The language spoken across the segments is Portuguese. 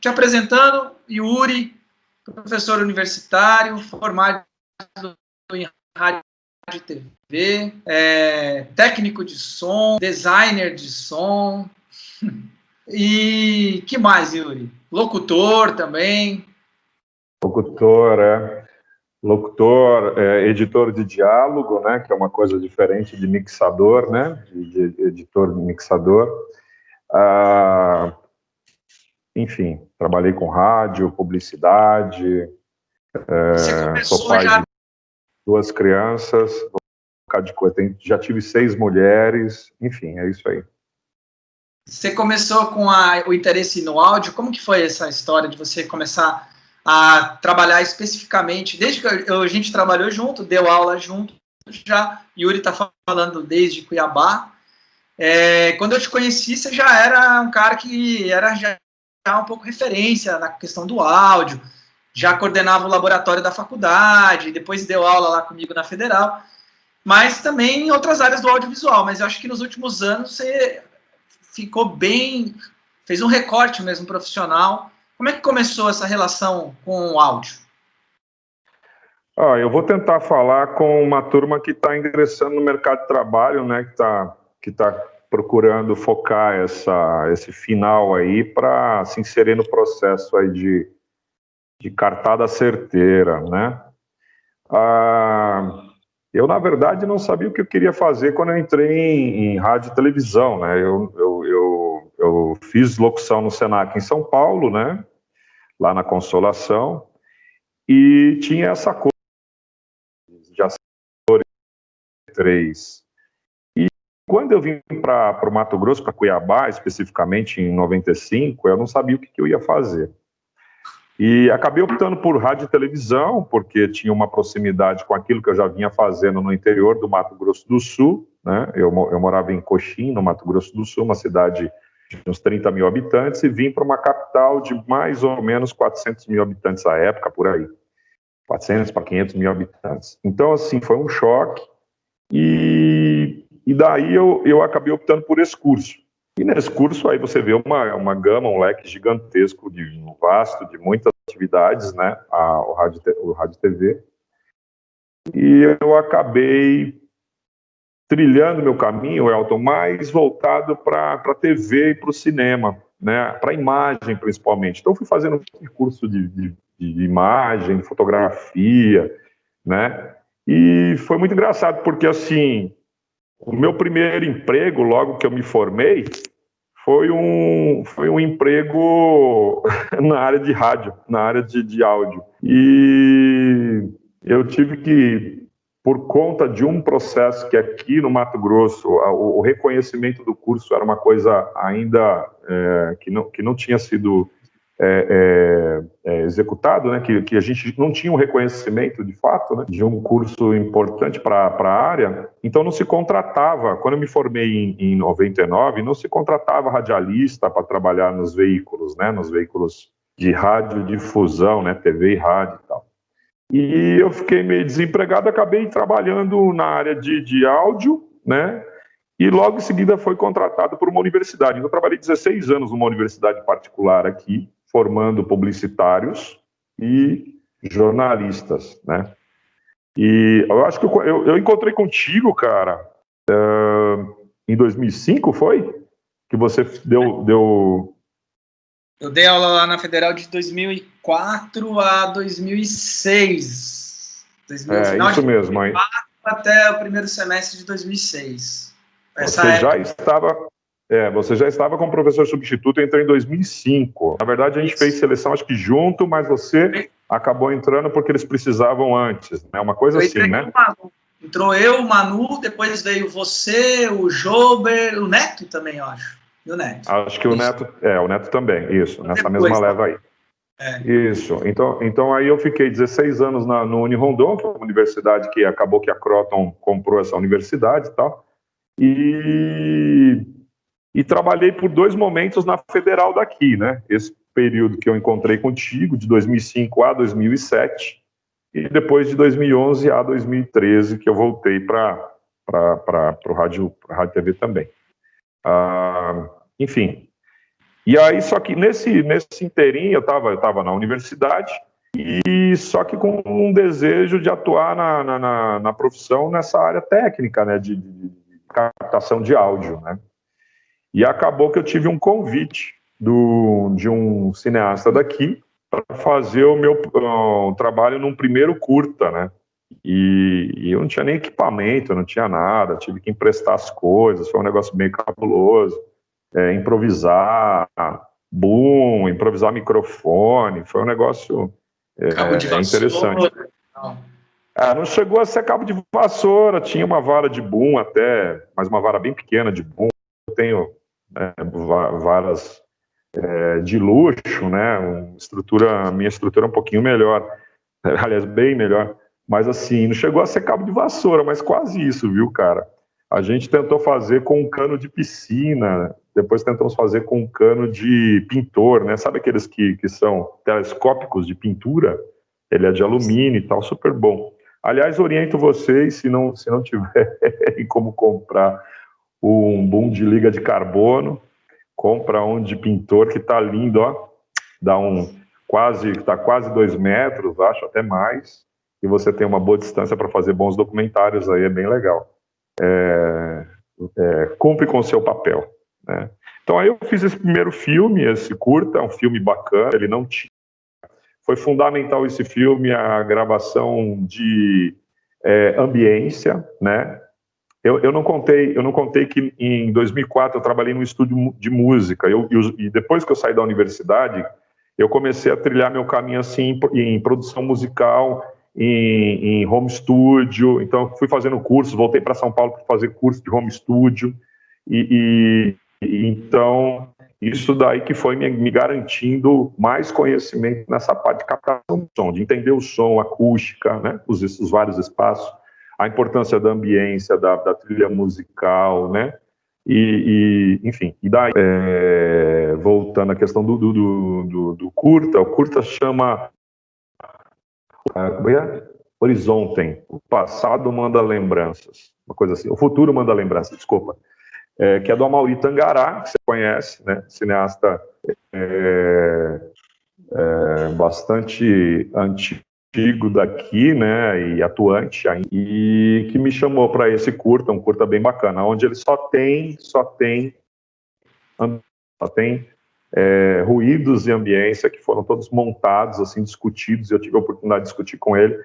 te apresentando, Yuri, professor universitário, formado em rádio e TV, técnico de som, designer de som, e que mais, Yuri? Locutor também. Locutor, editor de diálogo, né, que é uma coisa diferente de mixador, né, de editor mixador. Enfim, trabalhei com rádio, publicidade, sou pai de 2 crianças, já tive 6 mulheres, enfim, é isso aí. Você começou com o interesse no áudio, como que foi essa história de você começar a trabalhar especificamente, desde que a gente trabalhou junto, deu aula junto, já, Yuri está falando desde Cuiabá, quando eu te conheci, você já era um cara que era já um pouco referência na questão do áudio, já coordenava o laboratório da faculdade, depois deu aula lá comigo na Federal, mas também em outras áreas do audiovisual, mas eu acho que nos últimos anos você ficou bem, fez um recorte mesmo profissional. Como é que começou essa relação com o áudio? Eu vou tentar falar com uma turma que está ingressando no mercado de trabalho, né, que tá procurando focar esse final aí para se inserir no processo aí de cartada certeira, né? Eu, na verdade, não sabia o que eu queria fazer quando eu entrei em rádio e televisão, né? Eu fiz locução no Senac em São Paulo, né? Lá na Consolação, e tinha essa coisa de assessores 3. E quando eu vim para o Mato Grosso, para Cuiabá, especificamente em 95, eu não sabia o que eu ia fazer. E acabei optando por rádio e televisão, porque tinha uma proximidade com aquilo que eu já vinha fazendo no interior do Mato Grosso do Sul, né? Eu morava em Coxim, no Mato Grosso do Sul, uma cidade de uns 30 mil habitantes, e vim para uma capital de mais ou menos 400 mil habitantes à época, por aí. 400 para 500 mil habitantes. Então, assim, foi um choque, e daí eu acabei optando por esse curso. E nesse curso aí você vê uma gama, um leque gigantesco, vasto, de muitas atividades, né, o rádio e TV. E eu acabei trilhando meu caminho, Elton, mais voltado para a TV e para o cinema, né, para a imagem principalmente. Então fui fazendo um curso de imagem, de fotografia, né, e foi muito engraçado, porque assim, o meu primeiro emprego, logo que eu me formei, foi um emprego na área de rádio, na área de áudio. E eu tive que, por conta de um processo que aqui no Mato Grosso, o reconhecimento do curso era uma coisa ainda que não tinha sido executado, né, que a gente não tinha um reconhecimento de fato, né, de um curso importante para a área, então não se contratava. Quando eu me formei em 99, não se contratava radialista para trabalhar nos veículos, né, nos veículos de radiodifusão, né, TV e rádio e tal. E eu fiquei meio desempregado, acabei trabalhando na área de áudio, né, e logo em seguida foi contratado por uma universidade. Então, eu trabalhei 16 anos numa universidade particular aqui, formando publicitários e jornalistas, né? E eu acho que eu encontrei contigo, cara, em 2005, foi? Que você deu... Eu dei aula lá na Federal de 2004 a 2006. Isso mesmo, aí. Até o primeiro semestre de 2006. Você já estava como professor substituto, eu entrei em 2005. Na verdade, a gente fez seleção, acho que junto, mas você acabou entrando porque eles precisavam antes, né? Uma coisa assim, né? Entrou eu, o Manu, depois veio você, o Jober, o Neto também, eu acho. E o Neto. Acho que o Neto também, isso, nessa mesma leva aí. Isso, então aí eu fiquei 16 anos no Unirondon, que é uma universidade que acabou que a Croton comprou essa universidade e tal, e trabalhei por 2 momentos na Federal daqui, né? Esse período que eu encontrei contigo, de 2005 a 2007, e depois de 2011 a 2013, que eu voltei para o rádio TV também. Enfim, E aí, só que nesse inteirinho, eu estava na universidade, e só que com um desejo de atuar na profissão nessa área técnica, né, de captação de áudio, né? E acabou que eu tive um convite de um cineasta daqui para fazer o meu trabalho num primeiro curta, né? E eu não tinha nem equipamento, não tinha nada, tive que emprestar as coisas, foi um negócio bem cabuloso. Improvisar boom, improvisar microfone, foi um negócio Cabo de vassoura. interessante. Não chegou a ser cabo de vassoura, tinha uma vara de boom até, mas uma vara bem pequena de boom. Eu tenho varas de luxo, né? Minha estrutura é um pouquinho melhor, aliás, bem melhor. Mas assim, não chegou a ser cabo de vassoura, mas quase isso, viu, cara? A gente tentou fazer com um cano de piscina, depois tentamos fazer com um cano de pintor, né? Sabe aqueles que são telescópicos de pintura? Ele é de alumínio e tal, super bom. Aliás, oriento vocês, se não tiverem como comprar um boom de liga de carbono, compra um de pintor que tá lindo, ó. Tá quase 2 metros, acho, até mais. E você tem uma boa distância para fazer bons documentários aí, é bem legal. Cumpre com o seu papel, né? Então aí eu fiz esse primeiro filme, esse curta, um filme bacana, ele não tinha. Foi fundamental esse filme, a gravação de ambiência, né? Eu não contei que em 2004 eu trabalhei num estúdio de música, e depois que eu saí da universidade, eu comecei a trilhar meu caminho assim em produção musical, em home studio. Então fui fazendo cursos, voltei para São Paulo para fazer curso de home studio, então isso daí que foi me garantindo mais conhecimento nessa parte de captação do som, de entender o som, acústica, né, os vários espaços, a importância da ambiência, da trilha musical, né? Enfim, e daí, voltando à questão do curta, o curta chama Horizontem, o passado manda lembranças, uma coisa assim, o futuro manda lembranças, desculpa, que é do Amaury Tangará, que você conhece, né? Cineasta bastante antigo daqui, né, e atuante, e que me chamou para esse curta, um curta bem bacana, onde ele só tem ruídos e ambiência que foram todos montados, assim, discutidos, e eu tive a oportunidade de discutir com ele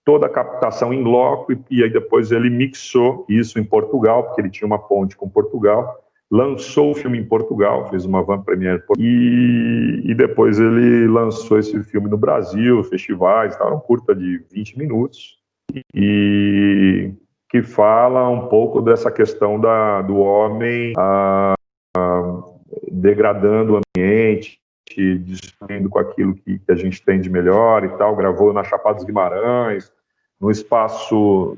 toda a captação em loco, e aí depois ele mixou isso em Portugal, porque ele tinha uma ponte com Portugal, lançou o filme em Portugal, fez uma van premiere, e depois ele lançou esse filme no Brasil, festivais, era um curta de 20 minutos, e que fala um pouco dessa questão do homem degradando o ambiente, destruindo com aquilo que a gente tem de melhor e tal. Gravou na Chapada dos Guimarães, num espaço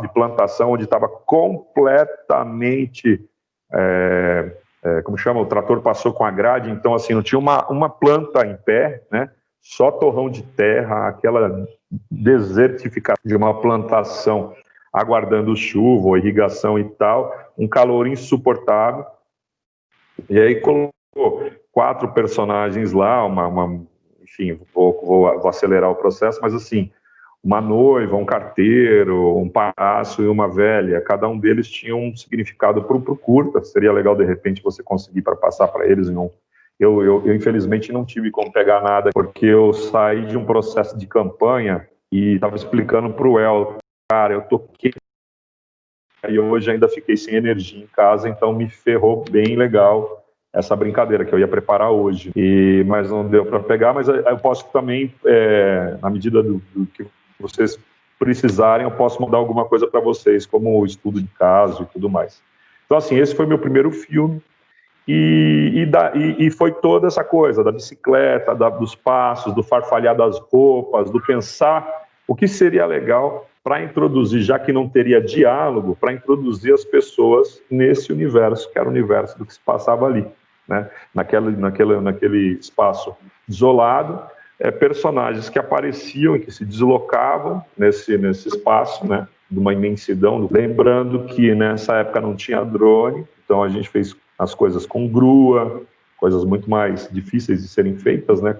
de plantação onde estava completamente como chama, o trator passou com a grade, então assim, não tinha uma planta em pé, né? Só torrão de terra, aquela desertificação de uma plantação aguardando chuva ou irrigação e tal, um calor insuportável. E aí colocou 4 personagens lá, enfim, vou acelerar o processo, mas assim, uma noiva, um carteiro, um palhaço e uma velha, cada um deles tinha um significado para o curta. Seria legal, de repente, você conseguir para passar para eles. Eu, infelizmente, não tive como pegar nada, porque eu saí de um processo de campanha e estava explicando para o El, cara, eu toquei, e hoje ainda fiquei sem energia em casa, então me ferrou bem legal essa brincadeira que eu ia preparar hoje, mas não deu para pegar. Mas eu posso também, na medida do que vocês precisarem, eu posso mandar alguma coisa para vocês, como o estudo de caso e tudo mais. Então, assim, esse foi meu primeiro filme, e foi toda essa coisa da bicicleta, dos passos, do farfalhar das roupas, do pensar o que seria legal para introduzir, já que não teria diálogo, para introduzir as pessoas nesse universo, que era o universo do que se passava ali, né? Naquele espaço isolado, personagens que apareciam e que se deslocavam nesse espaço, né, de uma imensidão. Lembrando que nessa época não tinha drone, então a gente fez as coisas com grua, coisas muito mais difíceis de serem feitas, né,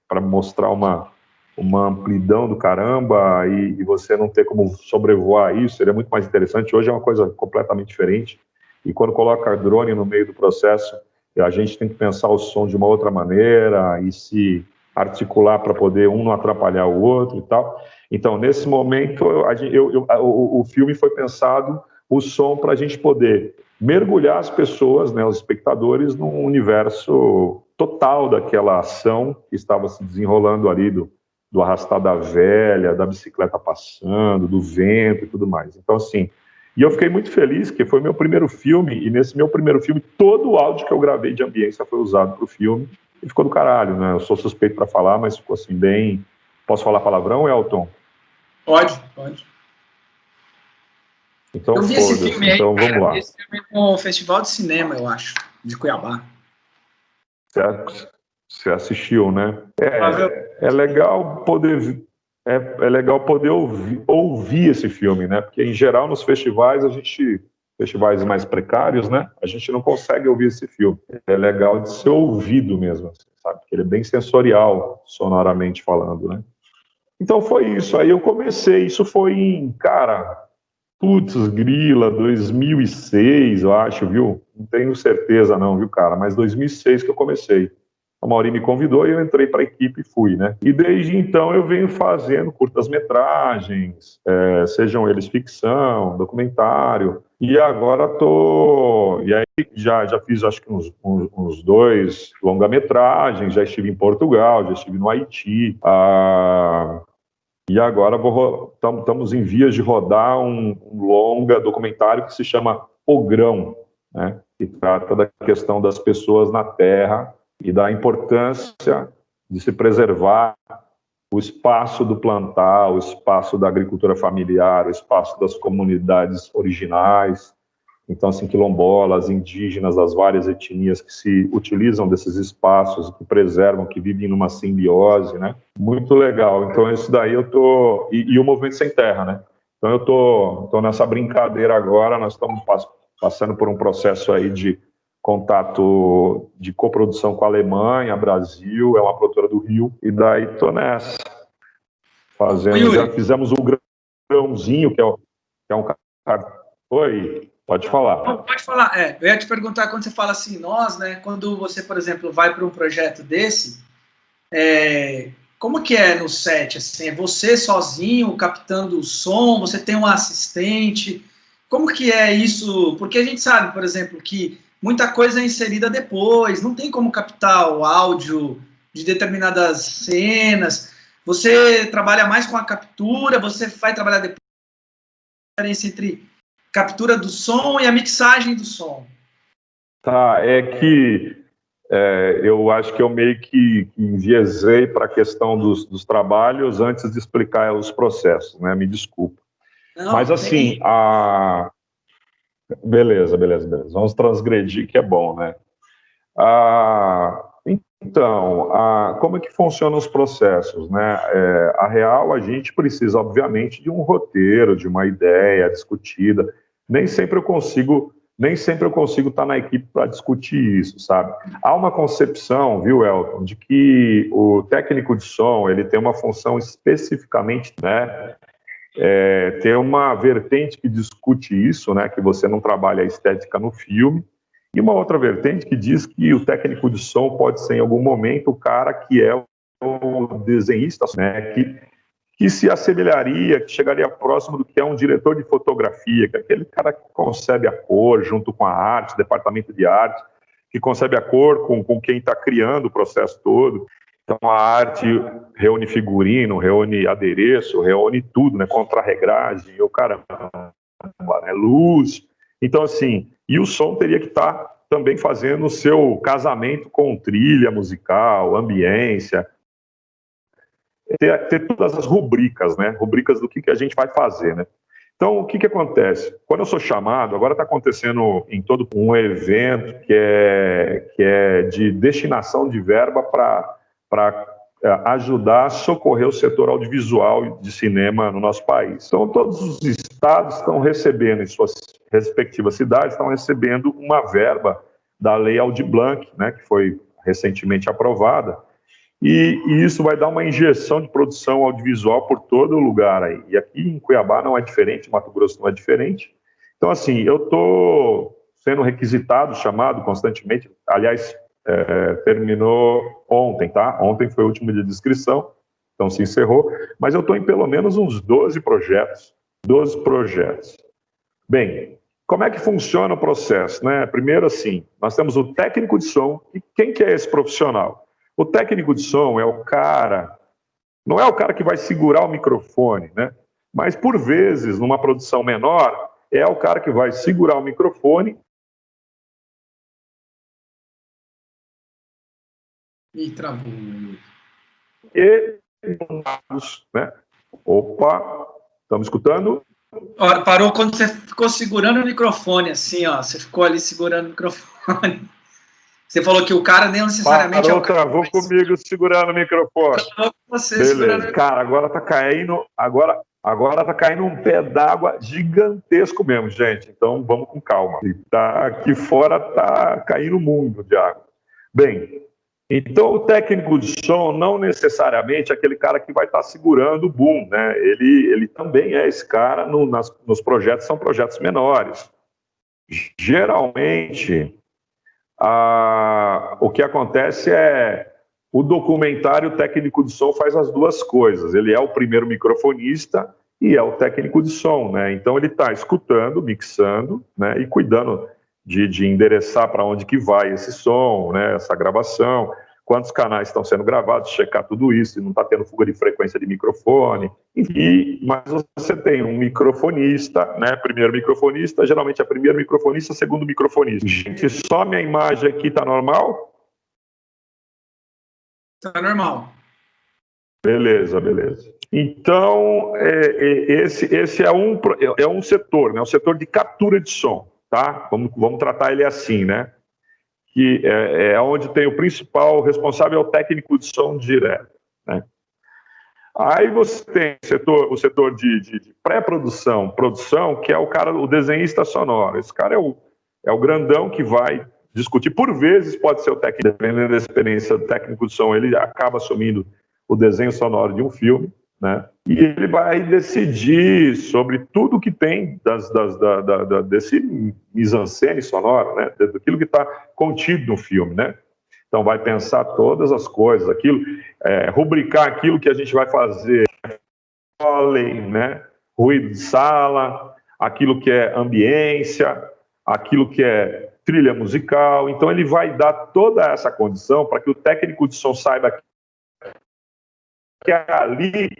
para mostrar uma amplidão do caramba e você não ter como sobrevoar isso, seria muito mais interessante. Hoje é uma coisa completamente diferente, e quando coloca drone no meio do processo, a gente tem que pensar o som de uma outra maneira e se articular para poder um não atrapalhar o outro e tal. Então, nesse momento, o filme foi pensado, o som, para a gente poder mergulhar as pessoas, né, os espectadores, num universo total daquela ação que estava se desenrolando ali, do arrastar da velha, da bicicleta passando, do vento e tudo mais. Então, assim, e eu fiquei muito feliz, que foi meu primeiro filme, e nesse meu primeiro filme, todo o áudio que eu gravei de ambiência foi usado para o filme, e ficou do caralho, né? Eu sou suspeito para falar, mas ficou assim, bem... Posso falar palavrão, Elton? Pode. Então, eu vi esse filme aí, então vamos lá. Esse filme no Festival de Cinema, eu acho, de Cuiabá. Você assistiu, né? É legal poder... É legal poder ouvir esse filme, né? Porque, em geral, nos festivais, festivais mais precários, né? A gente não consegue ouvir esse filme. É legal de ser ouvido mesmo, sabe? Porque ele é bem sensorial, sonoramente falando, né? Então foi isso. Aí eu comecei. Isso foi em, cara, putz, grila, 2006, eu acho, viu? Não tenho certeza não, viu, cara? Mas 2006 que eu comecei. A Mauri me convidou e eu entrei para a equipe e fui, né? E desde então eu venho fazendo curtas-metragens, sejam eles ficção, documentário, e agora E aí já fiz acho que uns 2 longa-metragens, já estive em Portugal, já estive no Haiti, e agora estamos em vias de rodar um longa documentário que se chama O Grão, né? Que trata da questão das pessoas na terra e da importância de se preservar o espaço do plantar, o espaço da agricultura familiar, o espaço das comunidades originais. Então, assim, quilombolas, indígenas, das várias etnias que se utilizam desses espaços, que preservam, que vivem numa simbiose, né? Muito legal. Então, isso daí eu tô... E o Movimento Sem Terra, né? Então, eu tô nessa brincadeira agora, nós estamos passando por um processo aí de contato de coprodução com a Alemanha, Brasil, é uma produtora do Rio, e daí tô nessa. Já fizemos o grãozinho, que é um... Oi, pode falar. Não, pode falar. Eu ia te perguntar, quando você fala assim, nós, né, quando você, por exemplo, vai para um projeto desse, como que é no set? Assim, é você sozinho captando o som? Você tem um assistente? Como que é isso? Porque a gente sabe, por exemplo, que muita coisa é inserida depois, não tem como captar o áudio de determinadas cenas. Você trabalha mais com a captura, você vai trabalhar depois a diferença entre captura do som e a mixagem do som. Tá, eu acho que eu meio que enviesei para a questão dos trabalhos antes de explicar os processos, né? Me desculpa. Não, mas assim, beleza. Vamos transgredir, que é bom, né? Então, como é que funcionam os processos, né? A real, a gente precisa, obviamente, de um roteiro, de uma ideia discutida. Nem sempre eu consigo estar na equipe para discutir isso, sabe? Há uma concepção, viu, Elton, de que o técnico de som, ele tem uma função especificamente, né? Tem uma vertente que discute isso, né? Que você não trabalha a estética no filme, e uma outra vertente que diz que o técnico de som pode ser, em algum momento, o cara que é o desenhista, né? Que se assemelharia, que chegaria próximo do que é um diretor de fotografia, que é aquele cara que concebe a cor junto com a arte, departamento de arte, que concebe a cor com quem está criando o processo todo. Então, a arte reúne figurino, reúne adereço, reúne tudo, né? Contra-regragem, né? Luz. Então, assim, e o som teria que estar também fazendo o seu casamento com trilha musical, ambiência, ter todas as rubricas, né? Rubricas do que a gente vai fazer, né? Então, o que acontece? Quando eu sou chamado, agora está acontecendo em todo um evento que é de destinação de verba para ajudar a socorrer o setor audiovisual de cinema no nosso país. Então, todos os estados estão recebendo, em suas respectivas cidades, estão recebendo uma verba da Lei Aldir Blanc, né, que foi recentemente aprovada, e isso vai dar uma injeção de produção audiovisual por todo o lugar aí. E aqui em Cuiabá não é diferente, Mato Grosso não é diferente. Então, assim, eu estou sendo requisitado, chamado constantemente, aliás, terminou ontem, tá? Ontem foi o último dia de inscrição, então se encerrou, mas eu estou em pelo menos uns 12 projetos. 12 projetos. Bem, como é que funciona o processo, né? Primeiro, assim, nós temos o técnico de som, e quem que é esse profissional? O técnico de som é o cara, não é o cara que vai segurar o microfone, né? Mas, por vezes, numa produção menor, é o cara que vai segurar o microfone. E travou. E, né? Opa, estamos escutando? Parou quando você ficou segurando o microfone, assim, ó. Você ficou ali segurando o microfone. Você falou que o cara nem necessariamente Parou, é o cara. travou comigo segurando o microfone. Travou com você beleza, segurando o cara, agora tá caindo, agora tá caindo um pé d'água gigantesco mesmo, gente. Então vamos com calma. E tá aqui fora, tá caindo um mundo de água. Bem, então o técnico de som não necessariamente é aquele cara que vai estar segurando o boom, né? Ele também é esse cara nos projetos, são projetos menores. Geralmente, o que acontece é o documentário técnico de som faz as duas coisas. Ele é o primeiro microfonista e é o técnico de som, né? Então ele está escutando, mixando, né? E cuidando de endereçar para onde que vai esse som, né? Essa gravação, quantos canais estão sendo gravados, checar tudo isso, e não está tendo fuga de frequência de microfone. Mas você tem um microfonista, né? Primeiro microfonista, geralmente é primeiro microfonista, segundo microfonista. Gente, some a imagem aqui, tá normal? Tá normal. Beleza. Então, esse é um setor, né? O setor de captura de som, tá? Vamos tratar ele assim, né? Que é onde tem o principal responsável, é o técnico de som direto, né? Aí você tem o setor de pré-produção, produção, que é o desenhista sonoro. Esse cara é o grandão que vai discutir. Por vezes pode ser o técnico, dependendo da experiência do técnico de som, ele acaba assumindo o desenho sonoro de um filme, né? E ele vai decidir sobre tudo que tem desse mise-en-scène sonoro, né? Daquilo que está contido no filme, né? Então vai pensar todas as coisas, rubricar aquilo que a gente vai fazer, né? Ruído de sala, aquilo que é ambiência, aquilo que é trilha musical. Então ele vai dar toda essa condição para que o técnico de som saiba que ali,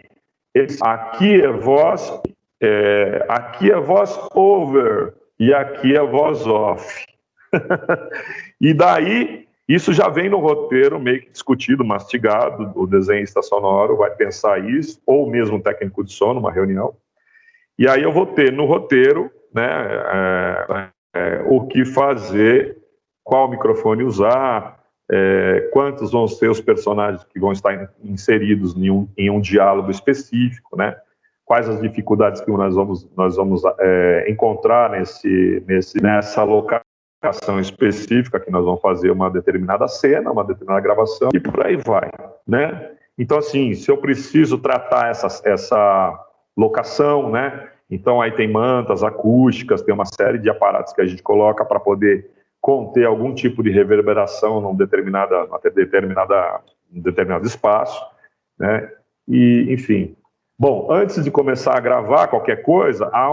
aqui é voz over e aqui é voz off. E daí, isso já vem no roteiro meio que discutido, mastigado, o desenhista sonoro vai pensar isso, ou mesmo o técnico de som numa reunião. E aí eu vou ter no roteiro, né, o que fazer, qual microfone usar, quantos vão ser os personagens que vão estar inseridos em um diálogo específico, né? Quais as dificuldades que nós vamos encontrar nessa locação específica, que nós vamos fazer uma determinada cena, uma determinada gravação, e por aí vai, né? Então, assim, se eu preciso tratar essa locação, né? Então, aí tem mantas acústicas, tem uma série de aparatos que a gente coloca para poder conter algum tipo de reverberação num determinado espaço, né? E, enfim. Bom, antes de começar a gravar qualquer coisa, há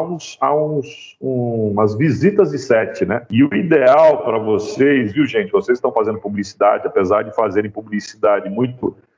umas visitas de set, né? E o ideal para vocês, viu, gente? Vocês estão fazendo publicidade, apesar de fazerem publicidade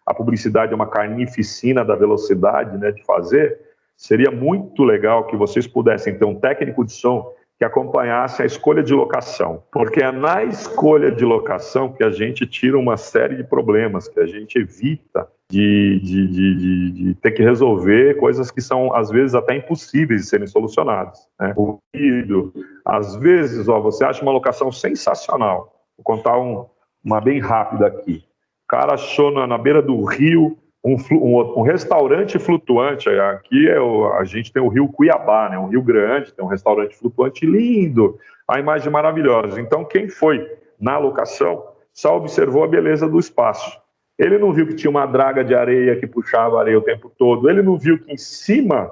a publicidade é uma carnificina da velocidade, né, de fazer. Seria muito legal que vocês pudessem ter um técnico de som que acompanhasse a escolha de locação, porque é na escolha de locação que a gente tira uma série de problemas, que a gente evita de ter que resolver coisas que são, às vezes, até impossíveis de serem solucionadas, né? O ruído, às vezes, você acha uma locação sensacional. Vou contar uma bem rápida aqui. O cara achou na beira do rio um restaurante flutuante. Aqui a gente tem o rio Cuiabá, né? Um rio grande, tem um restaurante flutuante lindo, a imagem maravilhosa. Então, quem foi na locação, só observou a beleza do espaço. Ele não viu que tinha uma draga de areia que puxava a areia o tempo todo, ele não viu que em cima,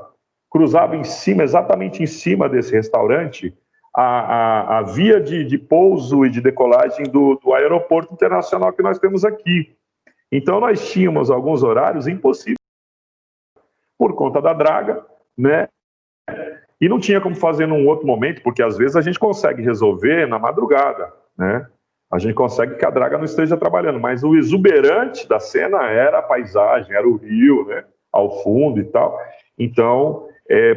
cruzava em cima, exatamente em cima desse restaurante, a via de pouso e de decolagem do aeroporto internacional que nós temos aqui. Então nós tínhamos alguns horários impossíveis por conta da draga, né? E não tinha como fazer num outro momento, porque às vezes a gente consegue resolver na madrugada, né? A gente consegue que a draga não esteja trabalhando, mas o exuberante da cena era a paisagem, era o rio, né? Ao fundo e tal. Então,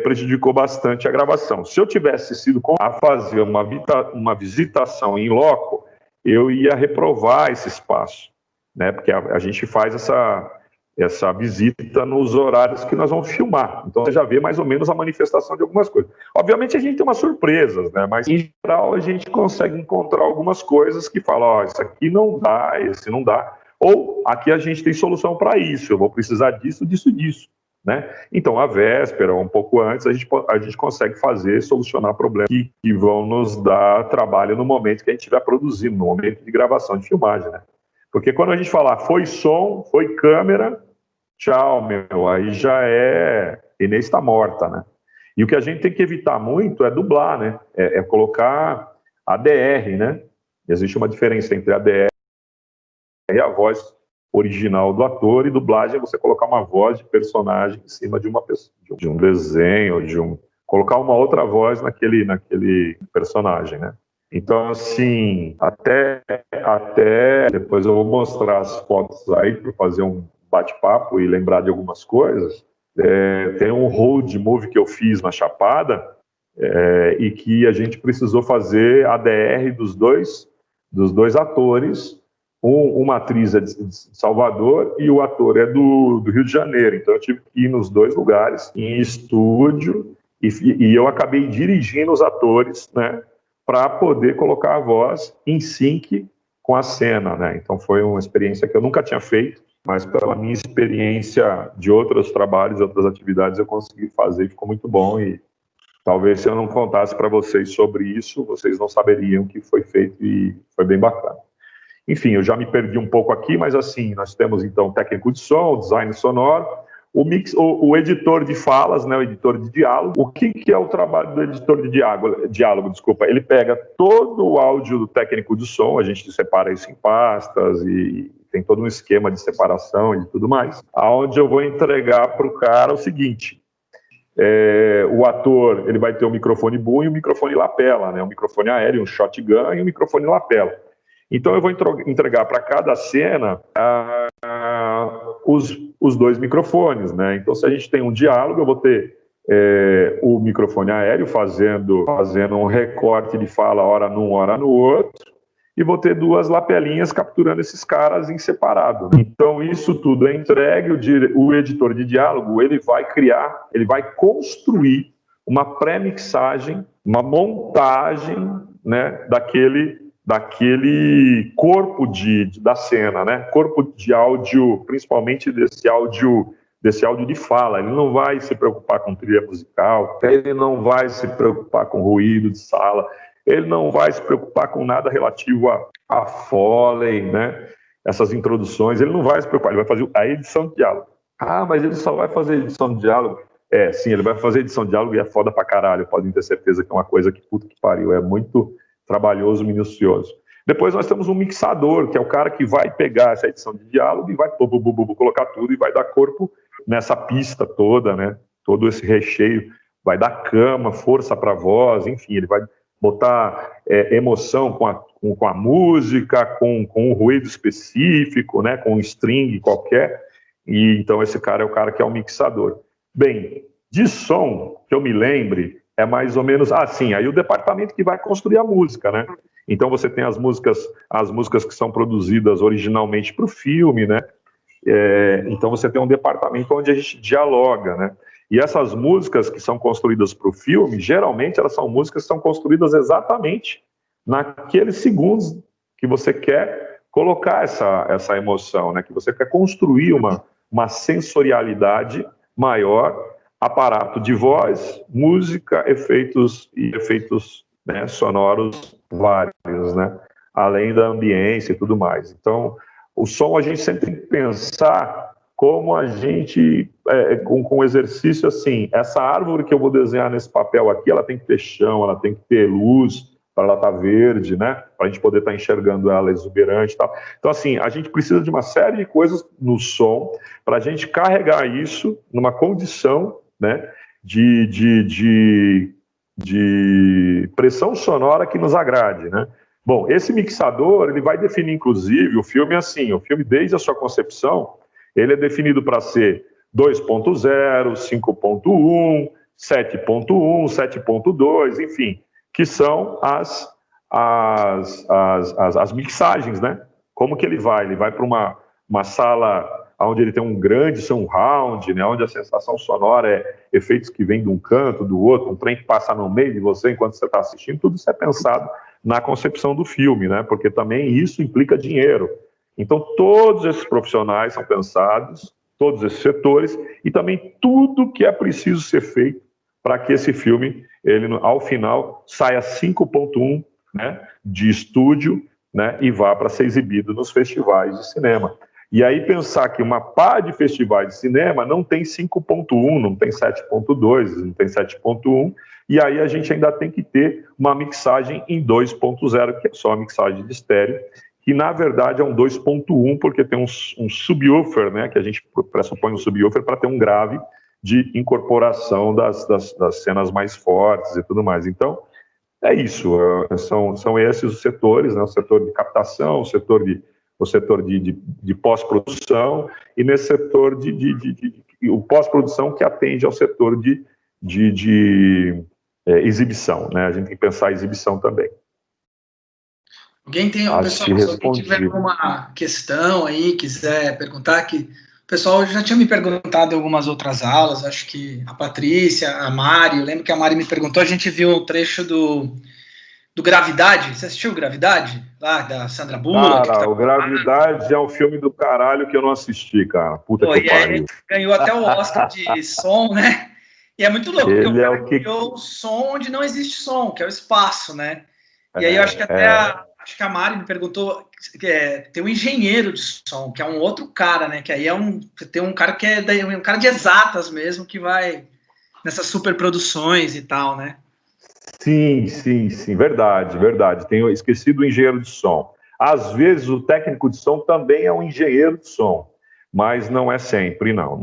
prejudicou bastante a gravação. Se eu tivesse sido a fazer uma visitação em loco, eu ia reprovar esse espaço, né? Porque a gente faz essa visita nos horários que nós vamos filmar. Então, você já vê mais ou menos a manifestação de algumas coisas. Obviamente, a gente tem umas surpresas, né? Mas, em geral, a gente consegue encontrar algumas coisas que falam, ó, isso aqui não dá, esse não dá. Ou, aqui a gente tem solução para isso, eu vou precisar disso, disso, disso, né? Então, a véspera, um pouco antes, a gente consegue solucionar problemas que vão nos dar trabalho no momento que a gente estiver produzindo, no momento de gravação, de filmagem, né? Porque quando a gente falar foi som, foi câmera, tchau, meu, aí já Inês está morta, né? E o que a gente tem que evitar muito é dublar, né? É colocar ADR, né? Existe uma diferença entre ADR e a voz original do ator, e dublagem é você colocar uma voz de personagem em cima de uma pessoa, de um desenho, colocar uma outra voz naquele personagem, né? Então, assim, até depois eu vou mostrar as fotos aí para fazer um bate-papo e lembrar de algumas coisas. Tem um road movie que eu fiz na Chapada e que a gente precisou fazer ADR dos dois atores. Uma atriz é de Salvador e o ator é do Rio de Janeiro. Então eu tive que ir nos dois lugares, em estúdio, e eu acabei dirigindo os atores, né, para poder colocar a voz em sync com a cena, né? Então foi uma experiência que eu nunca tinha feito, mas pela minha experiência de outros trabalhos, outras atividades, eu consegui fazer e ficou muito bom. E talvez se eu não contasse para vocês sobre isso, vocês não saberiam o que foi feito e foi bem bacana. Enfim, eu já me perdi um pouco aqui, mas assim, nós temos então técnico de som, design sonoro, o editor de falas, né, o editor de diálogo. O que é o trabalho do editor de diálogo? Desculpa, ele pega todo o áudio do técnico de som, a gente separa isso em pastas e tem todo um esquema de separação e tudo mais, aonde eu vou entregar para o cara o seguinte: o ator ele vai ter um microfone boom e um microfone lapela, né, um microfone aéreo, um shotgun e um microfone lapela. Então eu vou entregar para cada cena os dois microfones, né? Então se a gente tem um diálogo, eu vou ter o microfone aéreo fazendo um recorte de fala hora num, hora no outro, e vou ter duas lapelinhas capturando esses caras em separado. Então isso tudo é entregue, o editor de diálogo ele vai construir uma pré-mixagem, uma montagem, né, daquele corpo da cena, né? Corpo de áudio, principalmente desse áudio de fala. Ele não vai se preocupar com trilha musical, ele não vai se preocupar com ruído de sala, ele não vai se preocupar com nada relativo a Foley, né? Essas introduções, ele não vai se preocupar, ele vai fazer a edição de diálogo. Ah, mas ele só vai fazer edição de diálogo? Sim, ele vai fazer edição de diálogo e é foda pra caralho, podem ter certeza que é uma coisa que puta que pariu, é muito trabalhoso, minucioso. Depois nós temos um mixador, que é o cara que vai pegar essa edição de diálogo e vai colocar tudo e vai dar corpo nessa pista toda, né? Todo esse recheio, vai dar cama, força para a voz, enfim, ele vai botar emoção com a música, com um ruído específico, né? Com um string qualquer. E então esse cara é o cara que é o mixador. Bem, de som, que eu me lembre, é mais ou menos assim, aí o departamento que vai construir a música, né? Então você tem as músicas que são produzidas originalmente para o filme, né? Então você tem um departamento onde a gente dialoga, né? E essas músicas que são construídas para o filme, geralmente elas são músicas que são construídas exatamente naqueles segundos que você quer colocar essa emoção, né? Que você quer construir uma sensorialidade maior, aparato de voz, música, efeitos, né, sonoros vários, né? além da ambiência e tudo mais. Então, o som a gente sempre tem que pensar como a gente, com exercício assim, essa árvore que eu vou desenhar nesse papel aqui, ela tem que ter chão, ela tem que ter luz, para ela estar verde, né? Para a gente poder estar enxergando ela exuberante e tal. Então, assim, a gente precisa de uma série de coisas no som para a gente carregar isso numa condição, né, de pressão sonora que nos agrade, né? Bom, esse mixador, ele vai definir, inclusive, o filme assim, o filme desde a sua concepção, ele é definido para ser 2.0, 5.1, 7.1, 7.2, enfim, que são as mixagens, né? Como que ele vai? Ele vai para uma sala onde ele tem um grande surround, né? Onde a sensação sonora é efeitos que vêm de um canto, do outro, um trem que passa no meio de você enquanto você está assistindo, tudo isso é pensado na concepção do filme, né? Porque também isso implica dinheiro. Então, todos esses profissionais são pensados, todos esses setores, e também tudo que é preciso ser feito para que esse filme, ele, ao final, saia 5.1, né, de estúdio, né, e vá para ser exibido nos festivais de cinema. E aí pensar que uma pá de festivais de cinema não tem 5.1, não tem 7.2, não tem 7.1, e aí a gente ainda tem que ter uma mixagem em 2.0, que é só a mixagem de estéreo, que na verdade é um 2.1, porque tem um subwoofer, né, que a gente pressupõe um subwoofer para ter um grave de incorporação das cenas mais fortes e tudo mais. Então, é isso, são esses os setores, né, o setor de captação, o setor de pós-produção, e nesse setor o pós-produção que atende ao setor de exibição, né, a gente tem que pensar a exibição também. Pessoal, se alguém tiver alguma questão aí, quiser perguntar, que o pessoal já tinha me perguntado em algumas outras aulas, acho que a Patrícia, a Mari, eu lembro que a Mari me perguntou, a gente viu um trecho do Gravidade, você assistiu Gravidade? Lá, da Sandra Bullock? Cara, o Gravidade é um filme do caralho que eu não assisti, cara. Puta que pariu. Ganhou até o Oscar de som, né? E é muito louco, porque o cara criou o som onde não existe som, que é o espaço, né? E aí eu acho que até acho que a Mari me perguntou tem um engenheiro de som, que é um outro cara, né? Que aí tem um cara que é um cara de exatas mesmo, que vai nessas superproduções e tal, né? Sim, verdade. Tenho esquecido o engenheiro de som. Às vezes o técnico de som também é um engenheiro de som, mas não é sempre, não.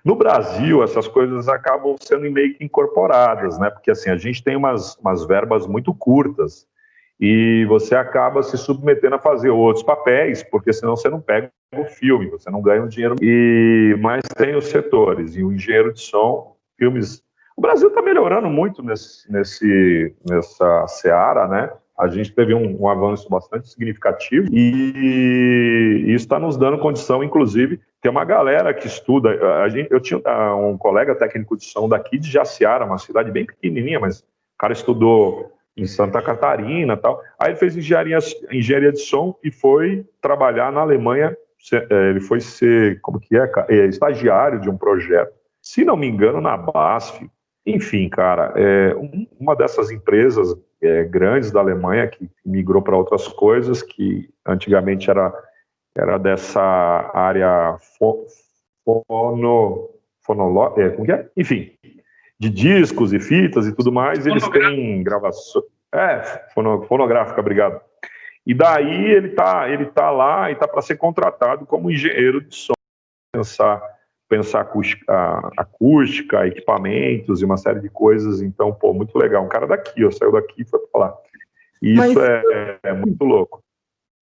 No Brasil, essas coisas acabam sendo meio que incorporadas, né? Porque assim, a gente tem umas verbas muito curtas e você acaba se submetendo a fazer outros papéis, porque senão você não pega o filme, você não ganha o dinheiro. Mas tem os setores, e o engenheiro de som, filmes... O Brasil está melhorando muito nessa seara, né? A gente teve um avanço bastante significativo e isso está nos dando condição, inclusive, tem uma galera que estuda. Eu tinha um colega técnico de som daqui de Jaciara, uma cidade bem pequenininha, mas o cara estudou em Santa Catarina e tal. Aí ele fez engenharia de som e foi trabalhar na Alemanha. Ele foi ser, estagiário de um projeto, se não me engano, na BASF. Enfim, cara, uma dessas empresas grandes da Alemanha que migrou para outras coisas, que antigamente era dessa área enfim, de discos e fitas e tudo mais, eles têm gravação... fonográfica, obrigado. E daí ele tá lá e tá para ser contratado como engenheiro de som, pensar acústica, equipamentos e uma série de coisas. Então, pô, muito legal. Um cara daqui, saiu daqui e foi para lá. E isso é muito louco.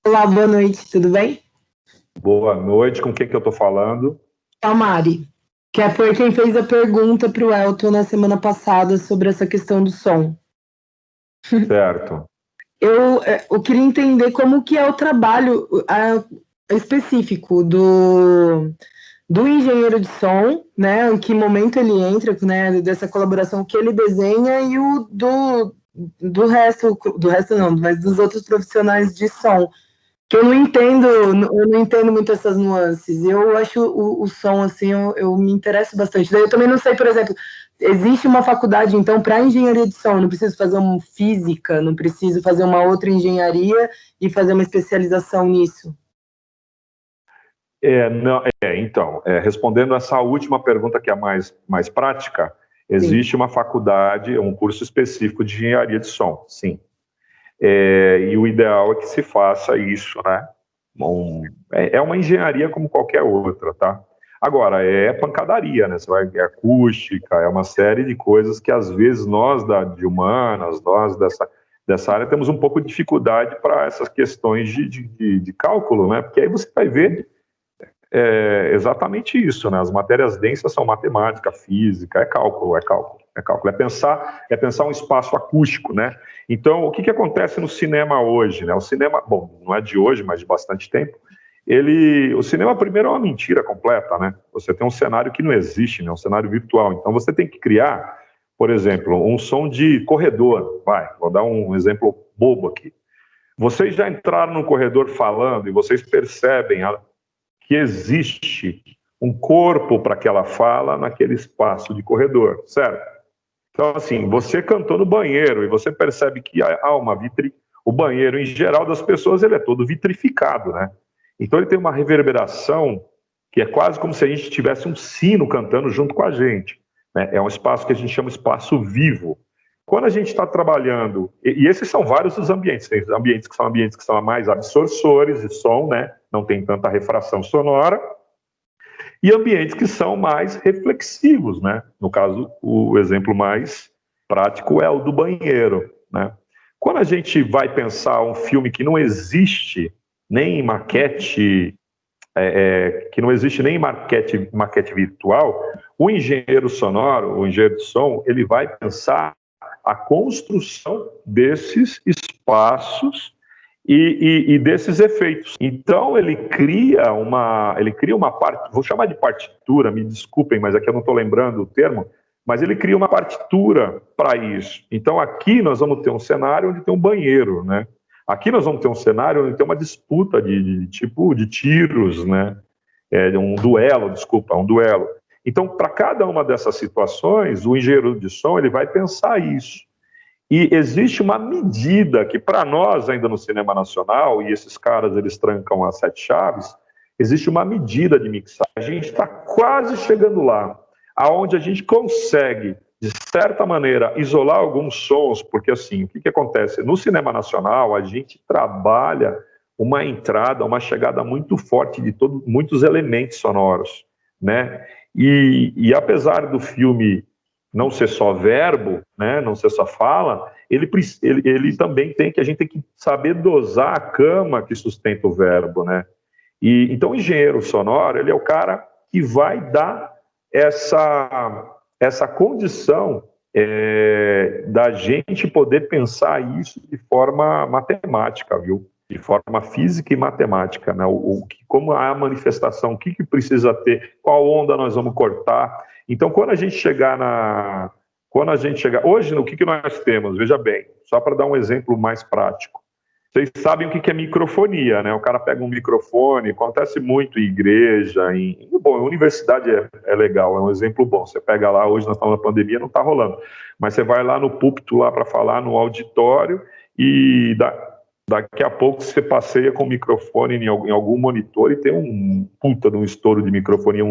Olá, boa noite, tudo bem? Boa noite, com quem que eu tô falando? A Mari, que foi quem fez a pergunta para o Elton na semana passada sobre essa questão do som. Certo. Eu queria entender como que é o trabalho específico do engenheiro de som, né? Em que momento ele entra, né? Dessa colaboração que ele desenha e o do resto não, mas dos outros profissionais de som. que eu não entendo muito essas nuances. Eu acho o som, assim, eu me interesso bastante. Daí eu também não sei, por exemplo, existe uma faculdade, então, para engenharia de som, não preciso fazer uma física, não preciso fazer uma outra engenharia e fazer uma especialização nisso? Então, respondendo essa última pergunta, que é a mais prática, existe uma faculdade, um curso específico de engenharia de som, sim. E o ideal é que se faça isso, né? É uma engenharia como qualquer outra, tá? Agora, é pancadaria, né? É acústica, é uma série de coisas que, às vezes, nós de humanas, nós dessa área, temos um pouco de dificuldade para essas questões de cálculo, né? Porque aí você vai ver exatamente isso, né? As matérias densas são matemática, física, é cálculo. É pensar um espaço acústico, né? Então, o que acontece no cinema hoje, né? O cinema, bom, não é de hoje, mas de bastante tempo, o cinema primeiro é uma mentira completa, né? Você tem um cenário que não existe, né? Um cenário virtual. Então, você tem que criar, por exemplo, um som de corredor. Vou dar um exemplo bobo aqui. Vocês já entraram no corredor falando e vocês percebem que existe um corpo para aquela fala naquele espaço de corredor, certo? Então, assim, você cantou no banheiro e você percebe que há uma o banheiro, em geral, das pessoas, ele é todo vitrificado, né? Então, ele tem uma reverberação que é quase como se a gente tivesse um sino cantando junto com a gente, né? É um espaço que a gente chama espaço vivo. Quando a gente está trabalhando, e esses são vários os ambientes, tem ambientes que são mais absorçores de som, né? Não tem tanta refração sonora, e ambientes que são mais reflexivos, né? No caso, o exemplo mais prático é o do banheiro, né? Quando a gente vai pensar um filme que não existe nem em maquete, que não existe nem em maquete virtual, o engenheiro sonoro, o engenheiro de som, ele vai pensar a construção desses espaços e desses efeitos. Então ele cria uma parte, vou chamar de partitura, me desculpem, mas aqui eu não estou lembrando o termo, mas ele cria uma partitura para isso. Então aqui nós vamos ter um cenário onde tem um banheiro, né? Aqui nós vamos ter um cenário onde tem uma disputa de tiros, né? Um duelo. Então, para cada uma dessas situações, o engenheiro de som ele vai pensar isso. E existe uma medida que, para nós, ainda no cinema nacional, e esses caras eles trancam as 7 chaves, existe uma medida de mixagem. A gente está quase chegando lá, aonde a gente consegue, de certa maneira, isolar alguns sons, porque assim, o que acontece? No cinema nacional, a gente trabalha uma entrada, uma chegada muito forte de muitos elementos sonoros, né? E apesar do filme não ser só verbo, né, não ser só fala, ele também a gente tem que saber dosar a cama que sustenta o verbo, né? Então o engenheiro sonoro, ele é o cara que vai dar essa condição da gente poder pensar isso de forma matemática, viu? De forma física e matemática, né? Como a manifestação, o que precisa ter, qual onda nós vamos cortar. Então, quando a gente chegar hoje, o que nós temos? Veja bem, só para dar um exemplo mais prático. Vocês sabem o que é microfonia, né? O cara pega um microfone, acontece muito em igreja, bom, universidade é legal, é um exemplo bom. Você pega lá, hoje nós estamos na pandemia, não está rolando, mas você vai lá no púlpito lá para falar no auditório e daqui a pouco você passeia com o microfone em algum monitor e tem um puta de um estouro de microfone,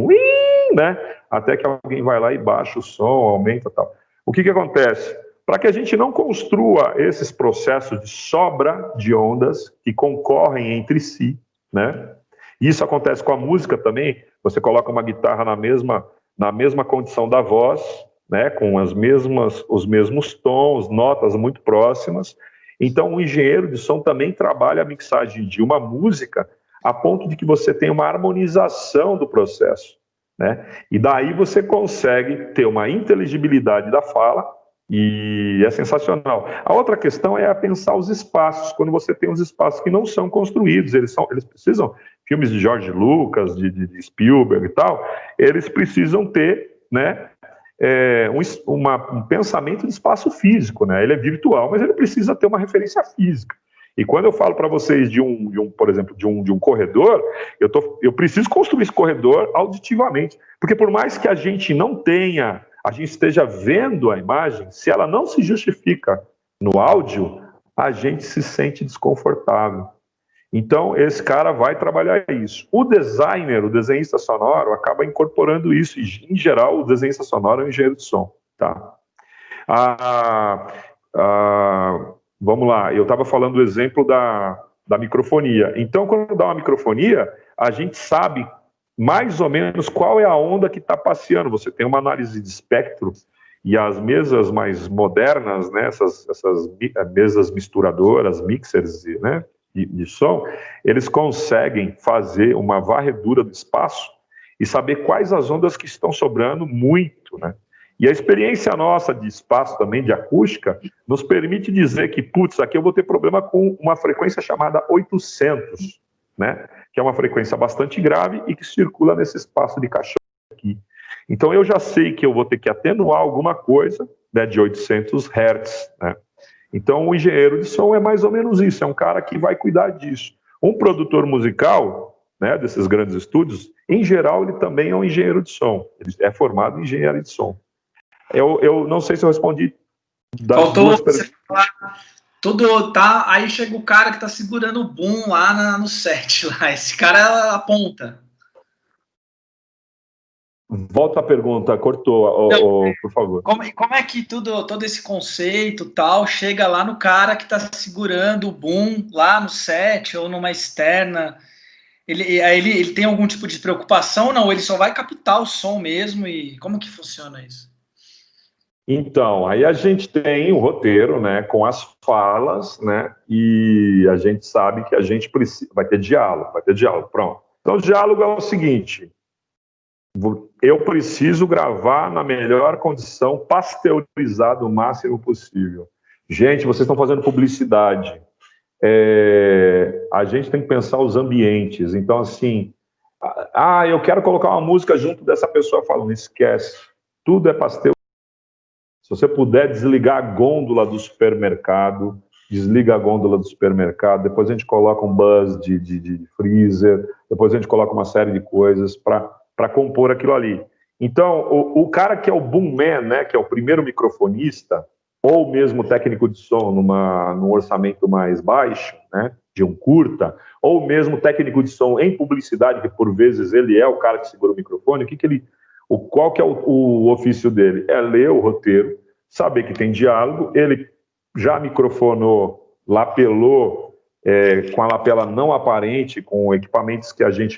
né? Até que alguém vai lá e baixa o som, aumenta e tal. O que acontece? Para que a gente não construa esses processos de sobra de ondas que concorrem entre si, né? Isso acontece com a música também. Você coloca uma guitarra na mesma condição da voz, né? Com os mesmos tons, notas muito próximas. Então, o engenheiro de som também trabalha a mixagem de uma música a ponto de que você tenha uma harmonização do processo, né? E daí você consegue ter uma inteligibilidade da fala e é sensacional. A outra questão é pensar os espaços. Quando você tem os espaços que não são construídos, eles precisam, filmes de George Lucas, de Spielberg e tal, eles precisam ter, né? Um pensamento de espaço físico, né? Ele é virtual, mas ele precisa ter uma referência física. E quando eu falo para vocês por exemplo, de um corredor, eu preciso construir esse corredor auditivamente. Porque por mais que a gente esteja vendo a imagem, se ela não se justifica no áudio, a gente se sente desconfortável. Então, esse cara vai trabalhar isso. O desenhista sonoro, acaba incorporando isso. E, em geral, o desenhista sonoro é um engenheiro de som. Tá? Vamos lá, eu estava falando do exemplo da microfonia. Então, quando dá uma microfonia, a gente sabe mais ou menos qual é a onda que está passeando. Você tem uma análise de espectro e as mesas mais modernas, né, essas mesas misturadoras, mixers, né, de som, eles conseguem fazer uma varredura do espaço e saber quais as ondas que estão sobrando muito, né? E a experiência nossa de espaço também, de acústica, nos permite dizer que, putz, aqui eu vou ter problema com uma frequência chamada 800, né? Que é uma frequência bastante grave e que circula nesse espaço de caixão aqui. Então eu já sei que eu vou ter que atenuar alguma coisa, né, de 800 Hz, né? Então o engenheiro de som é mais ou menos isso, é um cara que vai cuidar disso. Um produtor musical, né, desses grandes estúdios, em geral ele também é um engenheiro de som, ele é formado em engenharia de som. Eu não sei se eu respondi das Faltou duas perguntas. Tudo tá. Aí chega o cara que tá segurando o boom lá no set. Lá. Esse cara aponta. Volta a pergunta, cortou, por favor. Como é que todo esse conceito tal chega lá no cara que tá segurando o boom lá no set ou numa externa? Ele tem algum tipo de preocupação? Não, ele só vai captar o som mesmo. E como que funciona isso? Então, aí a gente tem o roteiro, né, com as falas, né, e a gente sabe que a gente precisa, vai ter diálogo, pronto. Então, o diálogo é o seguinte: eu preciso gravar na melhor condição, pasteurizado o máximo possível. Gente, vocês estão fazendo publicidade. A gente tem que pensar os ambientes. Então, assim, eu quero colocar uma música junto dessa pessoa falando, esquece. Tudo é pasteurizado. Se você puder desligar a gôndola do supermercado, desliga a gôndola do supermercado, depois a gente coloca um buzz de freezer, depois a gente coloca uma série de coisas para compor aquilo ali. Então, o cara que é o boom man, né, que é o primeiro microfonista, ou mesmo técnico de som num orçamento mais baixo, né, de um curta, ou mesmo técnico de som em publicidade, que por vezes ele é o cara que segura o microfone, qual que é o ofício dele? É ler o roteiro, saber que tem diálogo, ele já microfonou, lapelou, com a lapela não aparente, com equipamentos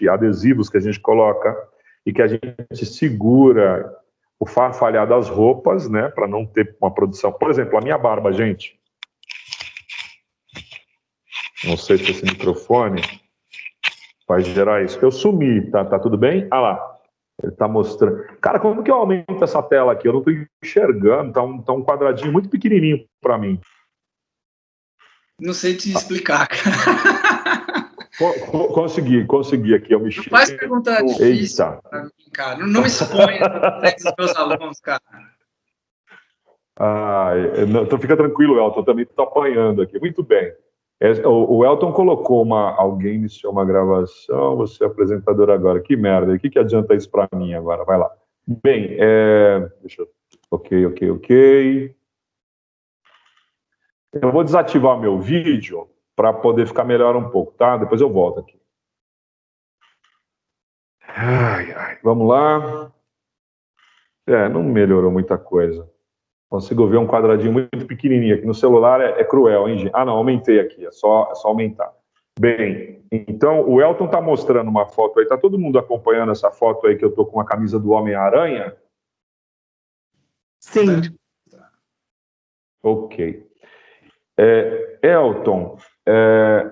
adesivos que a gente coloca e que a gente segura o farfalhar das roupas, né, para não ter uma produção. Por exemplo, a minha barba, gente. Não sei se esse microfone vai gerar isso. Eu sumi, tá tudo bem? Ah lá. Ele está mostrando. Cara, como que eu aumento essa tela aqui? Eu não estou enxergando. Tá um quadradinho muito pequenininho para mim. Não sei te explicar, cara. Consegui aqui. Eu mexi. Não faz pergunta difícil para mim, cara. Não me exponha dos meus alunos, cara. Então fica tranquilo, Elton. Eu também estou apanhando aqui. Muito bem. O Elton colocou alguém iniciou uma gravação, você é apresentador agora. Que merda, o que adianta isso para mim agora? Vai lá. Bem, deixa eu... Ok. Eu vou desativar meu vídeo para poder ficar melhor um pouco, tá? Depois eu volto aqui. Vamos lá. Não melhorou muita coisa. Consigo ver um quadradinho muito pequenininho aqui. No celular é cruel, hein, gente? Não, aumentei aqui. É só aumentar. Bem, então o Elton está mostrando uma foto aí. Está todo mundo acompanhando essa foto aí que eu estou com a camisa do Homem-Aranha? Sim. Ok. Elton,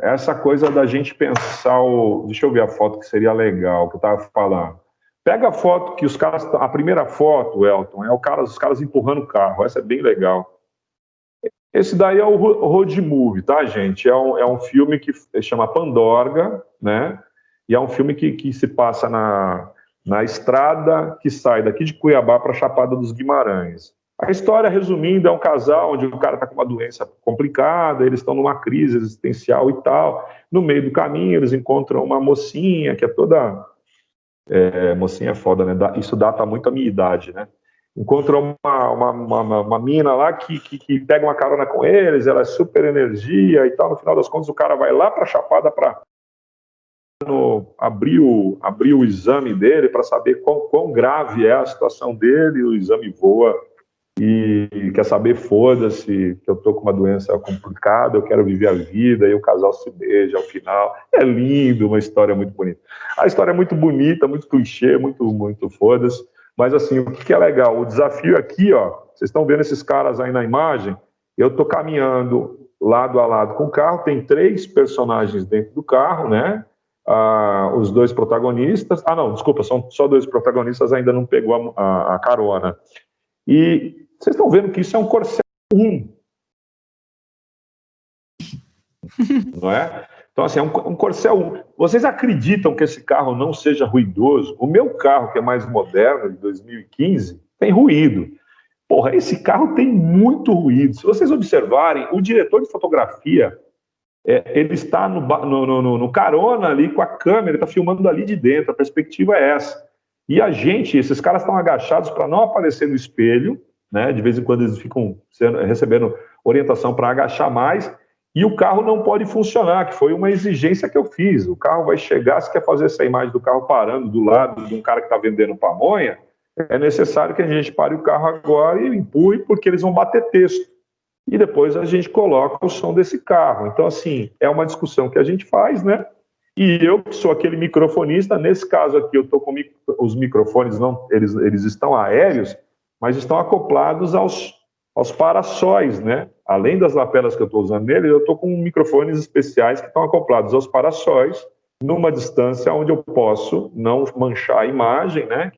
essa coisa da gente pensar Deixa eu ver a foto que seria legal, que eu estava falando. Pega a foto que os caras... A primeira foto, Elton, os caras empurrando o carro. Essa é bem legal. Esse daí é o road movie, tá, gente? É um filme que chama Pandorga, né? E é um filme que se passa na estrada que sai daqui de Cuiabá para Chapada dos Guimarães. A história, resumindo, é um casal onde o cara está com uma doença complicada, eles estão numa crise existencial e tal. No meio do caminho, eles encontram uma mocinha que é toda... mocinha é foda, né? Isso data muito a minha idade, né? Encontram uma mina lá que pega uma carona com eles, ela é super energia e tal. No final das contas, o cara vai lá para a Chapada para abrir o exame dele para saber quão grave é a situação dele. O exame voa e quer saber, foda-se, que eu tô com uma doença complicada, eu quero viver a vida, e o casal se beija ao final. É lindo, uma história muito bonita. A história é muito bonita, muito clichê, muito foda-se, mas assim, o que é legal? O desafio aqui, ó, vocês estão vendo esses caras aí na imagem, eu tô caminhando lado a lado com o carro, tem 3 personagens dentro do carro, né? Os 2 protagonistas, não, desculpa, são só 2 protagonistas, ainda não pegou a carona. E vocês estão vendo que isso é um Corcel 1, não é? Então, assim, é um Corcel 1. Vocês acreditam que esse carro não seja ruidoso? O meu carro, que é mais moderno, de 2015, tem ruído. Porra, esse carro tem muito ruído. Se vocês observarem, o diretor de fotografia, ele está no carona ali com a câmera, ele está filmando ali de dentro, a perspectiva é essa. E a gente, esses caras estão agachados para não aparecer no espelho, né? De vez em quando eles ficam recebendo orientação para agachar mais, e o carro não pode funcionar, que foi uma exigência que eu fiz. O carro vai chegar, se quer fazer essa imagem do carro parando do lado de um cara que está vendendo pamonha, é necessário que a gente pare o carro agora e empurre, porque eles vão bater texto. E depois a gente coloca o som desse carro. Então, assim, é uma discussão que a gente faz, né? E eu, que sou aquele microfonista, nesse caso aqui, eu estou com os microfones, não, eles estão aéreos, mas estão acoplados aos para-sóis, né? Além das lapelas que eu estou usando nele, eu estou com microfones especiais que estão acoplados aos para-sóis, numa distância onde eu posso não manchar a imagem, né?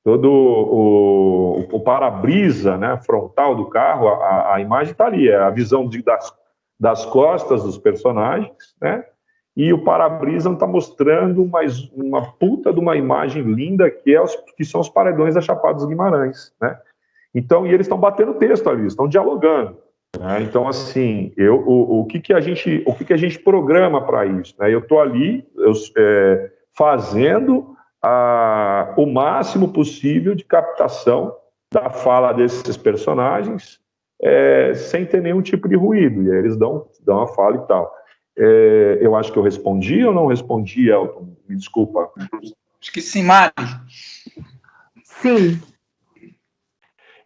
Todo o para-brisa, né, frontal do carro, a imagem está ali, é a visão das costas dos personagens, né? E o para-brisa está mostrando uma puta de uma imagem linda que são os paredões da Chapada dos Guimarães, né? Então, e eles estão batendo texto ali, estão dialogando, né? Então, assim, o que a gente programa para isso, né? Eu estou ali fazendo o máximo possível de captação da fala desses personagens, sem ter nenhum tipo de ruído, e aí eles dão a fala e tal. Eu acho que eu respondi ou não respondi, Elton? Me desculpa. Acho que sim, Mari. Sim.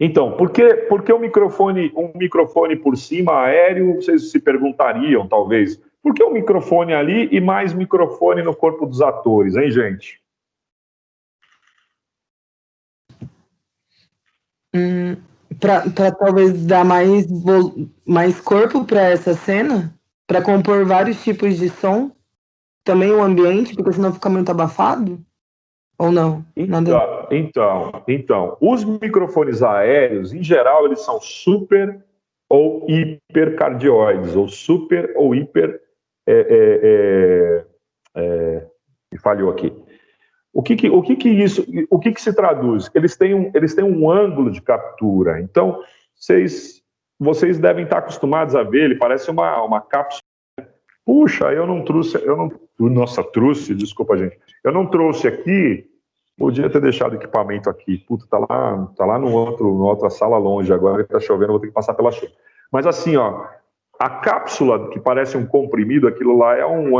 Então, por que um microfone por cima, aéreo, vocês se perguntariam, talvez. Por que um microfone ali e mais microfone no corpo dos atores, hein, gente? Para talvez dar mais corpo para essa cena? Para compor vários tipos de som? Também o ambiente, porque senão fica muito abafado? Ou não? Então, os microfones aéreos, em geral, eles são super ou hipercardioides, ou super ou hiper... me falhou aqui. O que se traduz? Eles têm um ângulo de captura. Então, vocês devem estar acostumados a ver, ele parece uma cápsula. Puxa, desculpa, gente. Eu não trouxe aqui, podia ter deixado o equipamento aqui. Puta, tá lá numa outra sala longe, agora está chovendo, vou ter que passar pela chuva. Mas assim, ó, a cápsula que parece um comprimido, aquilo lá é um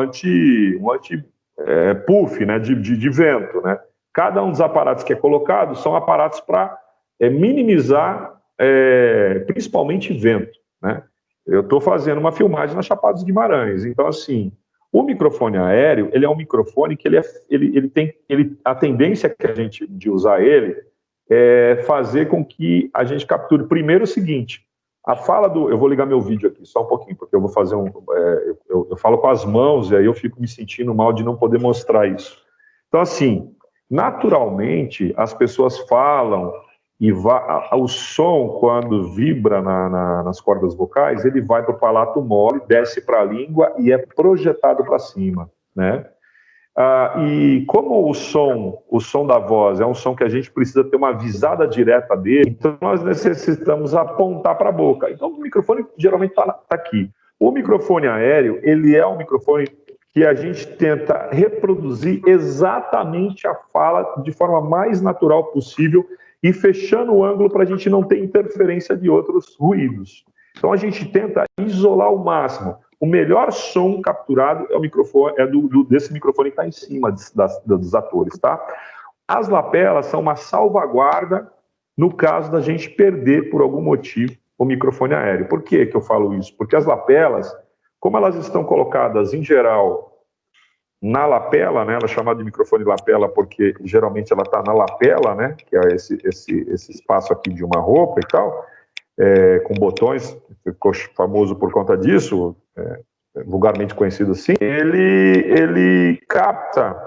puff, né, de vento, né? Cada um dos aparatos que é colocado são aparatos para minimizar, principalmente vento, né? Eu estou fazendo uma filmagem na Chapada dos Guimarães, então assim, o microfone aéreo, ele é um microfone que a tendência que a gente de usar ele é fazer com que a gente capture primeiro o seguinte. Eu vou ligar meu vídeo aqui só um pouquinho, porque eu vou fazer eu falo com as mãos e aí eu fico me sentindo mal de não poder mostrar isso. Então, assim, naturalmente, as pessoas falam e o som, quando vibra nas cordas vocais, ele vai para o palato mole, desce para a língua e é projetado para cima, né? E como o som da voz é um som que a gente precisa ter uma visada direta dele, então nós necessitamos apontar para a boca. Então o microfone geralmente está aqui. O microfone aéreo, ele é um microfone que a gente tenta reproduzir exatamente a fala de forma mais natural possível e fechando o ângulo para a gente não ter interferência de outros ruídos. Então a gente tenta isolar ao máximo. O melhor som capturado é o microfone, desse microfone que está em cima dos atores, tá? As lapelas são uma salvaguarda no caso da gente perder, por algum motivo, o microfone aéreo. Por que eu falo isso? Porque as lapelas, como elas estão colocadas, em geral, na lapela, né? Ela é chamada de microfone lapela porque, geralmente, ela está na lapela, né? Que é esse espaço aqui de uma roupa e tal, com botões, ficou famoso por conta disso, vulgarmente conhecido assim, ele capta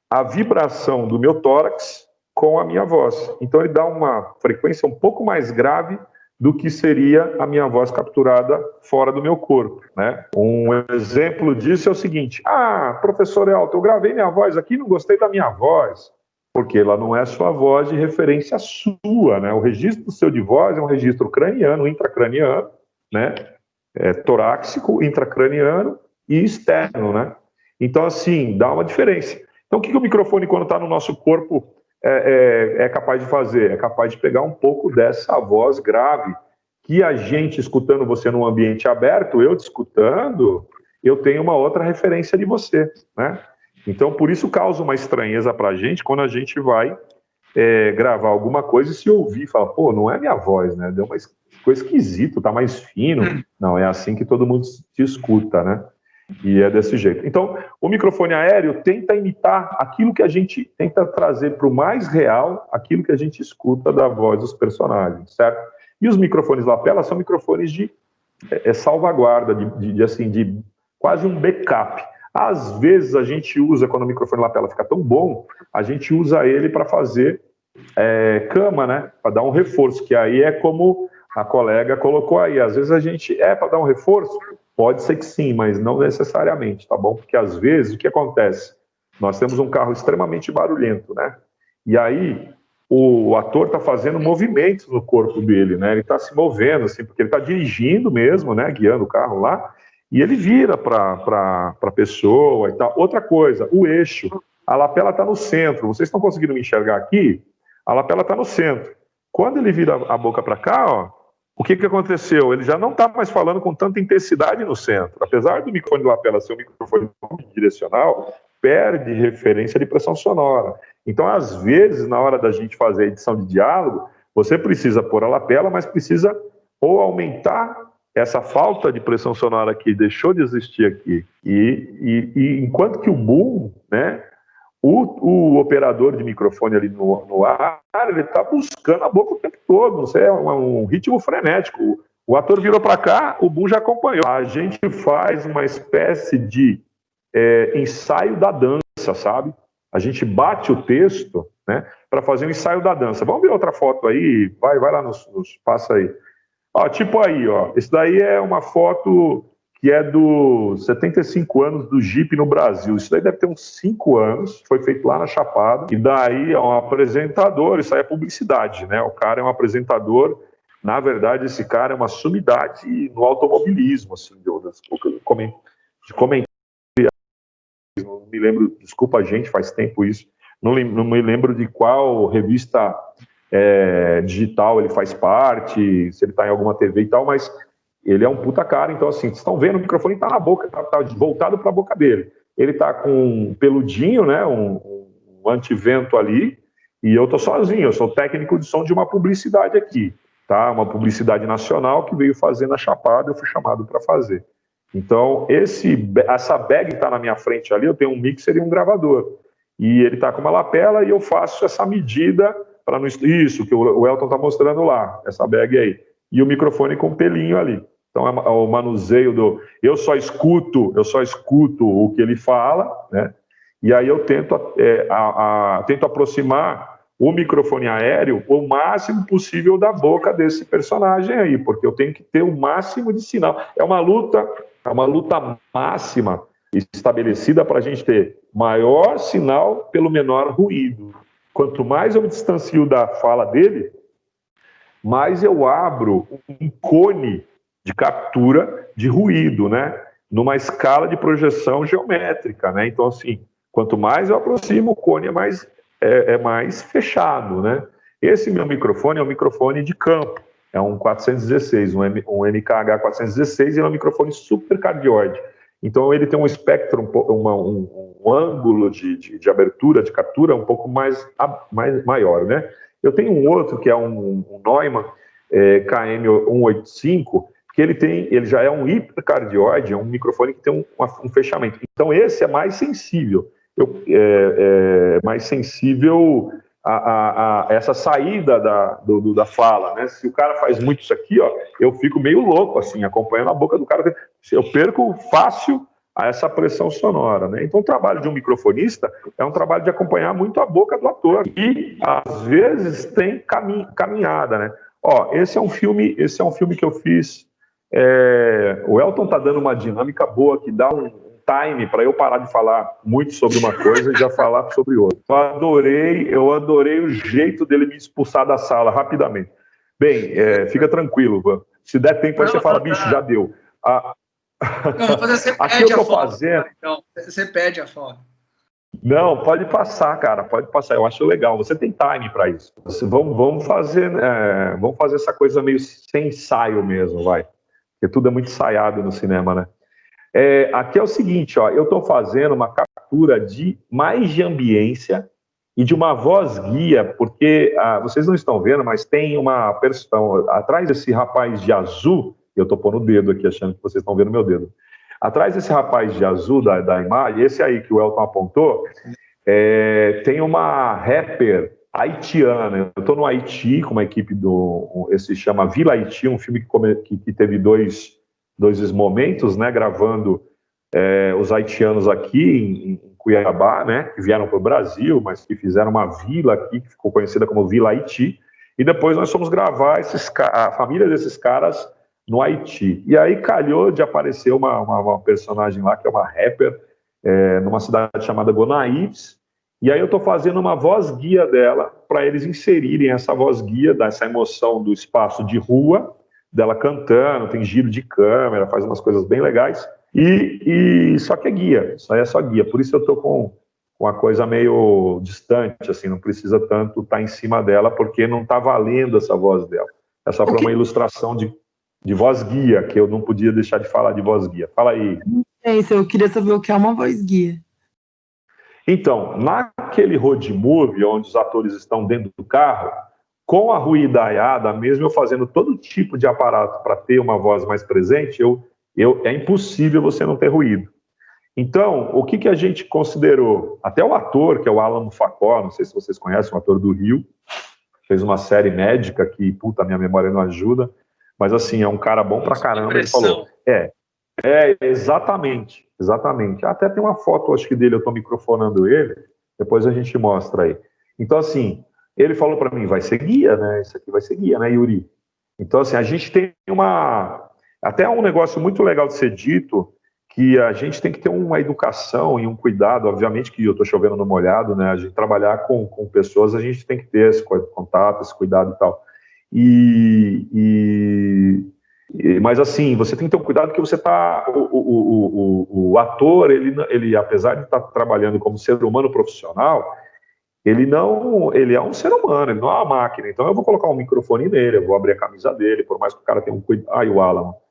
a vibração do meu tórax com a minha voz. Então ele dá uma frequência um pouco mais grave do que seria a minha voz capturada fora do meu corpo, né? Um exemplo disso é o seguinte: professor Elton, eu gravei minha voz aqui e não gostei da minha voz. Porque ela não é sua voz de referência sua, né? O registro seu de voz é um registro craniano, intracraniano, né? Torácico, intracraniano e externo, né? Então, assim, dá uma diferença. Então, o que o microfone, quando está no nosso corpo, é capaz de fazer? É capaz de pegar um pouco dessa voz grave, que a gente, escutando você num ambiente aberto, eu te escutando, eu tenho uma outra referência de você, né? Então, por isso causa uma estranheza para a gente quando a gente vai gravar alguma coisa e se ouvir, fala, pô, não é minha voz, né? Deu uma coisa esquisita, tá mais fino. Não, é assim que todo mundo te escuta, né? E é desse jeito. Então, o microfone aéreo tenta imitar aquilo que a gente tenta trazer para o mais real, aquilo que a gente escuta da voz dos personagens, certo? E os microfones lapela são microfones de salvaguarda, de quase um backup. Às vezes a gente usa, quando o microfone lapela fica tão bom, a gente usa ele para fazer cama, né? Para dar um reforço, que aí é como a colega colocou aí. Às vezes a gente para dar um reforço? Pode ser que sim, mas não necessariamente, tá bom? Porque às vezes o que acontece? Nós temos um carro extremamente barulhento, né? E aí o ator está fazendo movimentos no corpo dele, né? Ele está se movendo, assim, porque ele está dirigindo mesmo, né? Guiando o carro lá. E ele vira para a pessoa e tal. Outra coisa, o eixo. A lapela está no centro. Vocês estão conseguindo me enxergar aqui? A lapela está no centro. Quando ele vira a boca para cá, ó, o que aconteceu? Ele já não está mais falando com tanta intensidade no centro. Apesar do microfone de lapela ser um microfone direcional, perde referência de pressão sonora. Então, às vezes, na hora da gente fazer a edição de diálogo, você precisa pôr a lapela, mas precisa ou aumentar essa falta de pressão sonora que deixou de existir aqui. E enquanto que o boom, né, o operador de microfone ali no ar, ele está buscando a boca o tempo todo, não sei, é um ritmo frenético. O ator virou para cá, o boom já acompanhou. A gente faz uma espécie de ensaio da dança, sabe? A gente bate o texto, né, para fazer um ensaio da dança. Vamos ver outra foto aí? Vai lá, passa aí. Ó, tipo aí, ó, esse daí é uma foto que é dos 75 anos do Jeep no Brasil. Isso daí deve ter uns 5 anos, foi feito lá na Chapada. E daí é um apresentador, isso aí é publicidade, né? O cara é um apresentador, na verdade esse cara é uma sumidade no automobilismo, assim, de comentário. Não me lembro, desculpa a gente, faz tempo isso, não me lembro de qual revista digital ele faz parte, se ele está em alguma TV e tal, mas ele é um puta cara. Então, assim, vocês estão vendo, o microfone está na boca, está voltado para a boca dele. Ele está com um peludinho, né, um antivento ali, e eu estou sozinho, eu sou técnico de som de uma publicidade aqui, tá? Uma publicidade nacional que veio fazer na Chapada, eu fui chamado para fazer. Então, essa bag está na minha frente ali, eu tenho um mixer e um gravador, e ele está com uma lapela e eu faço essa medida para não... Isso, que o Elton está mostrando lá, essa bag aí. E o microfone com pelinho ali. Então, é o manuseio eu só escuto o que ele fala, né? E aí eu tento aproximar o microfone aéreo o máximo possível da boca desse personagem aí, porque eu tenho que ter o máximo de sinal. É uma luta máxima estabelecida para a gente ter maior sinal pelo menor ruído. Quanto mais eu me distancio da fala dele, mais eu abro um cone de captura de ruído, né? Numa escala de projeção geométrica, né? Então, assim, quanto mais eu aproximo, o cone é mais fechado, né? Esse meu microfone é um microfone de campo, é um 416, um MKH 416, e é um microfone super cardioide. Então, ele tem um espectro, um ângulo de abertura, de captura um pouco mais maior, né? Eu tenho um outro, que é um Neumann KM185, que ele já é um hipercardioide, é um microfone que tem um fechamento. Então, esse é mais sensível. Mais sensível a essa saída da fala, né? Se o cara faz muito isso aqui, ó, eu fico meio louco, assim, acompanhando a boca do cara. Eu perco fácil a essa pressão sonora, né? Então, o trabalho de um microfonista é um trabalho de acompanhar muito a boca do ator. E, às vezes, tem caminhada, né? Ó, esse é um filme que eu fiz. O Elton tá dando uma dinâmica boa, que dá um time para eu parar de falar muito sobre uma coisa e já falar sobre outra. Eu adorei o jeito dele me expulsar da sala rapidamente. Bem, fica tranquilo. Se der tempo, aí você fala, bicho, já deu. Não, você aqui pede eu tô a foto, fazendo. então, você pede a foto. Não, pode passar, cara, pode passar. Eu acho legal. Você tem time para isso. Vamos fazer essa coisa meio sem ensaio mesmo, vai. Porque tudo é muito ensaiado no cinema, né? Aqui é o seguinte, ó, eu estou fazendo uma captura mais de ambiência e de uma voz guia, porque vocês não estão vendo, mas tem uma pessoa atrás desse rapaz de azul. Eu estou pondo o dedo aqui, achando que vocês estão vendo meu dedo. Atrás desse rapaz de azul da imagem, esse aí que o Elton apontou, tem uma rapper haitiana. Eu estou no Haiti com uma equipe esse se chama Vila Haiti, um filme que teve dois momentos, né, gravando os haitianos aqui em Cuiabá, né, que vieram para o Brasil, mas que fizeram uma vila aqui, que ficou conhecida como Vila Haiti, e depois nós fomos gravar a família desses caras no Haiti. E aí calhou de aparecer uma personagem lá, que é uma rapper, numa cidade chamada Gonaïves, e aí eu estou fazendo uma voz guia dela, para eles inserirem essa voz guia, dessa emoção do espaço de rua, dela cantando, tem giro de câmera, faz umas coisas bem legais, e só que é guia, isso aí é só guia, por isso eu estou com uma coisa meio distante, assim, não precisa tanto estar em cima dela, porque não está valendo essa voz dela. É só para uma ilustração de voz guia, que eu não podia deixar de falar de voz guia. Fala aí. É isso, eu queria saber o que é uma voz guia. Então, naquele road movie, onde os atores estão dentro do carro, com a ruidaiada, mesmo eu fazendo todo tipo de aparato para ter uma voz mais presente, é impossível você não ter ruído. Então, o que a gente considerou? Até o ator, que é o Alamo Facó, não sei se vocês conhecem, um ator do Rio, fez uma série médica que, puta, minha memória não ajuda, mas assim, é um cara bom pra caramba. Ele falou, exatamente. Até tem uma foto, acho que dele, eu tô microfonando ele, depois a gente mostra aí. Então, assim, ele falou para mim, vai ser guia, né? Isso aqui vai ser guia, né, Yuri? Então, assim, a gente tem até um negócio muito legal de ser dito, que a gente tem que ter uma educação e um cuidado, obviamente que eu tô chovendo no molhado, né? A gente trabalhar com pessoas, a gente tem que ter esse contato, esse cuidado e tal. Mas assim, você tem que ter um cuidado que você tá. O ator, ele apesar de estar trabalhando como ser humano profissional, ele é um ser humano, ele não é uma máquina. Então eu vou colocar um microfone nele, eu vou abrir a camisa dele, por mais que o cara tenha um cuidado. Ai, o Alamo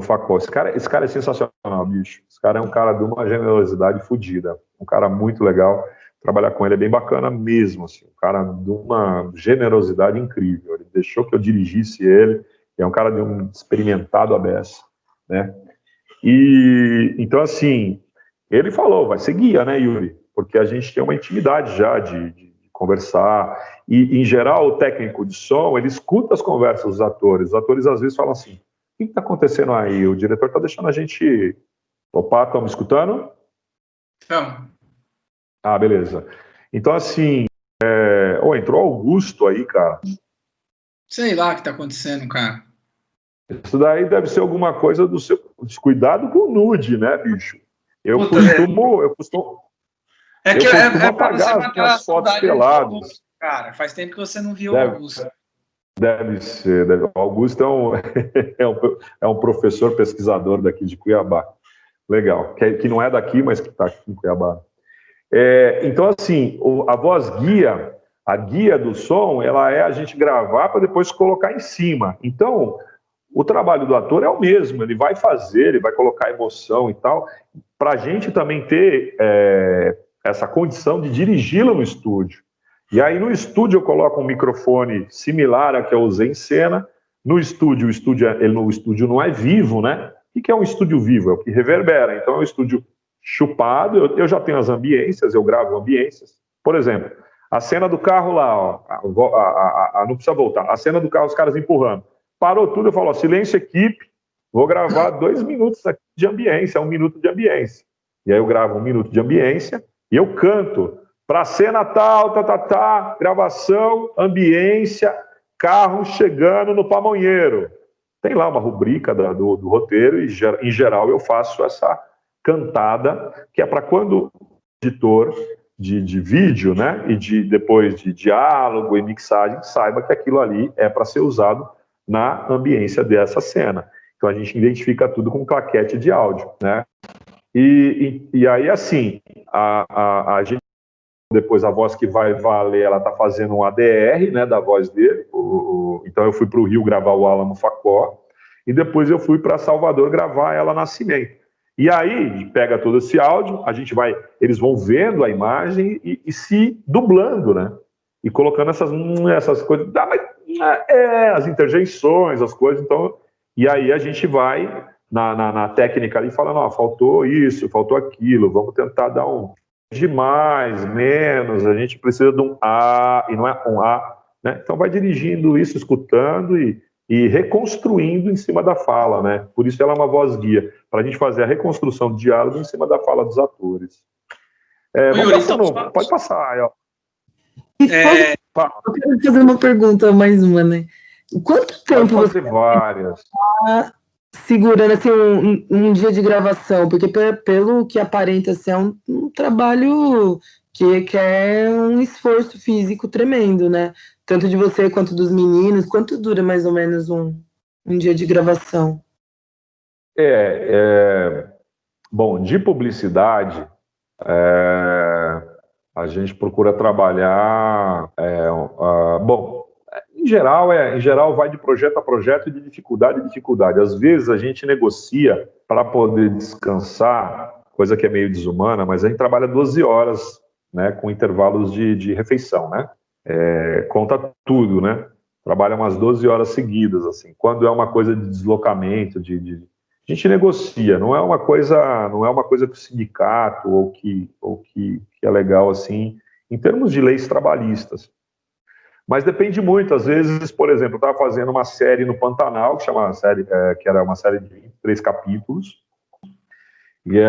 Facó. Esse cara é sensacional, bicho. Esse cara é um cara de uma generosidade fodida. Um cara muito legal. Trabalhar com ele é bem bacana mesmo, assim. Um cara de uma generosidade incrível. Ele deixou que eu dirigisse ele. É um cara de um experimentado à beça, né? E então, assim, ele falou, vai ser guia, né, Yuri? Porque a gente tem uma intimidade já de conversar. E, em geral, o técnico de som, ele escuta as conversas dos atores. Os atores, às vezes, falam assim, o que está acontecendo aí? O diretor está deixando a gente... Opa, estão me escutando? Não. Ah, beleza. Então, assim, entrou Augusto aí, cara. Sei lá o que está acontecendo, cara. Isso daí deve ser alguma coisa do seu descuidado com o nude, né, bicho? Eu Puta, costumo é que eu é, costumo é pra você apagar as matar a minhas fotos saudade do peladas. Augusto, cara. Faz tempo que você não viu o Deve, Augusto. deve ser. O Augusto é um professor pesquisador daqui de Cuiabá. Legal. Que não é daqui, mas que está aqui em Cuiabá. Então, assim, a voz guia, a guia do som, ela é a gente gravar para depois colocar em cima. Então, o trabalho do ator é o mesmo, ele vai fazer, ele vai colocar emoção e tal, para a gente também ter essa condição de dirigi-lo no estúdio. E aí no estúdio eu coloco um microfone similar ao que eu usei em cena. No estúdio, o estúdio não é vivo, né? O que é um estúdio vivo? É o que reverbera. Então é um estúdio chupado. Eu já tenho as ambiências, eu gravo ambiências. Por exemplo, a cena do carro lá, ó, não precisa voltar. A cena do carro, os caras empurrando. Parou tudo, eu falo, ó, silêncio, equipe. Vou gravar 2 minutos aqui de ambiência, 1 minuto de ambiência. E aí eu gravo 1 minuto de ambiência e eu canto. Para cena tal, gravação, ambiência, carro chegando no pamonheiro. Tem lá uma rubrica do roteiro e, em geral, eu faço essa cantada, que é para quando o editor de vídeo, né, e depois de diálogo e mixagem, saiba que aquilo ali é para ser usado na ambiência dessa cena. Então a gente identifica tudo com claquete de áudio, né? E aí, assim, a gente, depois a voz que vai valer, ela está fazendo um ADR, né, da voz dele. Então eu fui para o Rio gravar o Alamo Facó, e depois eu fui para Salvador gravar ela Nascimento. E aí pega todo esse áudio, eles vão vendo a imagem e se dublando, né? E colocando essas coisas, as interjeições, as coisas. Então, e aí a gente vai na técnica ali falando, ó, faltou isso, faltou aquilo, vamos tentar dar de mais, menos, a gente precisa de um A, e não é um A, né? Então vai dirigindo isso, escutando e reconstruindo em cima da fala, né? Por isso ela é uma voz guia, para a gente fazer a reconstrução do diálogo em cima da fala dos atores. Pode passar aí, ó. Eu quero fazer uma pergunta, mais uma, né? Quanto tempo você várias está segurando assim, um dia de gravação? Porque pelo que aparenta ser um trabalho que é um esforço físico tremendo, né? Tanto de você quanto dos meninos. Quanto dura mais ou menos um dia de gravação? Bom, de publicidade, a gente procura trabalhar. Bom, em geral vai de projeto a projeto e de dificuldade a dificuldade. Às vezes a gente negocia para poder descansar, coisa que é meio desumana, mas a gente trabalha 12 horas, né, com intervalos de refeição, né? Conta tudo, né? Trabalha umas 12 horas seguidas, assim. Quando é uma coisa de deslocamento, a gente negocia, não é uma coisa que o sindicato ou que é legal, assim, em termos de leis trabalhistas. Mas depende muito, às vezes, por exemplo, eu estava fazendo uma série no Pantanal, que era uma série de 23 capítulos, e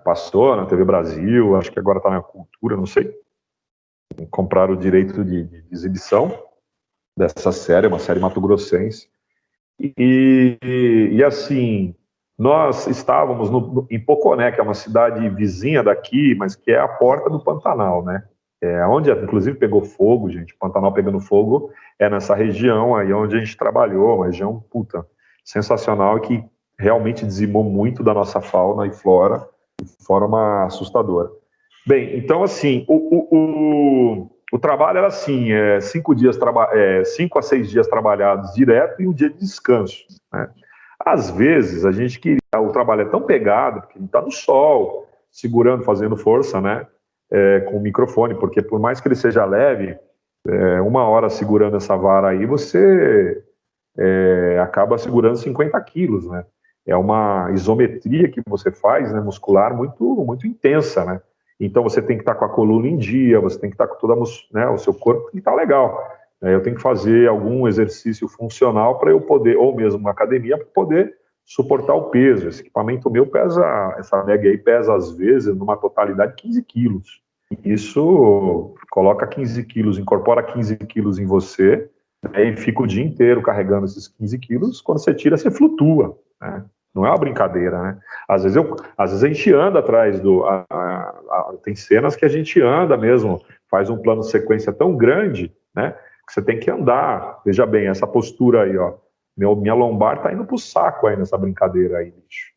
passou na TV Brasil, acho que agora está na Cultura, não sei, compraram o direito de exibição dessa série, uma série mato-grossense, e assim, nós estávamos em Poconé, que é uma cidade vizinha daqui, mas que é a porta do Pantanal, né? Onde, inclusive, pegou fogo, gente. Pantanal pegando fogo é nessa região aí onde a gente trabalhou, uma região, sensacional, que realmente dizimou muito da nossa fauna e flora de forma assustadora. Bem, então, assim, o trabalho era assim, 5 a 6 dias trabalhados direto e um dia de descanso, né? Às vezes, a gente queria, o trabalho é tão pegado, porque a gente está no sol, segurando, fazendo força, né? Com o microfone, porque por mais que ele seja leve, 1 hora segurando essa vara aí, você acaba segurando 50 quilos, né? É uma isometria que você faz, né, muscular, muito, muito intensa, né? Então você tem que estar com a coluna em dia, você tem que estar com o seu corpo tem que estar legal. Eu tenho que fazer algum exercício funcional para eu poder, ou mesmo uma academia, para poder suportar o peso. Esse equipamento meu essa Meg aí pesa, às vezes, numa totalidade, 15 quilos. Isso coloca 15 quilos, incorpora 15 quilos em você, né, e fica o dia inteiro carregando esses 15 quilos. Quando você tira, você flutua, né? Não é uma brincadeira, né? Às vezes a gente anda atrás tem cenas que a gente anda mesmo, faz um plano sequência tão grande, né? Que você tem que andar. Veja bem, essa postura aí, ó. Minha lombar tá indo pro saco aí nessa brincadeira aí, bicho.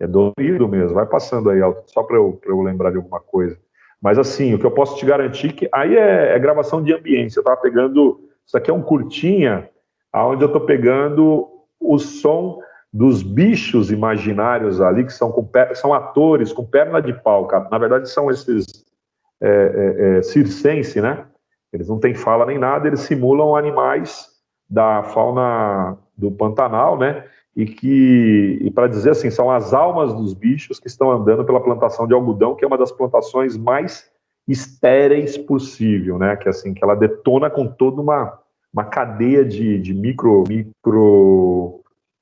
É dolorido mesmo. Vai passando aí, só para eu lembrar de alguma coisa. Mas assim, o que eu posso te garantir que aí é gravação de ambiente. Eu tava pegando, isso aqui é um curtinha, onde eu tô pegando o som dos bichos imaginários ali, que são atores com perna de pau, cara. Na verdade, são esses circense, né? Eles não têm fala nem nada, eles simulam animais da fauna do Pantanal, né? E para dizer assim, são as almas dos bichos que estão andando pela plantação de algodão, que é uma das plantações mais estéreis possível, né? Que assim, que ela detona com toda uma cadeia de micro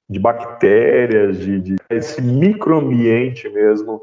de bactérias, de esse microambiente mesmo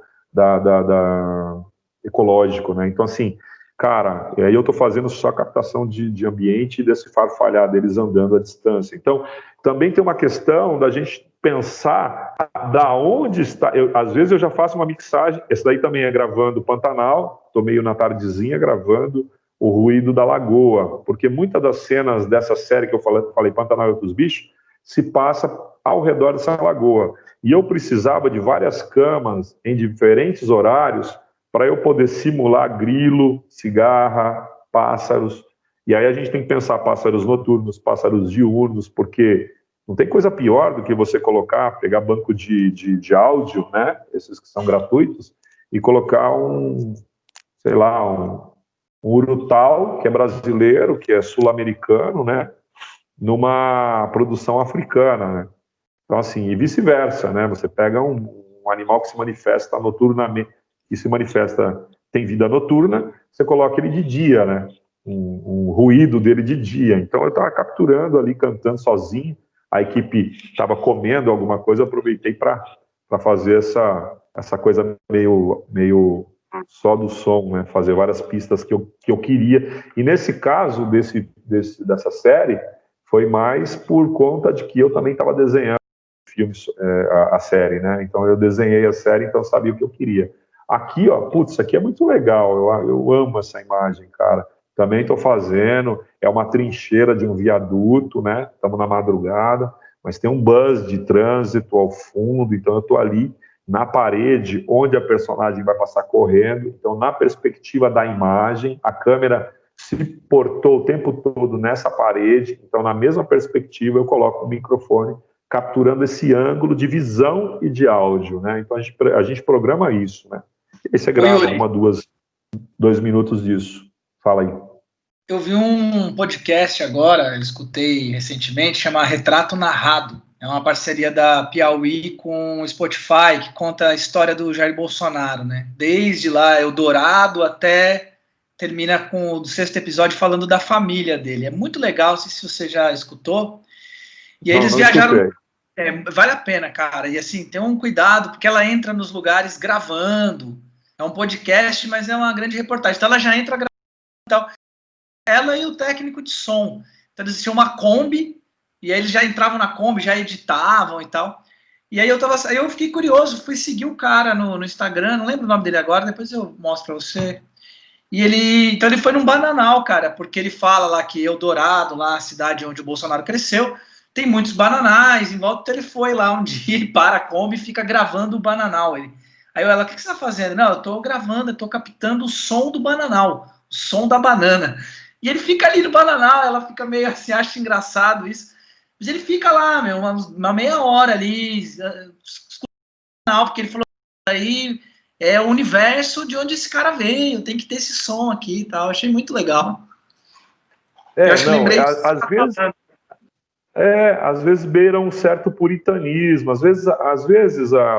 ecológico, né? Então, assim, cara, aí eu estou fazendo só captação de ambiente e desse farfalhar deles andando à distância. Então, também tem uma questão da gente pensar da onde está. Às vezes eu já faço uma mixagem, esse daí também é gravando Pantanal, estou meio na tardezinha gravando o ruído da lagoa, porque muitas das cenas dessa série que eu falei Pantanal e Outros Bichos, se passa ao redor dessa lagoa. E eu precisava de várias camas em diferentes horários para eu poder simular grilo, cigarra, pássaros. E aí a gente tem que pensar pássaros noturnos, pássaros diurnos, porque não tem coisa pior do que você pegar banco de áudio, né, esses que são gratuitos, e colocar sei lá, um urutau, que é brasileiro, que é sul-americano, né, numa produção africana, né? Então, assim, e vice-versa, né? Você pega um animal que se manifesta noturnamente, que se manifesta, tem vida noturna, você coloca ele de dia, né? Um ruído dele de dia. Então, eu estava capturando ali, cantando sozinho, a equipe estava comendo alguma coisa, eu aproveitei para fazer essa coisa meio só do som, né? Fazer várias pistas que eu queria. E nesse caso, dessa série, foi mais por conta de que eu também estava desenhando filmes, a série, né? Então eu desenhei a série, então eu sabia o que eu queria. Aqui, ó, putz, isso aqui é muito legal, eu amo essa imagem, cara. Também estou fazendo, é uma trincheira de um viaduto, né? Estamos na madrugada, mas tem um buzz de trânsito ao fundo, então eu estou ali na parede onde a personagem vai passar correndo, então na perspectiva da imagem, a câmera se portou o tempo todo nessa parede, então na mesma perspectiva eu coloco o microfone capturando esse ângulo de visão e de áudio, né? Então a gente programa isso, né? E aí você grava 2 minutos disso. Fala aí. Eu vi um podcast agora, eu escutei recentemente, chama Retrato Narrado. É uma parceria da Piauí com o Spotify, que conta a história do Jair Bolsonaro, né? Desde lá, Eldorado, até termina com o 6º episódio falando da família dele. É muito legal, não sei se você já escutou. E aí eles viajaram... vale a pena, cara. E assim, tem um cuidado, porque ela entra nos lugares gravando. É um podcast, mas é uma grande reportagem. Então ela já entra gravando e tal. Ela e o técnico de som. Então eles tinham uma Kombi, e aí eles já entravam na Kombi, já editavam e tal. E aí eu fiquei curioso, fui seguir o cara no Instagram, não lembro o nome dele agora, depois eu mostro pra você. E então ele foi num bananal, cara, porque ele fala lá que Eldorado, lá a cidade onde o Bolsonaro cresceu, tem muitos bananais em volta. Então ele foi lá um dia, ele para a Kombi e fica gravando o bananal. Aí ela, o que você está fazendo? Não, eu estou gravando, eu estou captando o som do bananal, o som da banana. E ele fica ali no bananal, ela fica meio assim, acha engraçado isso. Mas ele fica lá, meu, uma meia hora ali, porque ele falou, aí é o universo de onde esse cara veio, tem que ter esse som aqui e tal. Achei muito legal. Eu acho que lembrei às vezes beira um certo puritanismo, às vezes a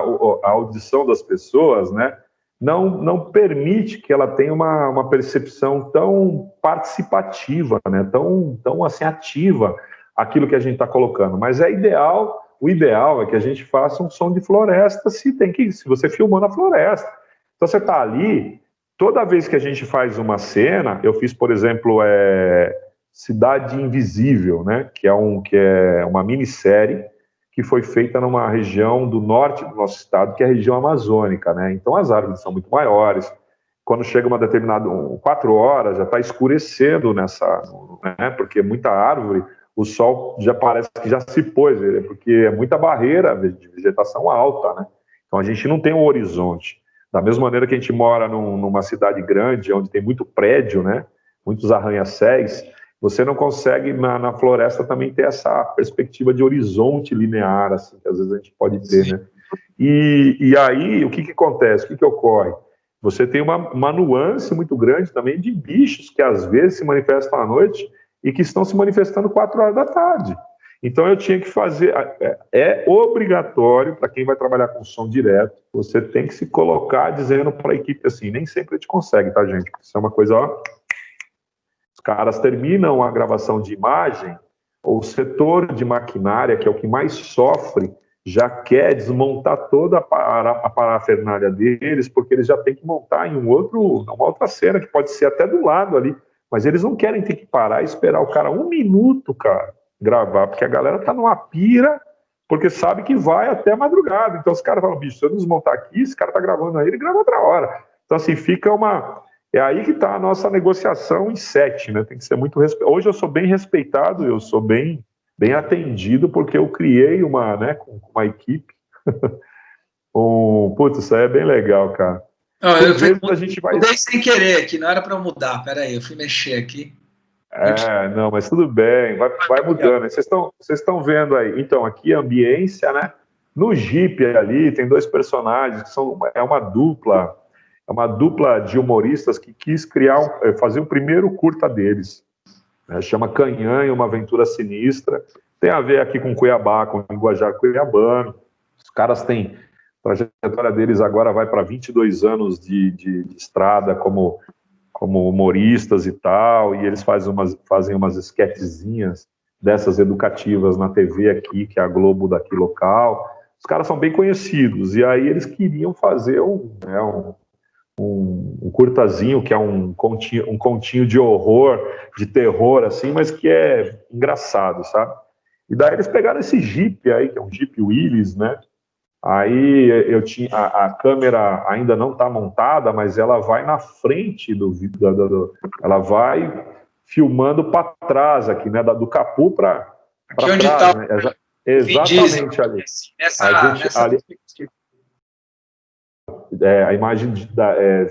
audição das pessoas, né, não permite que ela tenha uma percepção tão participativa, né, tão assim ativa aquilo que a gente está colocando. Mas o ideal é que a gente faça um som de floresta se você filmou na floresta. Então você está ali, toda vez que a gente faz uma cena, eu fiz, por exemplo, Cidade Invisível, né? Que é uma minissérie que foi feita numa região do norte do nosso estado, que é a região amazônica, né? Então as árvores são muito maiores. Quando chega uma determinada 4 horas, já está escurecendo né? Porque muita árvore, o sol já parece que já se pôs, porque é muita barreira de vegetação alta, né? Então a gente não tem um horizonte. Da mesma maneira que a gente mora numa cidade grande, onde tem muito prédio, né? Muitos arranha-céus, você não consegue na floresta também ter essa perspectiva de horizonte linear, assim, que às vezes a gente pode ter, né? E aí, o que acontece? O que ocorre? Você tem uma nuance muito grande também de bichos que às vezes se manifestam à noite e que estão se manifestando 4 horas da tarde. Então eu tinha que fazer, é obrigatório para quem vai trabalhar com som direto, você tem que se colocar dizendo para a equipe assim, nem sempre a gente consegue, tá, gente? Isso é uma coisa, ó, os caras terminam a gravação de imagem, o setor de maquinária, que é o que mais sofre, já quer desmontar toda a parafernália deles, porque eles já têm que montar em uma outra cena, que pode ser até do lado ali, mas eles não querem ter que parar e esperar o cara 1 minuto, cara, gravar, porque a galera tá numa pira, porque sabe que vai até madrugada. Então os caras falam, bicho, se eu desmontar aqui, esse cara tá gravando aí, ele grava outra hora. Então assim, fica uma... É aí que está a nossa negociação em set, né? Tem que ser muito... Hoje eu sou bem respeitado, eu sou bem atendido, porque eu criei né, com uma equipe. Putz, isso aí é bem legal, cara. A gente vai... Mudei sem querer aqui, não era para mudar, peraí, eu fui mexer aqui. Não, mas tudo bem, vai mudando. Vocês estão vendo aí. Então, aqui a ambiência, né? No Jeep ali, tem 2 personagens, que é uma dupla de humoristas que quis fazer o primeiro curta deles. Né? Chama Canhã, Uma Aventura Sinistra. Tem a ver aqui com Cuiabá, com o linguajar cuiabano. Os caras têm... A trajetória deles agora vai para 22 anos de estrada como humoristas e tal, e eles fazem umas esquetezinhas dessas educativas na TV aqui, que é a Globo daqui local. Os caras são bem conhecidos, e aí eles queriam fazer um curtazinho, que é um continho de horror, de terror, assim, mas que é engraçado, sabe? E daí eles pegaram esse Jeep aí, que é um Jeep Willys, né? Aí eu tinha a câmera ainda não está montada, mas ela vai na frente ela vai filmando para trás aqui, né? Do capô para trás, tá, né? Exatamente ali. A imagem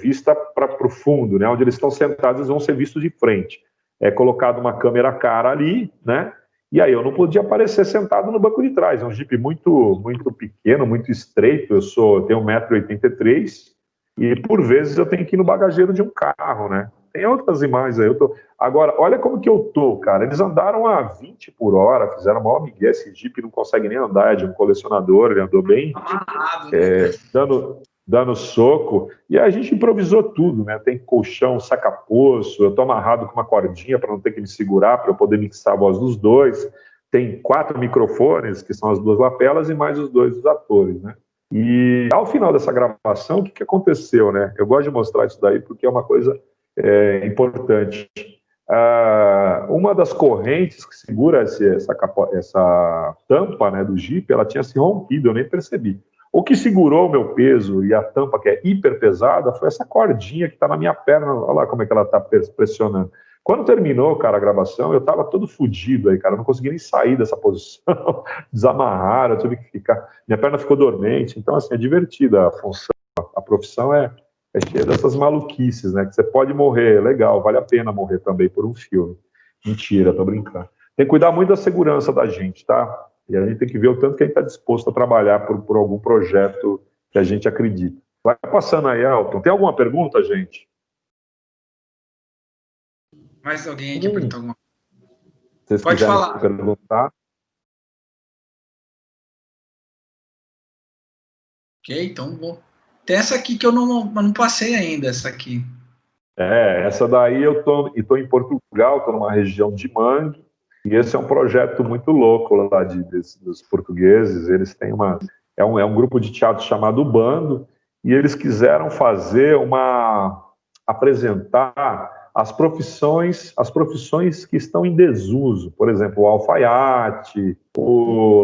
vista para o fundo, né? Onde eles estão sentados, eles vão ser vistos de frente. É colocado uma câmera cara ali, né? E aí eu não podia aparecer sentado no banco de trás. É um Jeep muito, muito pequeno, muito estreito. Eu tenho 1,83 m e por vezes eu tenho que ir no bagageiro de um carro, né? Tem outras imagens aí. Agora, olha como que eu tô, cara. Eles andaram a 20 por hora, fizeram a maior migué. Esse Jeep não consegue nem andar, é de um colecionador, ele andou bem, dando soco, e a gente improvisou tudo, né? Tem colchão, saca-poço, eu tô amarrado com uma cordinha para não ter que me segurar, para eu poder mixar a voz dos dois. Tem 4 microfones, que são as 2 lapelas, e mais os 2 dos atores, né? E ao final dessa gravação, o que aconteceu, né? Eu gosto de mostrar isso daí porque é uma coisa importante. Uma das correntes que segura essa tampa, né, do Jeep, ela tinha se rompido, eu nem percebi. O que segurou o meu peso e a tampa, que é hiper pesada, foi essa cordinha que está na minha perna. Olha lá como é que ela está pressionando. Quando terminou, cara, a gravação, eu estava todo fodido aí, cara. Eu não consegui nem sair dessa posição. Desamarraram, eu tive que ficar... Minha perna ficou dormente. Então, assim, é divertida a função. A profissão é cheia dessas maluquices, né? Que você pode morrer, legal, vale a pena morrer também por um filme. Mentira, tô brincando. Tem que cuidar muito da segurança da gente, tá? E a gente tem que ver o tanto que a gente está disposto a trabalhar por algum projeto que a gente acredita. Vai passando aí, Elton. Tem alguma pergunta, gente? Mais alguém aqui perguntou alguma coisa? Vocês Pode falar. Perguntar? Ok, então vou. Tem essa aqui que eu não passei ainda, essa aqui. Essa daí eu estou em Portugal, estou numa região de Mangue. E esse é um projeto muito louco lá dos portugueses. Eles têm é um grupo de teatro chamado Bando, e eles quiseram apresentar as profissões que estão em desuso, por exemplo, o alfaiate,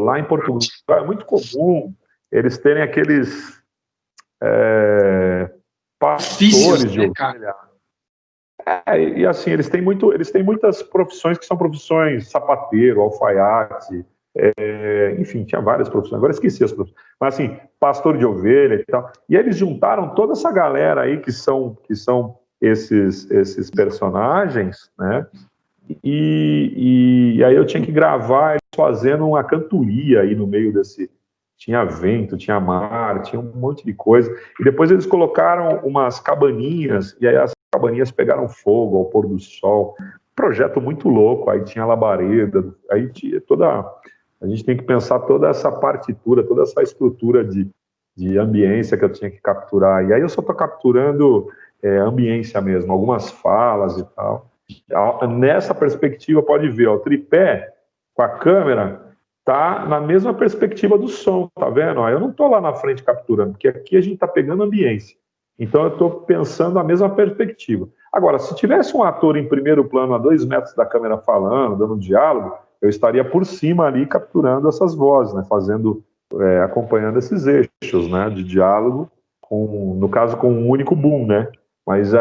lá em Portugal é muito comum eles terem aqueles pastores de ovelha. E assim, eles têm muitas profissões que são profissões, sapateiro, alfaiate, enfim, tinha várias profissões, agora esqueci as profissões, mas assim, pastor de ovelha e tal, e eles juntaram toda essa galera aí que são esses personagens, né, e aí eu tinha que gravar eles fazendo uma cantoria aí no meio desse, tinha vento, tinha mar, tinha um monte de coisa, e depois eles colocaram umas cabaninhas, e aí as cabaninhas pegaram fogo ao pôr do sol, projeto muito louco, aí tinha labareda, aí tinha a gente tem que pensar toda essa partitura, toda essa estrutura de ambiência que eu tinha que capturar, e aí eu só estou capturando ambiência mesmo, algumas falas e tal. Nessa perspectiva, pode ver, ó, o tripé com a câmera tá na mesma perspectiva do som, tá vendo? Ó, eu não tô lá na frente capturando, porque aqui a gente tá pegando ambiência. Então eu tô pensando a mesma perspectiva. Agora, se tivesse um ator em primeiro plano a 2 metros da câmera falando, dando um diálogo, eu estaria por cima ali capturando essas vozes, né? Acompanhando esses eixos, né? De diálogo, no caso com um único boom, né? Mas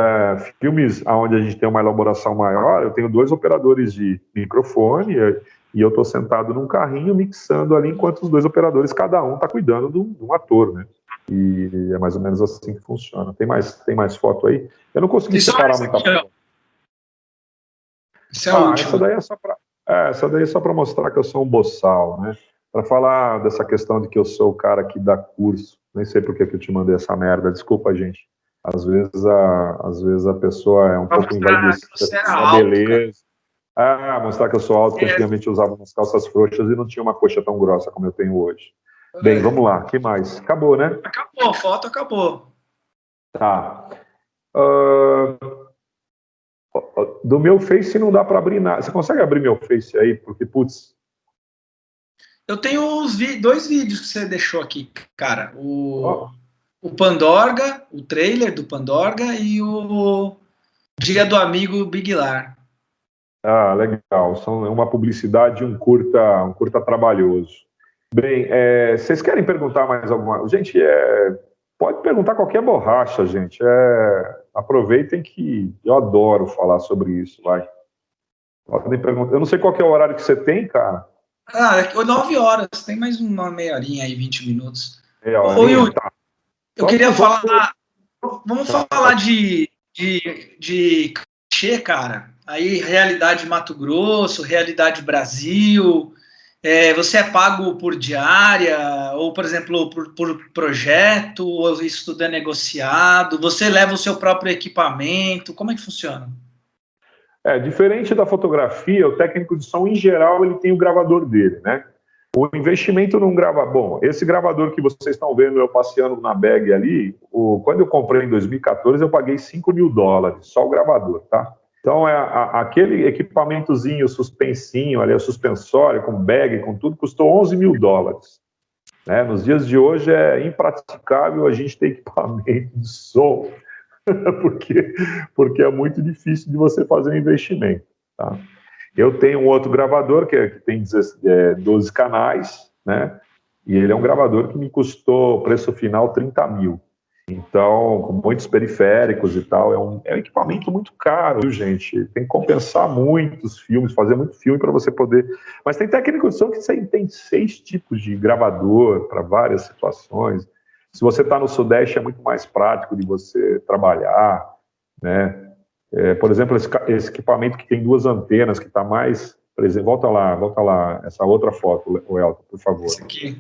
filmes onde a gente tem uma elaboração maior, eu tenho 2 operadores de microfone e eu estou sentado num carrinho mixando ali, enquanto os 2 operadores, cada um está cuidando de um ator, né? E é mais ou menos assim que funciona. Tem mais foto aí? Eu não consegui separar muita foto. Essa daí é só para mostrar que eu sou um boçal, né? Para falar dessa questão de que eu sou o cara que dá curso. Nem sei por que eu te mandei essa merda. Desculpa, gente. Às vezes a pessoa é um pouco envaidecida com a beleza. Mostrar que eu sou alto, que antigamente eu usava umas calças frouxas e não tinha uma coxa tão grossa como eu tenho hoje. Bem, vamos lá. O que mais? Acabou, né? Acabou, a foto acabou. Tá. Do meu Face não dá para abrir nada. Você consegue abrir meu Face aí? Porque, putz... Eu tenho 2 vídeos que você deixou aqui, cara. O Pandorga, o trailer do Pandorga e o Dia do Amigo Big Lar. Legal. São uma publicidade e um curta trabalhoso. Bem, vocês querem perguntar mais alguma coisa? Gente, pode perguntar qualquer borracha, gente. Aproveitem que eu adoro falar sobre isso, vai. Podem perguntar. Eu não sei qual que é o horário que você tem, cara. 9 horas. Tem mais uma meia horinha aí, 20 minutos. Meia horinha, tá. Eu queria falar... Vamos falar de clichê, cara. Aí, realidade Mato Grosso, realidade Brasil. Você é pago por diária, ou, por exemplo, por projeto, ou isso tudo é negociado? Você leva o seu próprio equipamento? Como é que funciona? Diferente da fotografia, o técnico de som, em geral, ele tem o gravador dele, né? O investimento num gravador... Bom, esse gravador que vocês estão vendo eu passeando na bag ali, quando eu comprei em 2014, eu paguei $5.000, só o gravador, tá? Então, aquele equipamentozinho, suspensinho, ali, o suspensório, com bag, com tudo, custou $11.000. Né? Nos dias de hoje é impraticável a gente ter equipamento de som, porque é muito difícil de você fazer um investimento, tá? Eu tenho um outro gravador que tem 12 canais, né? E ele é um gravador que me custou, preço final, 30 mil. Então, com muitos periféricos e tal, é um equipamento muito caro, viu, gente? Tem que compensar muitos filmes, fazer muito filme para você poder... Mas tem técnica de som que tem 6 tipos de gravador para várias situações. Se você está no Sudeste, é muito mais prático de você trabalhar, né? Por exemplo, esse equipamento que tem 2 antenas, que está mais... Por exemplo, volta lá, essa outra foto, o Elton, por favor. Esse aqui.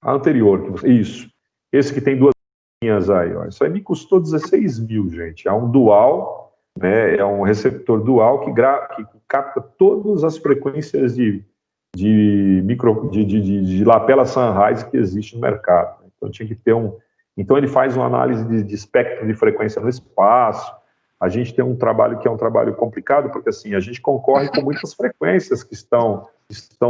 A anterior, isso. Esse que tem 2 linhas aí, ó. Isso aí me custou 16 mil, gente. É um dual, né? É um receptor dual que capta todas as frequências de lapela Sennheiser que existe no mercado. Então tinha que ter Então ele faz uma análise de espectro de frequência no espaço. A gente tem um trabalho que é um trabalho complicado, porque assim, a gente concorre com muitas frequências que estão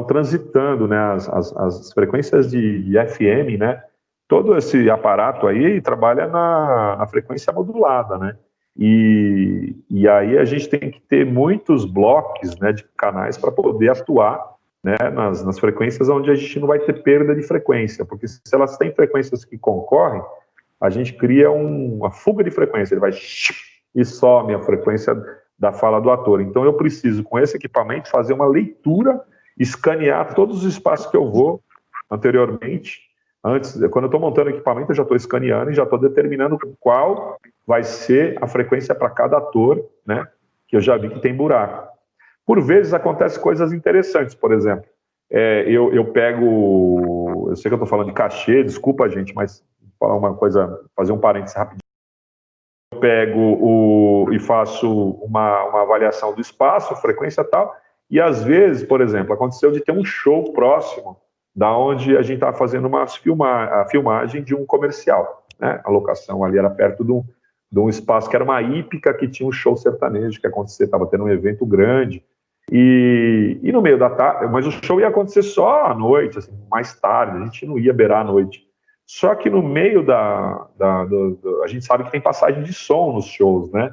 transitando, né? As frequências de FM, né? Todo esse aparato aí trabalha na frequência modulada, né? E aí a gente tem que ter muitos blocos, né, de canais para poder atuar, né, nas frequências onde a gente não vai ter perda de frequência, porque se elas têm frequências que concorrem, a gente cria uma fuga de frequência, ele vai e some a frequência da fala do ator. Então eu preciso, com esse equipamento, fazer uma leitura, escanear todos os espaços que eu vou anteriormente. Antes, quando eu estou montando o equipamento, eu já estou escaneando e já estou determinando qual vai ser a frequência para cada ator, né, que eu já vi que tem buraco. Por vezes acontecem coisas interessantes, por exemplo, eu pego, eu sei que eu estou falando de cachê, desculpa gente, mas vou falar uma coisa, fazer um parênteses rapidinho. Eu pego e faço uma avaliação do espaço, frequência e tal, e às vezes, por exemplo, aconteceu de ter um show próximo da onde a gente estava fazendo a filmagem de um comercial, né? A locação ali era perto de um espaço que era uma hípica que tinha um show sertanejo que acontecia, estava tendo um evento grande, e no meio da tarde, mas o show ia acontecer só à noite, assim, mais tarde, a gente não ia beirar à noite. Só que no meio a gente sabe que tem passagem de som nos shows, né?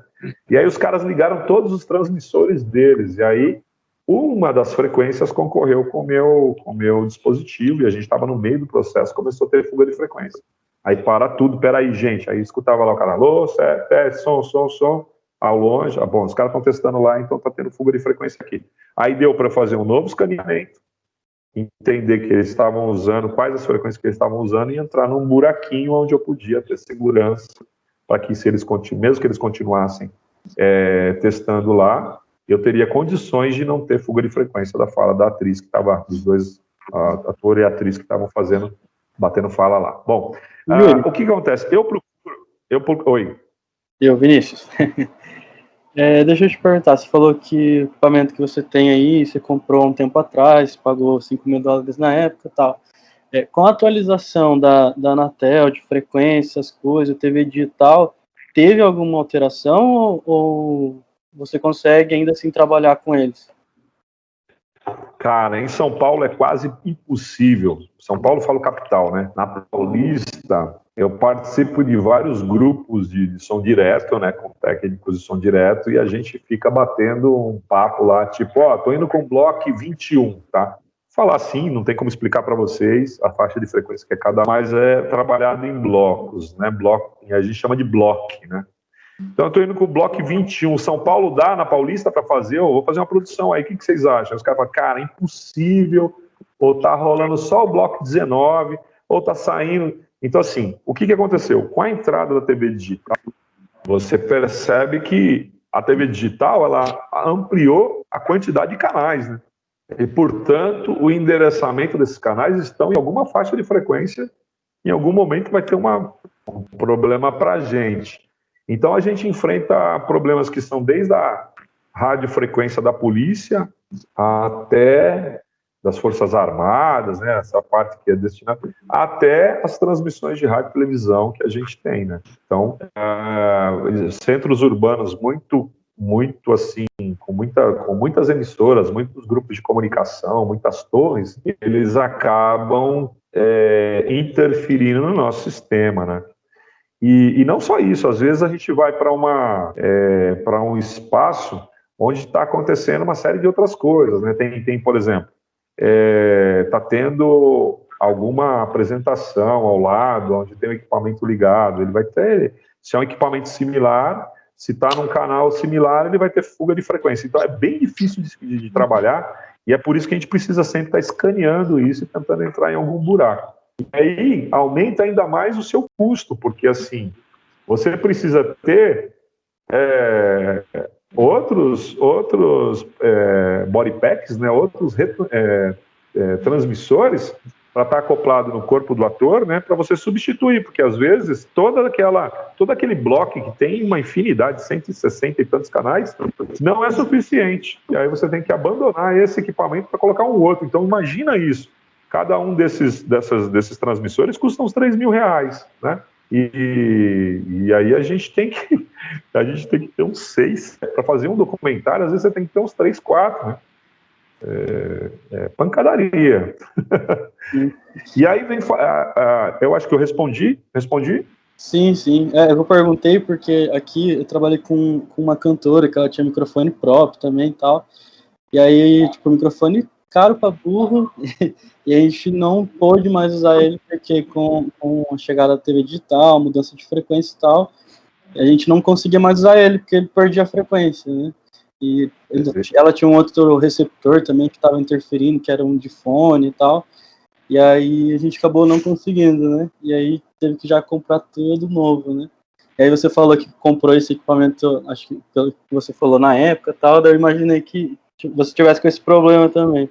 E aí os caras ligaram todos os transmissores deles, e aí uma das frequências concorreu com o meu dispositivo, e a gente estava no meio do processo, começou a ter fuga de frequência. Aí para tudo, peraí, gente, aí escutava lá o cara, alô, som, ao longe, bom, os caras estão testando lá, então está tendo fuga de frequência aqui. Aí deu para fazer um novo escaneamento, entender que eles estavam usando, quais as frequências que eles estavam usando, e entrar num buraquinho onde eu podia ter segurança, para que se eles mesmo que eles continuassem testando lá, eu teria condições de não ter fuga de frequência da fala da atriz que estava, dos dois, ator e atriz que estavam batendo fala lá. Bom, o que acontece? Oi. Vinícius. Deixa eu te perguntar, você falou que o equipamento que você tem aí, você comprou há um tempo atrás, pagou $5.000 na época e tal. Com a atualização da Anatel, de frequências, coisas, TV digital, teve alguma alteração ou você consegue ainda assim trabalhar com eles? Cara, em São Paulo é quase impossível. São Paulo, falo capital, né? Na Paulista, eu participo de vários grupos de som direto, né? Com técnicos de som direto, e a gente fica batendo um papo lá, tipo, tô indo com o bloco 21, tá? Falar assim, não tem como explicar para vocês a faixa de frequência que é cada, mas é trabalhado em blocos, né? A gente chama de bloco, né? Então eu estou indo com o bloco 21. São Paulo dá na Paulista para fazer, eu vou fazer uma produção aí, o que vocês acham? Os caras falam, cara, impossível, ou tá rolando só o bloco 19, ou tá saindo. Então, assim, o que aconteceu? Com a entrada da TV digital, você percebe que a TV digital, ela ampliou a quantidade de canais, né? E, portanto, o endereçamento desses canais estão em alguma faixa de frequência, em algum momento vai ter um problema para a gente. Então, a gente enfrenta problemas que são desde a radiofrequência da polícia até das Forças Armadas, né, essa parte que é destinada, até as transmissões de rádio e televisão que a gente tem, né? Então, centros urbanos muito assim, com muitas emissoras, muitos grupos de comunicação, muitas torres, eles acabam interferindo no nosso sistema, né? E não só isso, às vezes a gente vai para um espaço onde está acontecendo uma série de outras coisas, né? Tem por exemplo, está tendo alguma apresentação ao lado, onde tem um equipamento ligado, ele vai ter, se é um equipamento similar, se está num canal similar, ele vai ter fuga de frequência. Então é bem difícil de trabalhar, e é por isso que a gente precisa sempre estar escaneando isso e tentando entrar em algum buraco. E aí aumenta ainda mais o seu custo, porque assim, você precisa ter outros body packs, né, outros transmissores para estar acoplado no corpo do ator, né, para você substituir, porque às vezes todo aquele bloco que tem uma infinidade, 160 e tantos canais, não é suficiente. E aí você tem que abandonar esse equipamento para colocar um outro. Então imagina isso. Cada um desses transmissores custa uns R$3.000, né? E aí a gente tem que ter uns 6 para fazer um documentário. Às vezes você tem que ter uns 3, 4, né? Pancadaria. E aí vem, eu acho que eu respondi. Sim, sim. Eu perguntei porque aqui eu trabalhei com uma cantora que ela tinha microfone próprio também e tal. E aí, tipo, microfone caro pra burro, e a gente não pôde mais usar ele porque com a chegada da TV digital, mudança de frequência e tal, a gente não conseguia mais usar ele porque ele perdia a frequência, né? E ela tinha um outro receptor também que estava interferindo, que era um de fone e tal. E aí a gente acabou não conseguindo, né? E aí teve que já comprar tudo novo, né? E aí você falou que comprou esse equipamento, acho que pelo que você falou na época e tal, daí eu imaginei que você tivesse com esse problema também.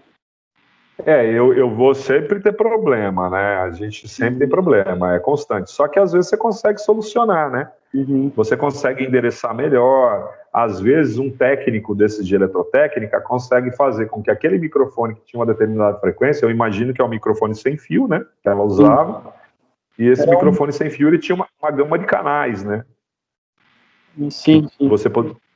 Eu vou sempre ter problema, né? A gente sempre tem problema, é constante. Só que às vezes você consegue solucionar, né? Uhum. Você consegue endereçar melhor. Às vezes um técnico desses de eletrotécnica consegue fazer com que aquele microfone que tinha uma determinada frequência, eu imagino que é um microfone sem fio, né? Que ela usava. E esse microfone sem fio, ele tinha uma gama de canais, né? Sim, sim.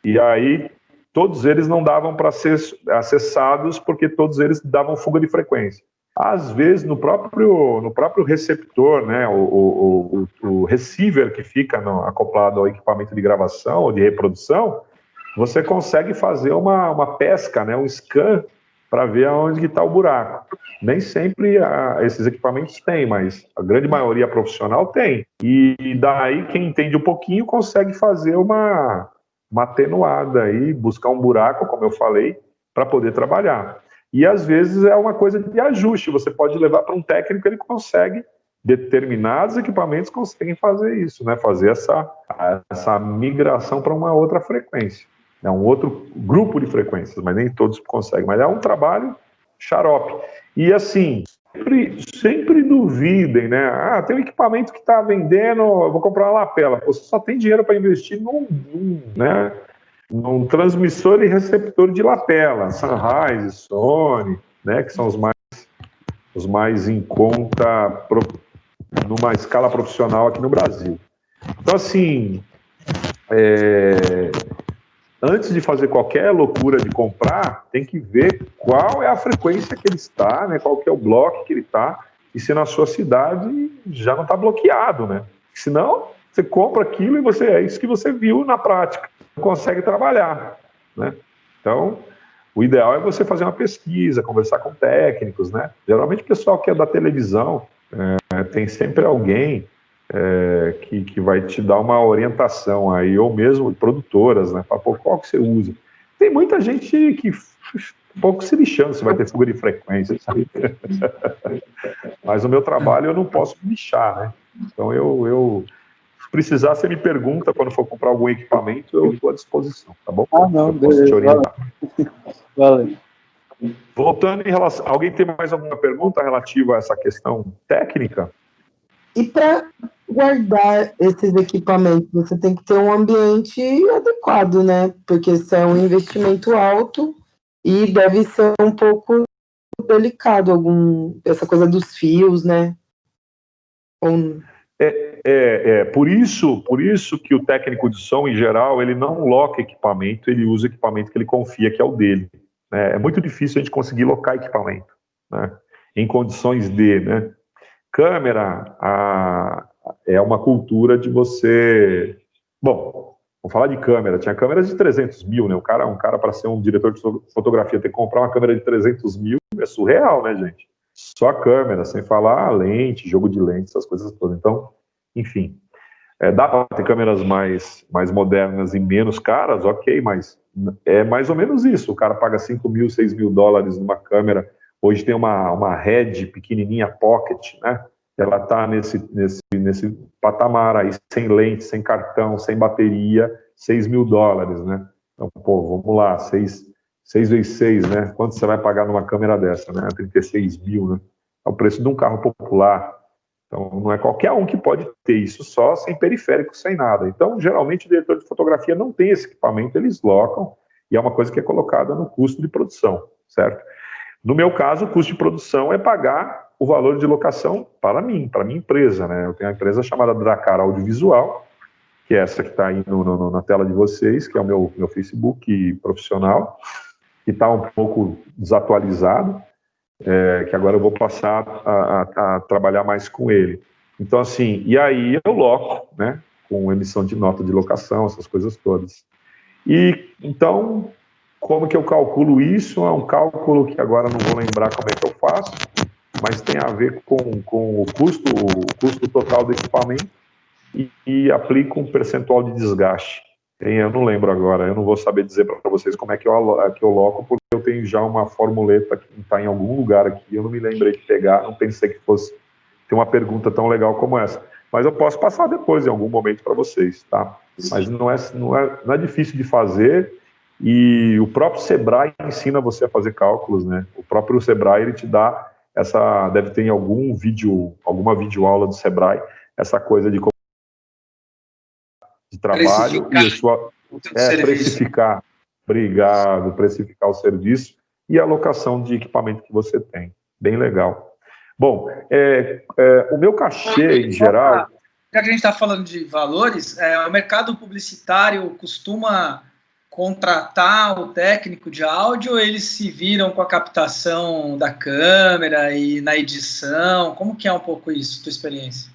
E aí, todos eles não davam para ser acessados porque todos eles davam fuga de frequência. Às vezes, no próprio receptor, né, o receiver que fica acoplado ao equipamento de gravação ou de reprodução, você consegue fazer uma pesca, né, um scan, para ver aonde está o buraco. Nem sempre esses equipamentos têm, mas a grande maioria profissional tem. E daí quem entende um pouquinho consegue fazer uma atenuada aí, buscar um buraco, como eu falei, para poder trabalhar. E às vezes é uma coisa de ajuste, você pode levar para um técnico, ele consegue, determinados equipamentos conseguem fazer isso, né? Fazer essa migração para uma outra frequência. É um outro grupo de frequências, mas nem todos conseguem. Mas é um trabalho xarope. E assim, sempre duvidem, né? Ah, tem um equipamento que está vendendo, eu vou comprar uma lapela. Você só tem dinheiro para investir num transmissor e receptor de lapela, Sennheiser, Sony, né? Que são os mais em conta numa escala profissional aqui no Brasil. Então, assim, antes de fazer qualquer loucura de comprar, tem que ver qual é a frequência que ele está, né? Qual que é o bloco que ele está, e se na sua cidade já não está bloqueado, né? Senão, você compra aquilo e é isso que você viu na prática, não consegue trabalhar, né? Então, o ideal é você fazer uma pesquisa, conversar com técnicos, né? Geralmente o pessoal que é da televisão, tem sempre alguém que vai te dar uma orientação aí, ou mesmo produtoras, né? Fala, pô, qual que você usa? Tem muita gente que um pouco se lixando se vai ter fuga de frequência, sabe? Mas o meu trabalho eu não posso me lixar, né? Então se precisar, você me pergunta quando for comprar algum equipamento, eu estou à disposição, tá bom? Não, eu posso te orientar. Valeu. Voltando em relação, alguém tem mais alguma pergunta relativa a essa questão técnica? E para guardar esses equipamentos, você tem que ter um ambiente adequado, né? Porque isso é um investimento alto e deve ser um pouco delicado essa coisa dos fios, né? Por isso que o técnico de som, em geral, ele não loca equipamento, ele usa equipamento que ele confia que é o dele. Né? É muito difícil a gente conseguir locar equipamento, né? Em condições de, né? Câmera é uma cultura de você... Bom, vamos falar de câmera. Tinha câmeras de 300 mil, né? Um cara para ser um diretor de fotografia, ter que comprar uma câmera de 300 mil é surreal, né, gente? Só a câmera, sem falar a lente, jogo de lente, essas coisas todas. Então, enfim, dá para ter câmeras mais modernas e menos caras, ok, mas é mais ou menos isso. O cara paga 5 mil, 6 mil dólares numa câmera. Hoje tem uma Red pequenininha Pocket, né? Ela está nesse patamar aí, sem lente, sem cartão, sem bateria, 6 mil dólares, né? Então, pô, vamos lá, 6 vezes 6, né? Quanto você vai pagar numa câmera dessa, né? 36 mil, né? É o preço de um carro popular. Então, não é qualquer um que pode ter isso só, sem periférico, sem nada. Então, geralmente, o diretor de fotografia não tem esse equipamento, eles locam, e é uma coisa que é colocada no custo de produção, certo? No meu caso, o custo de produção é pagar o valor de locação para mim, para a minha empresa, né? Eu tenho uma empresa chamada Dracar Audiovisual, que é essa que está aí na tela de vocês, que é o meu Facebook profissional, que está um pouco desatualizado, que agora eu vou passar a trabalhar mais com ele. Então, assim, e aí eu loco, né, com emissão de nota de locação, essas coisas todas. E, então, como que eu calculo isso? É um cálculo que agora não vou lembrar como é que eu faço, mas tem a ver com o custo total do equipamento e aplico um percentual de desgaste. Eu não lembro agora, eu não vou saber dizer para vocês como é que eu loco, porque eu tenho já uma formuleta que está em algum lugar aqui, eu não me lembrei de pegar, não pensei que fosse ter uma pergunta tão legal como essa. Mas eu posso passar depois, em algum momento, para vocês, tá? Mas não é difícil de fazer, e o próprio Sebrae ensina você a fazer cálculos, né? O próprio Sebrae, ele te dá deve ter em alguma videoaula do Sebrae, essa coisa de trabalho e precificar. Obrigado, precificar o serviço e a alocação de equipamento que você tem. Bem legal. Bom, o meu cachê, em geral... Já que a gente está falando de valores, o mercado publicitário costuma contratar o técnico de áudio ou eles se viram com a captação da câmera e na edição? Como que é um pouco isso, tua experiência?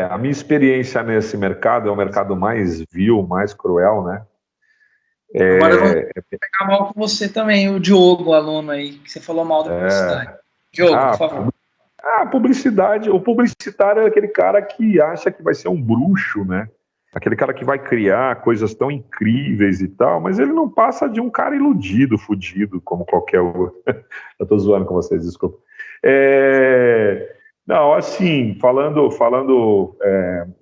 A minha experiência nesse mercado é o mercado mais vil, mais cruel, né? Agora eu vou pegar mal com você também, o Diogo, o aluno aí, que você falou mal da publicidade. Diogo, por favor. O publicitário é aquele cara que acha que vai ser um bruxo, né? Aquele cara que vai criar coisas tão incríveis e tal, mas ele não passa de um cara iludido, fudido, como qualquer outro. Eu tô zoando com vocês, desculpa. Não, assim, falando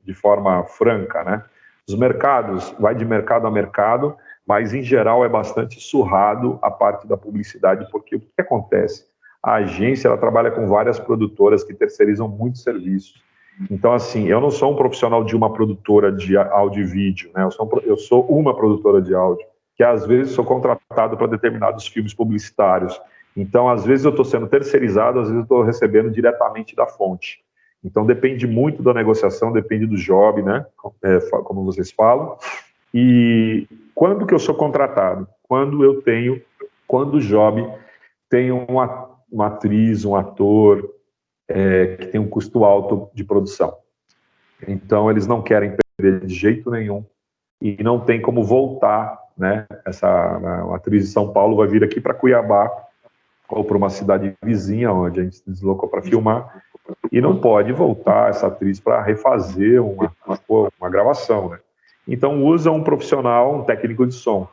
de forma franca, né? Os mercados, vai de mercado a mercado, mas em geral é bastante surrado a parte da publicidade, porque o que acontece? A agência, ela trabalha com várias produtoras que terceirizam muitos serviços. Então, assim, eu não sou um profissional de uma produtora de áudio e vídeo, né? Eu sou uma produtora de áudio, que às vezes sou contratado para determinados filmes publicitários. Então, às vezes eu estou sendo terceirizado, às vezes eu estou recebendo diretamente da fonte. Então, depende muito da negociação, depende do job, né? Como vocês falam. E quando que eu sou contratado? Quando o job tem uma atriz, um ator que tem um custo alto de produção. Então, eles não querem perder de jeito nenhum e não tem como voltar, né? A atriz de São Paulo vai vir aqui para Cuiabá ou para uma cidade vizinha, onde a gente se deslocou para filmar, e não pode voltar essa atriz para refazer uma gravação, né? Então, usa um profissional, um técnico de som.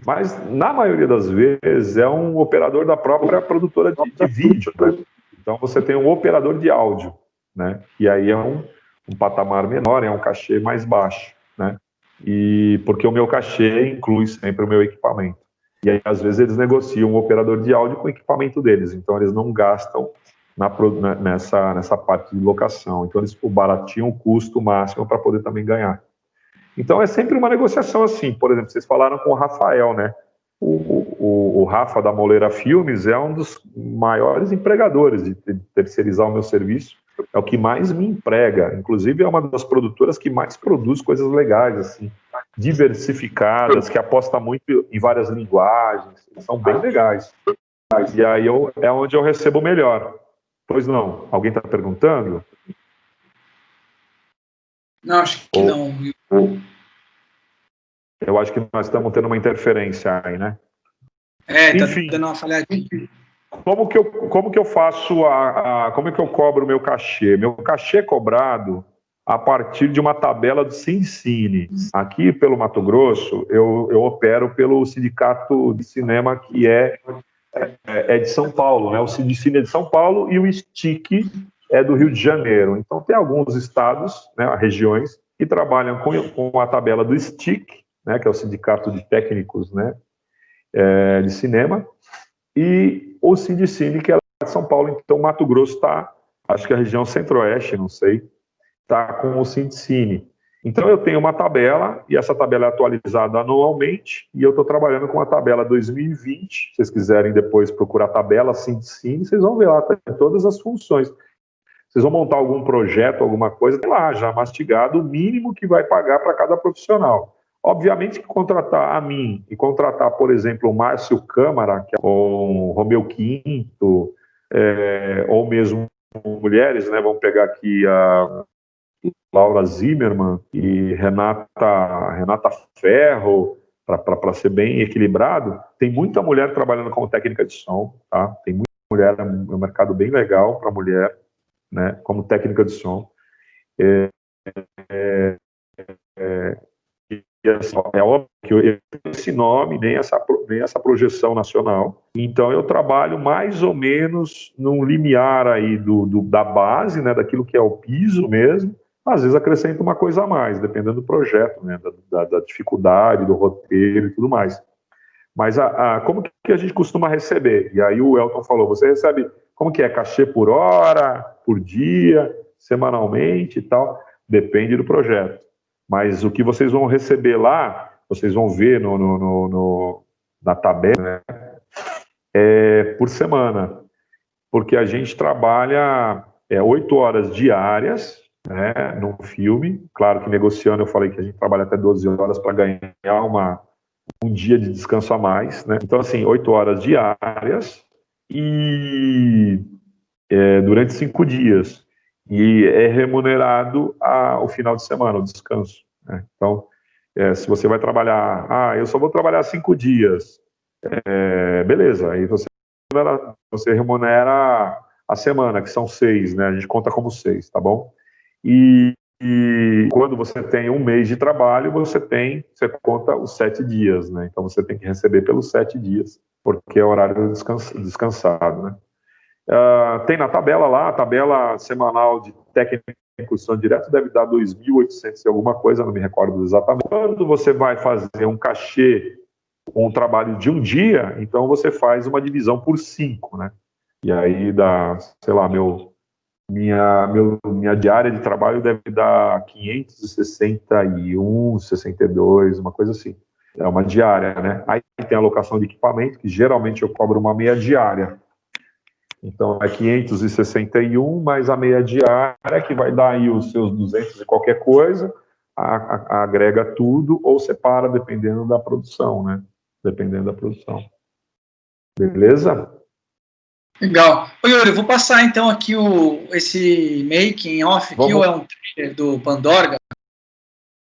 Mas, na maioria das vezes, é um operador da própria produtora de vídeo, né? Então, você tem um operador de áudio, né? E aí é um patamar menor, é um cachê mais baixo, né? E porque o meu cachê inclui sempre o meu equipamento. E aí, às vezes, eles negociam um operador de áudio com o equipamento deles. Então, eles não gastam nessa parte de locação. Então, eles baratiam o custo máximo para poder também ganhar. Então, é sempre uma negociação assim. Por exemplo, vocês falaram com o Rafael, né? O Rafa da Moleira Filmes é um dos maiores empregadores de terceirizar o meu serviço. É o que mais me emprega. Inclusive, é uma das produtoras que mais produz coisas legais, assim, diversificadas, que aposta muito em várias linguagens. São bem legais. E aí é onde eu recebo melhor. Pois não? Alguém está perguntando? Não, acho que não. Eu acho que nós estamos tendo uma interferência aí, né? Enfim, tá dando uma falhadinha. Como que eu faço como é que eu cobro o meu cachê? Meu cachê é cobrado a partir de uma tabela do Sindicine. Aqui pelo Mato Grosso, eu opero pelo Sindicato de Cinema, que é de São Paulo, né? O Sindicine é de São Paulo e o STIC é do Rio de Janeiro. Então tem alguns estados, né, regiões, que trabalham com a tabela do STIC, né, que é o Sindicato de Técnicos, né, de Cinema, e o Sindicine, que é de São Paulo. Então, Mato Grosso está, acho que a região centro-oeste, não sei, está com o Sindicine. Então, eu tenho uma tabela, e essa tabela é atualizada anualmente, e eu estou trabalhando com a tabela 2020. Se vocês quiserem depois procurar a tabela Sindicine, vocês vão ver lá, tem todas as funções. Vocês vão montar algum projeto, alguma coisa, tem lá já mastigado o mínimo que vai pagar para cada profissional. Obviamente que contratar a mim e contratar, por exemplo, o Márcio Câmara, que é o Romeu Quinto, ou mesmo mulheres, né? Vamos pegar aqui a Laura Zimmermann e Renata Ferro, para ser bem equilibrado. Tem muita mulher trabalhando como técnica de som, tá? Tem muita mulher, é um mercado bem legal para mulher, né? Como técnica de som. É óbvio que eu tenho esse nome, nem essa projeção nacional. Então, eu trabalho mais ou menos num limiar aí da base, né, daquilo que é o piso mesmo. Às vezes acrescento uma coisa a mais, dependendo do projeto, né, da dificuldade, do roteiro e tudo mais. Mas como que a gente costuma receber? E aí o Elton falou, você recebe, como que é, cachê por hora, por dia, semanalmente e tal? Depende do projeto. Mas o que vocês vão receber lá, vocês vão ver na tabela, né, é por semana. Porque a gente trabalha 8 horas diárias, né, num filme. Claro que negociando, eu falei que a gente trabalha até 12 horas para ganhar um dia de descanso a mais, né? Então, assim, 8 horas diárias e durante 5 dias. E é remunerado o final de semana, o descanso, né? Então, se você vai trabalhar, eu só vou trabalhar 5 dias, beleza, aí você remunera a semana, que são 6, né? A gente conta como 6, tá bom? E quando você tem um mês de trabalho, você conta os 7 dias, né? Então você tem que receber pelos 7 dias, porque é horário descansado, né? Tem na tabela lá, a tabela semanal de técnica de incursão direto deve dar 2.800 e alguma coisa, não me recordo exatamente. Quando você vai fazer um cachê, um trabalho de um dia, então você faz uma divisão por 5, né? E aí dá, sei lá, minha diária de trabalho deve dar 561, 62, uma coisa assim. É uma diária, né? Aí tem a alocação de equipamento, que geralmente eu cobro uma meia diária. Então é 561 mais a meia diária, que vai dar aí os seus 200 e qualquer coisa, agrega tudo ou separa, dependendo da produção, né? Dependendo da produção. Beleza? Legal. Oi, Yuri, eu vou passar então aqui esse making off aqui, ou é um trailer do Pandorga?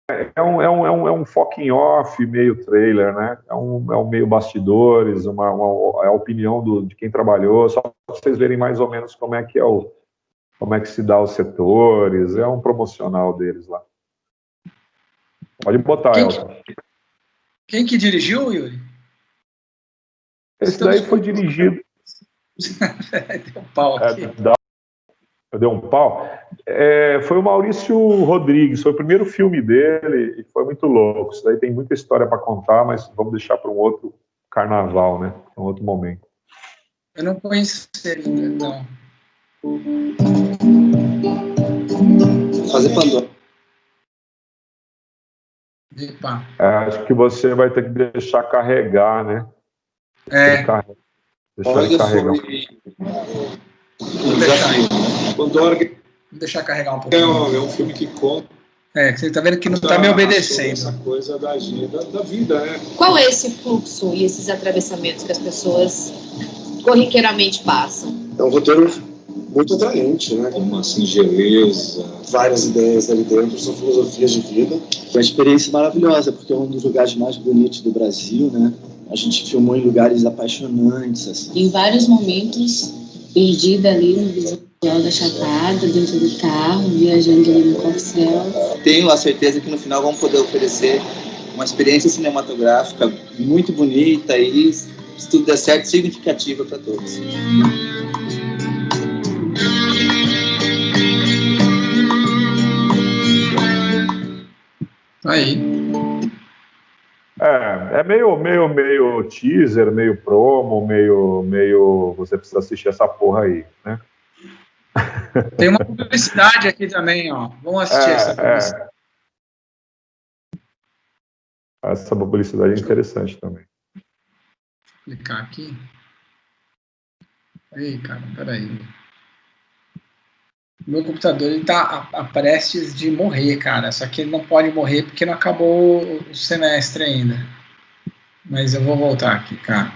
É um fucking off, meio trailer, né? É um meio bastidores, é a opinião de quem trabalhou, só para vocês verem mais ou menos como é que se dá os setores, é um promocional deles lá. Pode botar, Elton. Quem que dirigiu, Yuri? Esse daí foi dirigido... Deu um pau aqui. Deu um pau. Foi o Maurício Rodrigues, foi o primeiro filme dele e foi muito louco. Isso daí tem muita história para contar, mas vamos deixar para um outro carnaval, né? Um outro momento. Eu não conheço ele, então. Fazer Pandora. Acho que você vai ter que deixar carregar, né? Deixar ele carregar. Um desafio. Pandora. Vou deixar carregar um pouquinho. É um filme que conta. Você tá vendo que não tá me obedecendo. Essa coisa da vida, né? Qual é esse fluxo e esses atravessamentos que as pessoas corriqueiramente passam? É um roteiro muito atraente, né? Com uma singeleza, várias ideias ali dentro, são filosofias de vida. Foi uma experiência maravilhosa, porque é um dos lugares mais bonitos do Brasil, né? A gente filmou em lugares apaixonantes, assim. Em vários momentos, perdida ali no visual da Chapada, dentro do carro, viajando ali no Corcel. Tenho a certeza que no final vamos poder oferecer uma experiência cinematográfica muito bonita e, se tudo der certo, significativa para todos. Aí. É meio teaser, meio promo, meio você precisa assistir essa porra aí, né? Tem uma publicidade aqui também, ó. Vamos assistir essa publicidade. Essa publicidade é interessante também. Vou clicar aqui. Ei, cara, peraí. Meu computador ele tá prestes de morrer, cara. Só que ele não pode morrer porque não acabou o semestre ainda. Mas eu vou voltar aqui, cara.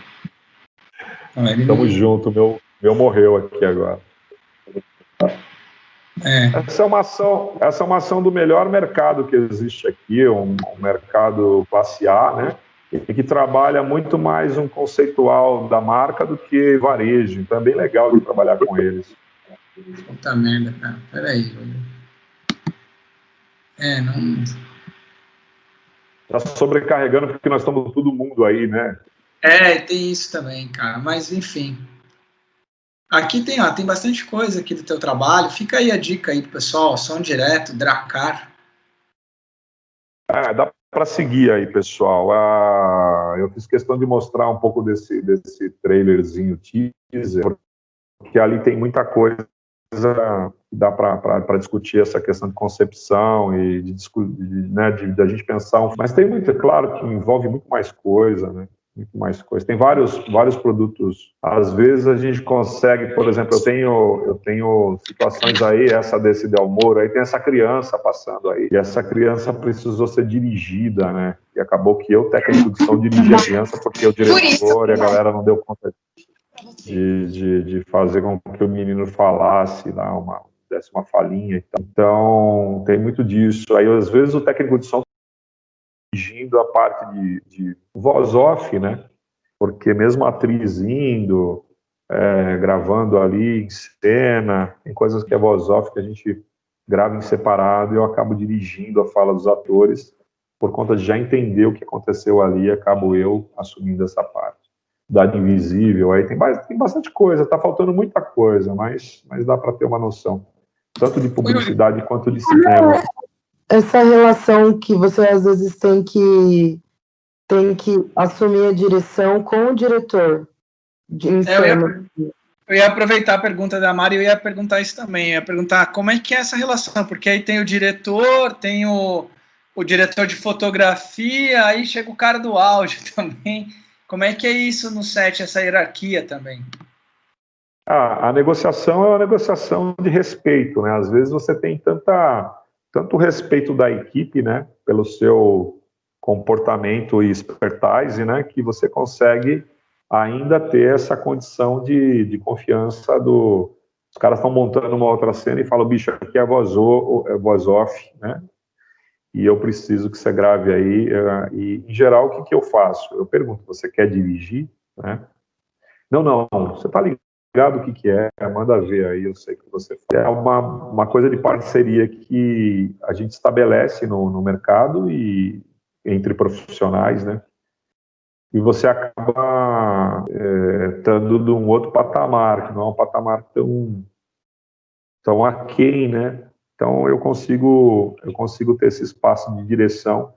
Tamo junto, meu morreu aqui agora. Essa é uma ação do melhor mercado que existe aqui, um mercado classe A, né? E que trabalha muito mais um conceitual da marca do que varejo. Então é bem legal de trabalhar com eles. Puta merda, cara. Peraí. Não... Tá sobrecarregando porque nós estamos todo mundo aí, né? Tem isso também, cara. Mas, enfim. Aqui tem bastante coisa aqui do teu trabalho. Fica aí a dica aí pro pessoal. Som direto, Dracar. Dá para seguir aí, pessoal. Eu fiz questão de mostrar um pouco desse trailerzinho teaser, porque ali tem muita coisa que dá para discutir essa questão de concepção e de a gente pensar. Mas tem muito, é claro que envolve muito mais coisa, né? Muito mais coisa. Tem vários produtos. Às vezes a gente consegue, por exemplo, eu tenho situações aí, essa desse Del Moro, aí tem essa criança passando aí, e essa criança precisou ser dirigida, né? E acabou que eu, técnico de som, dirigi a criança porque o diretor e a galera não deu conta de fazer com que o menino falasse lá, desse uma falinha. Então, tem muito disso. Aí, às vezes, o técnico de som dirigindo a parte de voz off, né? Porque mesmo a atriz indo, gravando ali em cena, tem coisas que é voz off que a gente grava em separado e eu acabo dirigindo a fala dos atores por conta de já entender o que aconteceu ali, acabo eu assumindo essa parte. Dado invisível, aí tem bastante coisa, tá faltando muita coisa, mas dá para ter uma noção, tanto de publicidade quanto de cinema. Essa relação que você às vezes tem que assumir a direção com o diretor. Eu ia aproveitar a pergunta da Mari, eu ia perguntar isso também, eu ia perguntar como é que é essa relação, porque aí tem o diretor, tem o diretor de fotografia, aí chega o cara do áudio também. Como é que é isso no set, essa hierarquia também? A negociação é uma negociação de respeito, né? Às vezes você tem tanto respeito da equipe, né, pelo seu comportamento e expertise, né, que você consegue ainda ter essa condição de confiança os caras estão montando uma outra cena e falam, bicho, aqui é voz off, né? E eu preciso que você grave aí. E, em geral, o que eu faço? Eu pergunto, você quer dirigir? Né? Não, você está ligado o que é, manda ver aí, eu sei que você faz. É uma coisa de parceria que a gente estabelece no mercado e entre profissionais, né? E você acaba estando de um outro patamar, que não é um patamar tão aquém, né? Então eu consigo ter esse espaço de direção,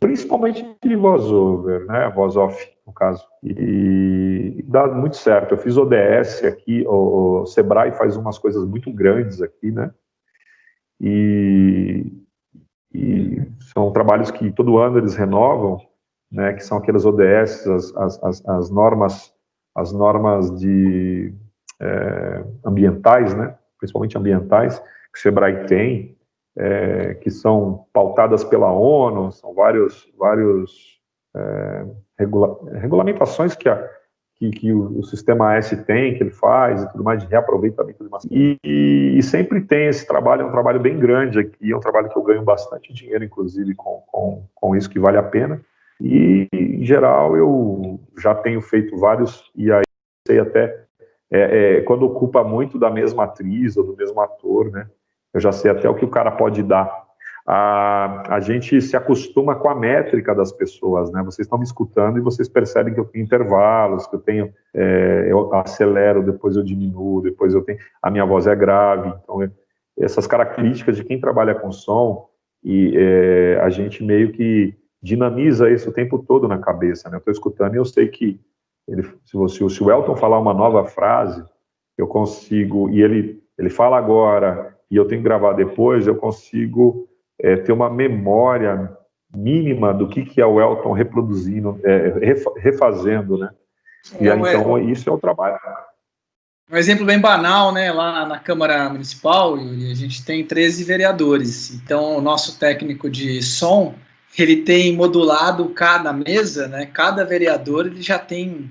principalmente de voice-over, né? Voice off, no caso. E dá muito certo. Eu fiz ODS aqui, o Sebrae faz umas coisas muito grandes aqui, né? E são trabalhos que todo ano eles renovam, né? Que são aquelas ODS, as normas de ambientais, né? Principalmente ambientais, que o Sebrae tem, que são pautadas pela ONU, são vários regulamentações que o Sistema S tem, que ele faz, e tudo mais, de reaproveitamento de massa. E sempre tem esse trabalho, é um trabalho bem grande aqui, é um trabalho que eu ganho bastante dinheiro, inclusive, com isso, que vale a pena. E, em geral, eu já tenho feito vários, e aí sei até quando ocupa muito da mesma atriz ou do mesmo ator, né? Eu já sei até o que o cara pode dar. A gente se acostuma com a métrica das pessoas, né? Vocês estão me escutando e vocês percebem que eu tenho intervalos, que eu acelero, depois eu diminuo, depois a minha voz é grave. Então, essas características de quem trabalha com som, e a gente meio que dinamiza isso o tempo todo na cabeça, né? Eu estou escutando e eu sei que se o Elton falar uma nova frase, eu consigo, e ele fala agora, e eu tenho que gravar depois, eu consigo ter uma memória mínima do que é o Elton reproduzindo, refazendo, né? E aí, então, isso é o trabalho. Um exemplo bem banal, né? Lá na Câmara Municipal, a gente tem 13 vereadores. Então, o nosso técnico de som, ele tem modulado cada mesa, né? Cada vereador, ele já tem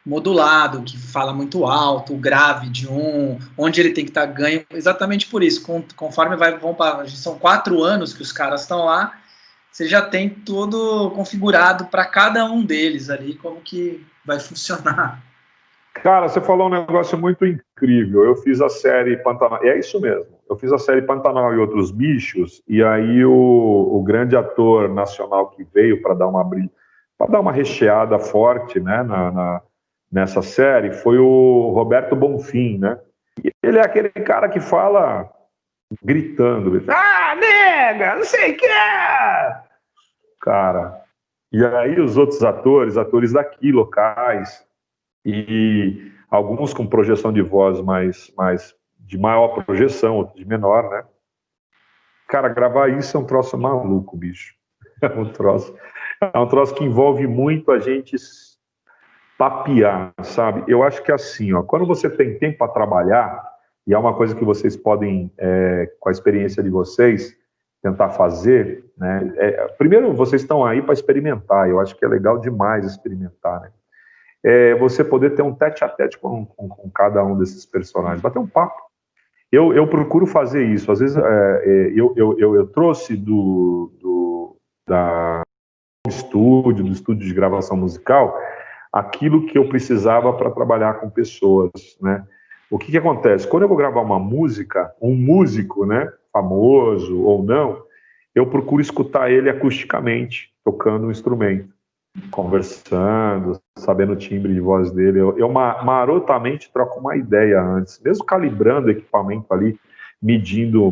modulado, que fala muito alto, o grave de um, onde ele tem que estar ganho, exatamente por isso. Conforme vão para... São 4 anos que os caras estão lá, você já tem tudo configurado para cada um deles ali, como que vai funcionar. Cara, você falou um negócio muito incrível. Eu fiz a série Pantanal, é isso mesmo. Eu fiz a série Pantanal e Outros Bichos, e aí o grande ator nacional que veio para dar uma recheada forte, né, nessa série foi o Roberto Bonfim, né? E ele é aquele cara que fala gritando, ah, nega, não sei o que é! Cara, e aí os outros atores daqui, locais, e alguns com projeção de voz mais de maior projeção, outros de menor, né? Cara, gravar isso é um troço maluco, bicho. É um troço que envolve muito a gente papear, sabe? Eu acho que assim, ó, quando você tem tempo para trabalhar, e é uma coisa que vocês podem, com a experiência de vocês, tentar fazer, né? Primeiro, vocês estão aí para experimentar, eu acho que é legal demais experimentar, né? Você poder ter um tete-a-tete com cada um desses personagens, bater um papo. Eu procuro fazer isso. Às vezes eu trouxe do estúdio de gravação musical, aquilo que eu precisava para trabalhar com pessoas, né? O que acontece? Quando eu vou gravar uma música, um músico, né, famoso ou não, eu procuro escutar ele acusticamente, tocando um instrumento, conversando, sabendo o timbre de voz dele. Eu marotamente troco uma ideia antes, mesmo calibrando o equipamento ali, medindo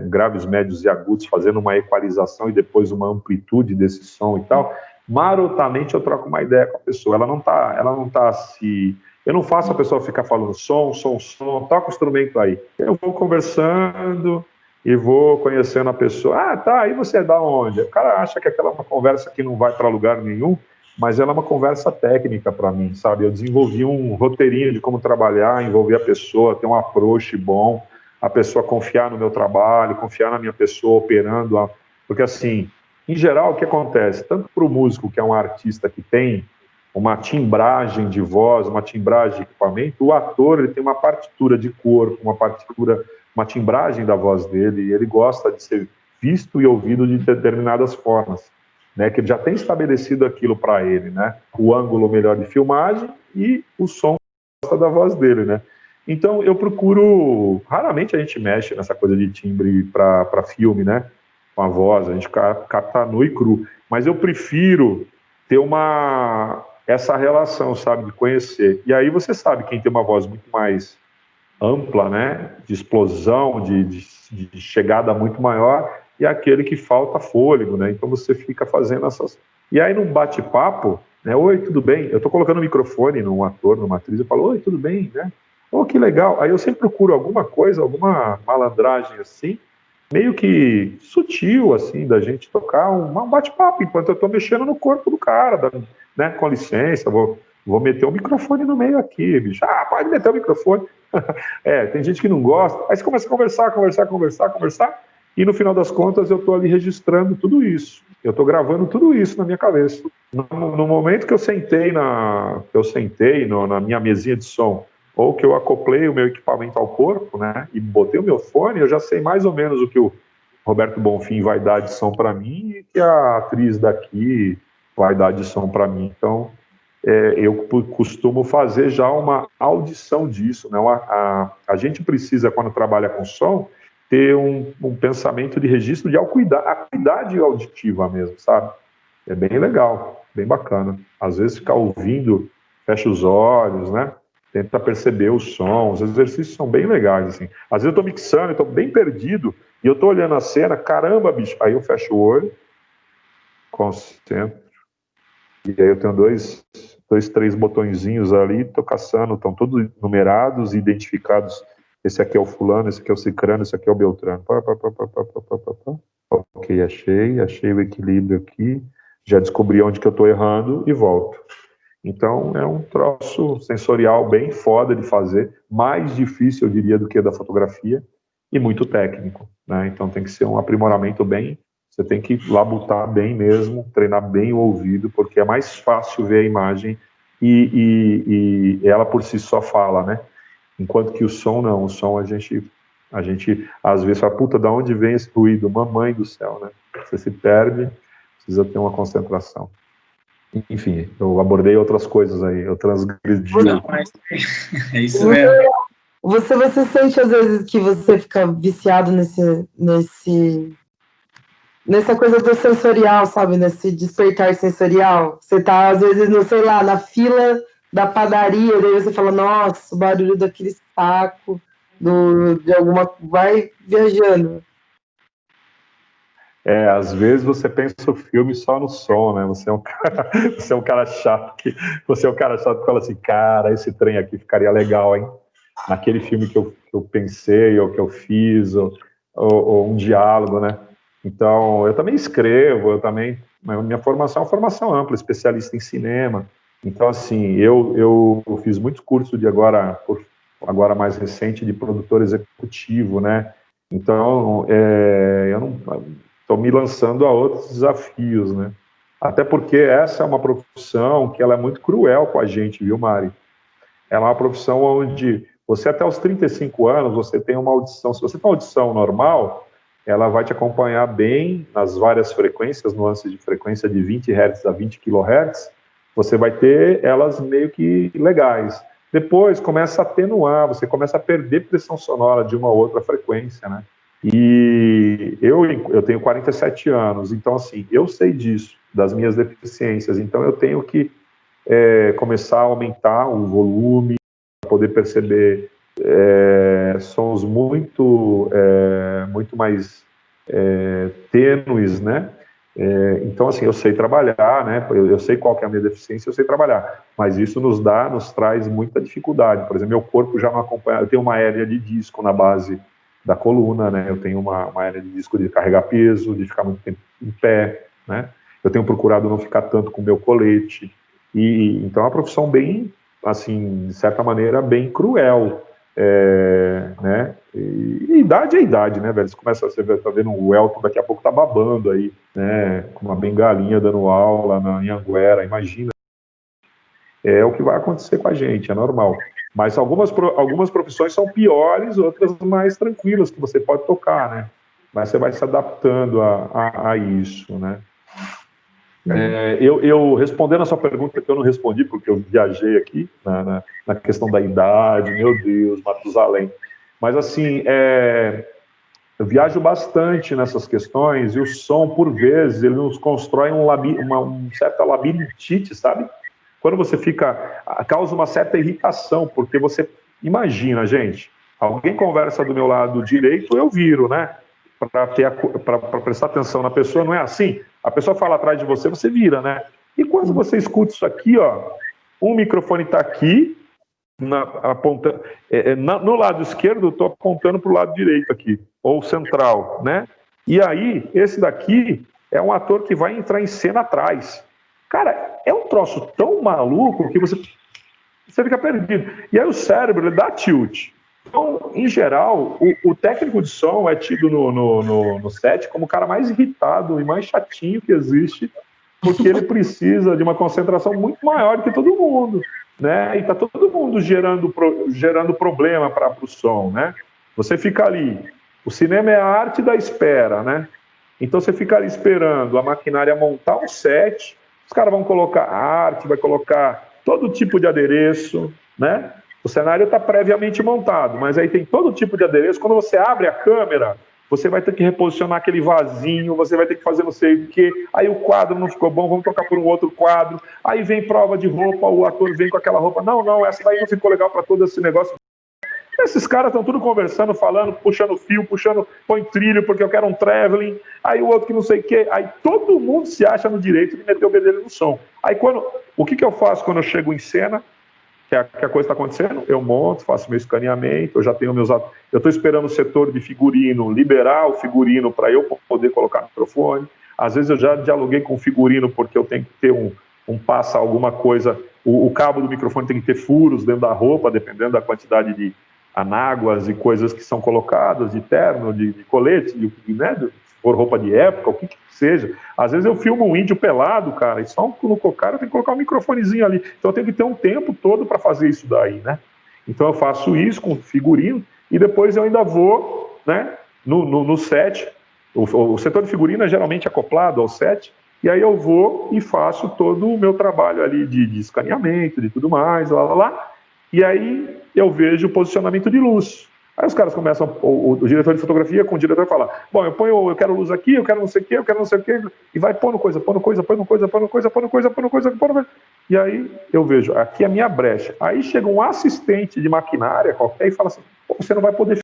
graves, médios e agudos, fazendo uma equalização e depois uma amplitude desse som e tal. Marotamente eu troco uma ideia com a pessoa. Ela não tá se... Eu não faço a pessoa ficar falando som, toca o instrumento aí. Eu vou conversando e vou conhecendo a pessoa. Ah, tá, aí você é da onde? O cara acha que aquela é uma conversa que não vai para lugar nenhum, mas ela é uma conversa técnica para mim, sabe? Eu desenvolvi um roteirinho de como trabalhar, envolver a pessoa, ter um approach bom, a pessoa confiar no meu trabalho, confiar na minha pessoa operando. Porque, assim, em geral, o que acontece? Tanto para o músico, que é um artista que tem uma timbragem de voz, uma timbragem de equipamento, o ator ele tem uma partitura de corpo, uma timbragem da voz dele, e ele gosta de ser visto e ouvido de determinadas formas, né, que ele já tem estabelecido aquilo para ele, né, o ângulo melhor de filmagem e o som da voz dele, né. Então eu procuro, raramente a gente mexe nessa coisa de timbre para filme, né, com a voz, a gente capta nu e cru, mas eu prefiro ter essa relação, sabe, de conhecer. E aí você sabe quem tem uma voz muito mais ampla, né, de explosão, de chegada muito maior, e aquele que falta fôlego, né, então você fica fazendo essas... E aí num bate-papo, né, oi, tudo bem? Eu tô colocando o microfone num ator, numa atriz, eu falo, oi, tudo bem, né? Oh, que legal. Aí eu sempre procuro alguma coisa, alguma malandragem assim, meio que sutil, assim, da gente tocar um bate-papo, enquanto eu tô mexendo no corpo do cara, né, com licença, vou meter o microfone no meio aqui, bicho. Ah, pode meter o microfone. Tem gente que não gosta. Aí você começa a conversar, e no final das contas eu tô ali registrando tudo isso. Eu tô gravando tudo isso na minha cabeça. No momento que eu sentei na minha mesinha de som, ou que eu acoplei o meu equipamento ao corpo, né, e botei o meu fone, eu já sei mais ou menos o que o Roberto Bonfim vai dar de som para mim e que a atriz daqui vai dar de som para mim. Então, eu costumo fazer já uma audição disso, né? A gente precisa, quando trabalha com som, ter um pensamento de registro de acuidade auditiva mesmo, sabe? É bem legal, bem bacana. Às vezes ficar ouvindo, fecha os olhos, né? Tenta perceber o som, os exercícios são bem legais, assim. Às vezes eu tô mixando, eu tô bem perdido, e eu tô olhando a cena, caramba, bicho, aí eu fecho o olho, concentro, e aí eu tenho dois, três botõezinhos ali, tô caçando, estão todos numerados e identificados. Esse aqui é o fulano, esse aqui é o cicrano, esse aqui é o beltrano. Ok, achei o equilíbrio aqui, já descobri onde que eu tô errando e volto. Então é um troço sensorial bem foda de fazer, mais difícil, eu diria, do que da fotografia, e muito técnico, né? Então tem que ser um aprimoramento bem... Você tem que labutar bem mesmo, treinar bem o ouvido, porque é mais fácil ver a imagem e ela por si só fala, né? Enquanto que o som não, o som a gente às vezes fala, puta, da onde vem esse ruído? Mamãe do céu, né? Você se perde, precisa ter uma concentração. Enfim, eu abordei outras coisas aí, eu transgredi. É isso mesmo. Você sente às vezes que você fica viciado nessa coisa do sensorial, sabe? Nesse despertar sensorial. Você tá, às vezes, no, sei lá, na fila da padaria, daí você fala, nossa, o barulho daquele saco, de alguma... Vai viajando. Às vezes você pensa o filme só no som, né? Você é um cara chato que fala assim, cara, esse trem aqui ficaria legal, hein? Naquele filme que eu pensei, ou que eu fiz, ou um diálogo, né? Então, eu também escrevo, minha formação é uma formação ampla, especialista em cinema. Então, assim, eu fiz muitos cursos agora mais recente, de produtor executivo, né? Então, eu não estou me lançando a outros desafios, né? Até porque essa é uma profissão que ela é muito cruel com a gente, viu, Mari? Ela é uma profissão onde você até os 35 anos, você tem uma audição, se você tem uma audição normal, ela vai te acompanhar bem nas várias frequências, nuances de frequência de 20 Hz a 20 kHz, você vai ter elas meio que legais. Depois começa a atenuar, você começa a perder pressão sonora de uma ou outra frequência, né? E eu tenho 47 anos, então assim, eu sei disso, das minhas deficiências, então eu tenho que começar a aumentar o volume, para poder perceber sons muito mais tênues, né? Então, assim, eu sei trabalhar, né? Eu sei qual que é a minha deficiência, eu sei trabalhar, mas isso nos traz muita dificuldade. Por exemplo, meu corpo já não acompanha, eu tenho uma hérnia de disco na base da coluna, né? Eu tenho uma hérnia de disco de carregar peso, de ficar muito tempo em pé, né? Eu tenho procurado não ficar tanto com o meu colete, então é uma profissão bem, assim, de certa maneira, bem cruel, né? E idade é idade, né, velho? Você tá vendo o Elton, daqui a pouco tá babando aí, né? Com uma bengalinha dando aula na Anhanguera, imagina. É o que vai acontecer com a gente, é normal. Mas algumas profissões são piores, outras mais tranquilas, que você pode tocar, né? Mas você vai se adaptando a isso, né? Eu respondendo a sua pergunta, que eu não respondi, porque eu viajei aqui na questão da idade, meu Deus, Matusalém. Mas, assim, eu viajo bastante nessas questões, e o som, por vezes, ele nos constrói uma certa labirintite, sabe? Quando você causa uma certa irritação, porque você imagina, gente, alguém conversa do meu lado direito, eu viro, né? Para prestar atenção na pessoa, não é assim? A pessoa fala atrás de você, você vira, né? E quando você escuta isso aqui, ó, um microfone está aqui, apontando, no lado esquerdo, eu estou apontando para o lado direito aqui, ou central, né? E aí, esse daqui é um ator que vai entrar em cena atrás. Cara, é um troço tão maluco que você fica perdido. E aí o cérebro, ele dá tilt. Então, em geral, o técnico de som é tido no set como o cara mais irritado e mais chatinho que existe, porque ele precisa de uma concentração muito maior que todo mundo, né? E tá todo mundo gerando problema para o som, né? Você fica ali. O cinema é a arte da espera, né? Então você fica ali esperando a maquinária montar um set, os caras vão colocar arte, vai colocar todo tipo de adereço, né? O cenário está previamente montado, mas aí tem todo tipo de adereço. Quando você abre a câmera, você vai ter que reposicionar aquele vasinho, você vai ter que fazer não sei o quê. Aí o quadro não ficou bom, vamos trocar por um outro quadro. Aí vem prova de roupa, o ator vem com aquela roupa. Não, essa daí não ficou legal para todo esse negócio. Esses caras estão tudo conversando, falando, puxando fio, põe trilho porque eu quero um traveling. Aí o outro que não sei o quê. Aí todo mundo se acha no direito de meter o bedelho no som. Aí o que eu faço quando eu chego em cena? Que a coisa está acontecendo, eu monto, faço meu escaneamento, eu já tenho eu estou esperando o setor de figurino liberar o figurino para eu poder colocar no microfone. Às vezes eu já dialoguei com o figurino porque eu tenho que ter passa alguma coisa, o cabo do microfone tem que ter furos dentro da roupa, dependendo da quantidade de anáguas e coisas que são colocadas, de terno, de colete, né, for roupa de época, o que seja. Às vezes eu filmo um índio pelado, cara, e só no cocar eu tenho que colocar um microfonezinho ali. Então eu tenho que ter um tempo todo para fazer isso daí, né? Então eu faço isso com figurino e depois eu ainda vou, né, no set. O setor de figurino é geralmente acoplado ao set, e aí eu vou e faço todo o meu trabalho ali de escaneamento, de tudo mais, lá. E aí eu vejo o posicionamento de luz. Aí os caras começam, o diretor de fotografia com o diretor fala, bom, eu quero luz aqui, eu quero não sei o quê, eu quero não sei o quê, e vai pondo coisa. E aí eu vejo, aqui é a minha brecha. Aí chega um assistente de maquinária qualquer e fala assim, você não vai poder.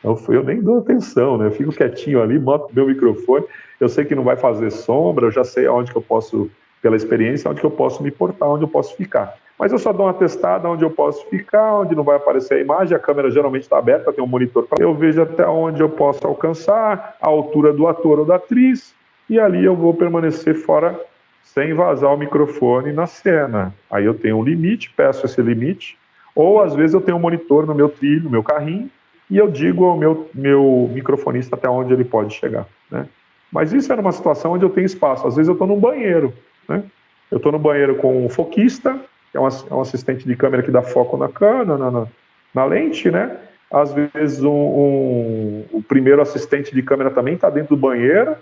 Eu nem dou atenção, né? Eu fico quietinho ali, boto meu microfone, eu sei que não vai fazer sombra, eu já sei onde que eu posso, pela experiência, onde que eu posso me portar, onde eu posso ficar. Mas eu só dou uma testada onde eu posso ficar, onde não vai aparecer a imagem, a câmera geralmente está aberta, tem um monitor para eu vejo até onde eu posso alcançar, a altura do ator ou da atriz, e ali eu vou permanecer fora sem vazar o microfone na cena. Aí eu tenho um limite, peço esse limite, ou às vezes eu tenho um monitor no meu trilho, no meu carrinho, e eu digo ao meu microfonista até onde ele pode chegar, né? Mas isso era uma situação onde eu tenho espaço. Às vezes eu estou num banheiro, né? Eu estou no banheiro com um foquista, que é um assistente de câmera que dá foco na lente, né? Às vezes o primeiro assistente de câmera também está dentro do banheiro.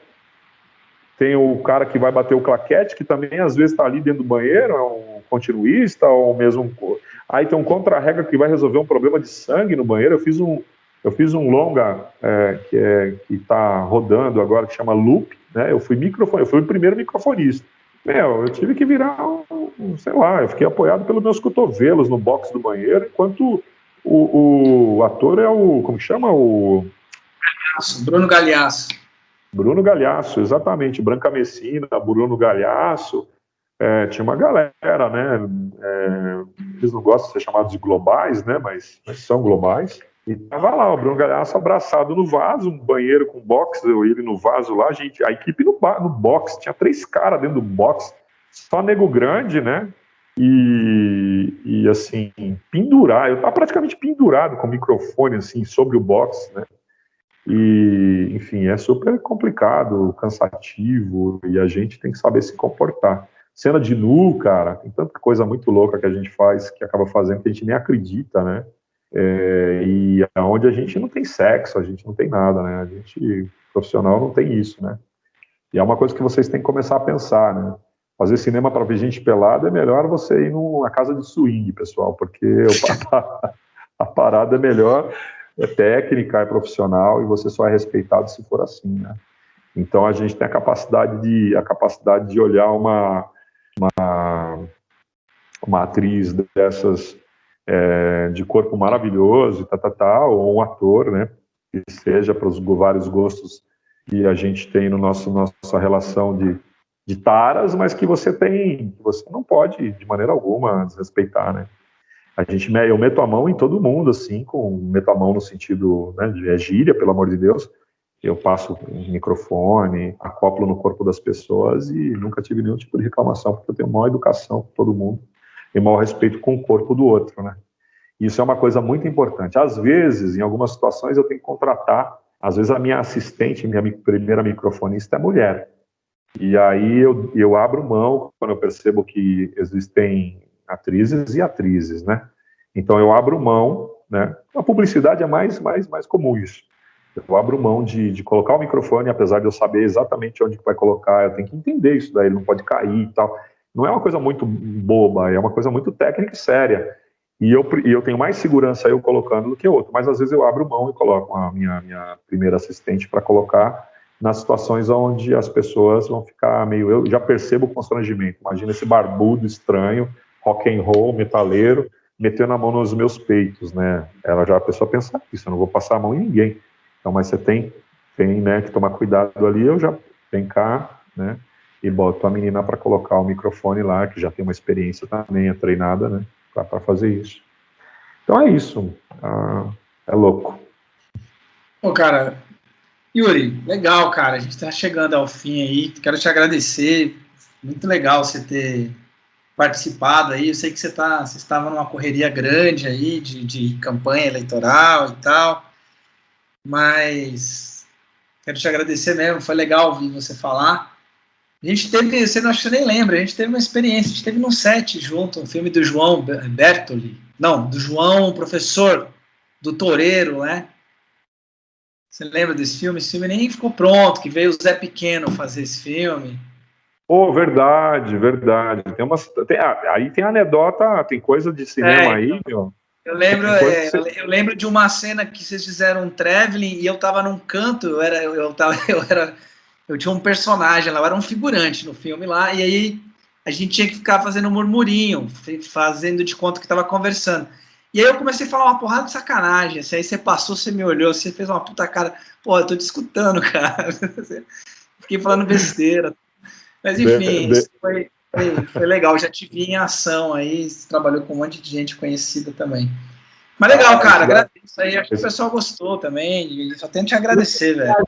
Tem o cara que vai bater o claquete, que também às vezes está ali dentro do banheiro, é um continuista, ou mesmo... Aí tem um contra-regra que vai resolver um problema de sangue no banheiro. Eu fiz um longa que está rodando agora, que chama Loop, né? Eu fui o primeiro microfonista. Eu tive que virar sei lá, eu fiquei apoiado pelos meus cotovelos no box do banheiro, enquanto o ator é como que chama? Bruno Galhaço. Bruno Galhaço, exatamente. Branca Messina, Bruno Galhaço, tinha uma galera, né? Eles não gostam de ser chamados de globais, né? Mas são globais. E tava lá o Bruno Galhaço abraçado no vaso, um banheiro com box, ele no vaso lá, gente, a equipe no box, tinha 3 caras dentro do box, só nego grande, né? E assim, eu tava praticamente pendurado com o microfone, assim, sobre o box, né? E, enfim, é super complicado, cansativo, e a gente tem que saber se comportar. Cena de nu, cara, tem tanta coisa muito louca que a gente faz, que acaba fazendo que a gente nem acredita, né? E onde a gente não tem sexo, a gente não tem nada, né? A gente, profissional, não tem isso, né? E é uma coisa que vocês têm que começar a pensar, né? Fazer cinema para ver gente pelada é melhor você ir numa casa de swing, pessoal, porque a parada é melhor, é técnica, é profissional, e você só é respeitado se for assim, né? Então a gente tem a capacidade de olhar uma atriz dessas de corpo maravilhoso, ou um ator, né, que seja para os vários gostos que a gente tem nossa relação de taras, mas que você não pode, de maneira alguma, desrespeitar, né. Eu meto a mão em todo mundo, assim, meto a mão no sentido, né, de gíria, pelo amor de Deus, eu passo um microfone, acoplo no corpo das pessoas e nunca tive nenhum tipo de reclamação, porque eu tenho maior educação com todo mundo e maior respeito com o corpo do outro, né. Isso é uma coisa muito importante. Às vezes, em algumas situações, eu tenho que contratar, às vezes a minha assistente, minha primeira microfonista é mulher. E aí eu abro mão quando eu percebo que existem atrizes e atrizes, né? Então eu abro mão, né? A publicidade é mais comum isso. Eu abro mão de colocar o microfone, apesar de eu saber exatamente onde vai colocar, eu tenho que entender isso daí, ele não pode cair e tal. Não é uma coisa muito boba, é uma coisa muito técnica e séria. E eu tenho mais segurança eu colocando do que outro, mas às vezes eu abro mão e coloco a minha primeira assistente para colocar nas situações onde as pessoas vão ficar eu já percebo o constrangimento. Imagina esse barbudo estranho, rock and roll, metaleiro, metendo a mão nos meus peitos, né? A pessoa pensa isso, eu não vou passar a mão em ninguém. Então, mas você tem né, que tomar cuidado ali, eu já venho cá, né? E boto a menina para colocar o microfone lá, que já tem uma experiência também, é treinada, né? Para fazer isso. Então é isso. É louco. Pô, cara, Yuri, legal, cara. A gente está chegando ao fim aí. Quero te agradecer. Muito legal você ter participado aí. Eu sei que você estava numa correria grande aí de campanha eleitoral e tal. mas quero te agradecer mesmo, foi legal ouvir você falar. A gente teve, você não acha que você nem lembra, a gente teve uma experiência, a gente teve num set junto, um filme do João Bertoli, não, do João, professor do Toureiro, né? Você lembra desse filme? Esse filme nem ficou pronto, que veio o Zé Pequeno fazer esse filme. Oh, verdade. Aí tem anedota, tem coisa de cinema aí, meu. Eu lembro de uma cena que vocês fizeram um traveling e eu tava num canto, eu tinha um personagem lá, eu era um figurante no filme lá, e aí a gente tinha que ficar fazendo um murmurinho, fazendo de conta que tava conversando. E aí eu comecei a falar uma porrada de sacanagem, assim, aí você passou, você me olhou, você fez uma puta cara, pô, eu tô te escutando, cara. Fiquei falando besteira. Mas enfim, isso foi legal, já te vi em ação aí, você trabalhou com um monte de gente conhecida também. Mas legal, cara, agradeço aí, acho que o pessoal gostou também, e só tenho que te agradecer, velho.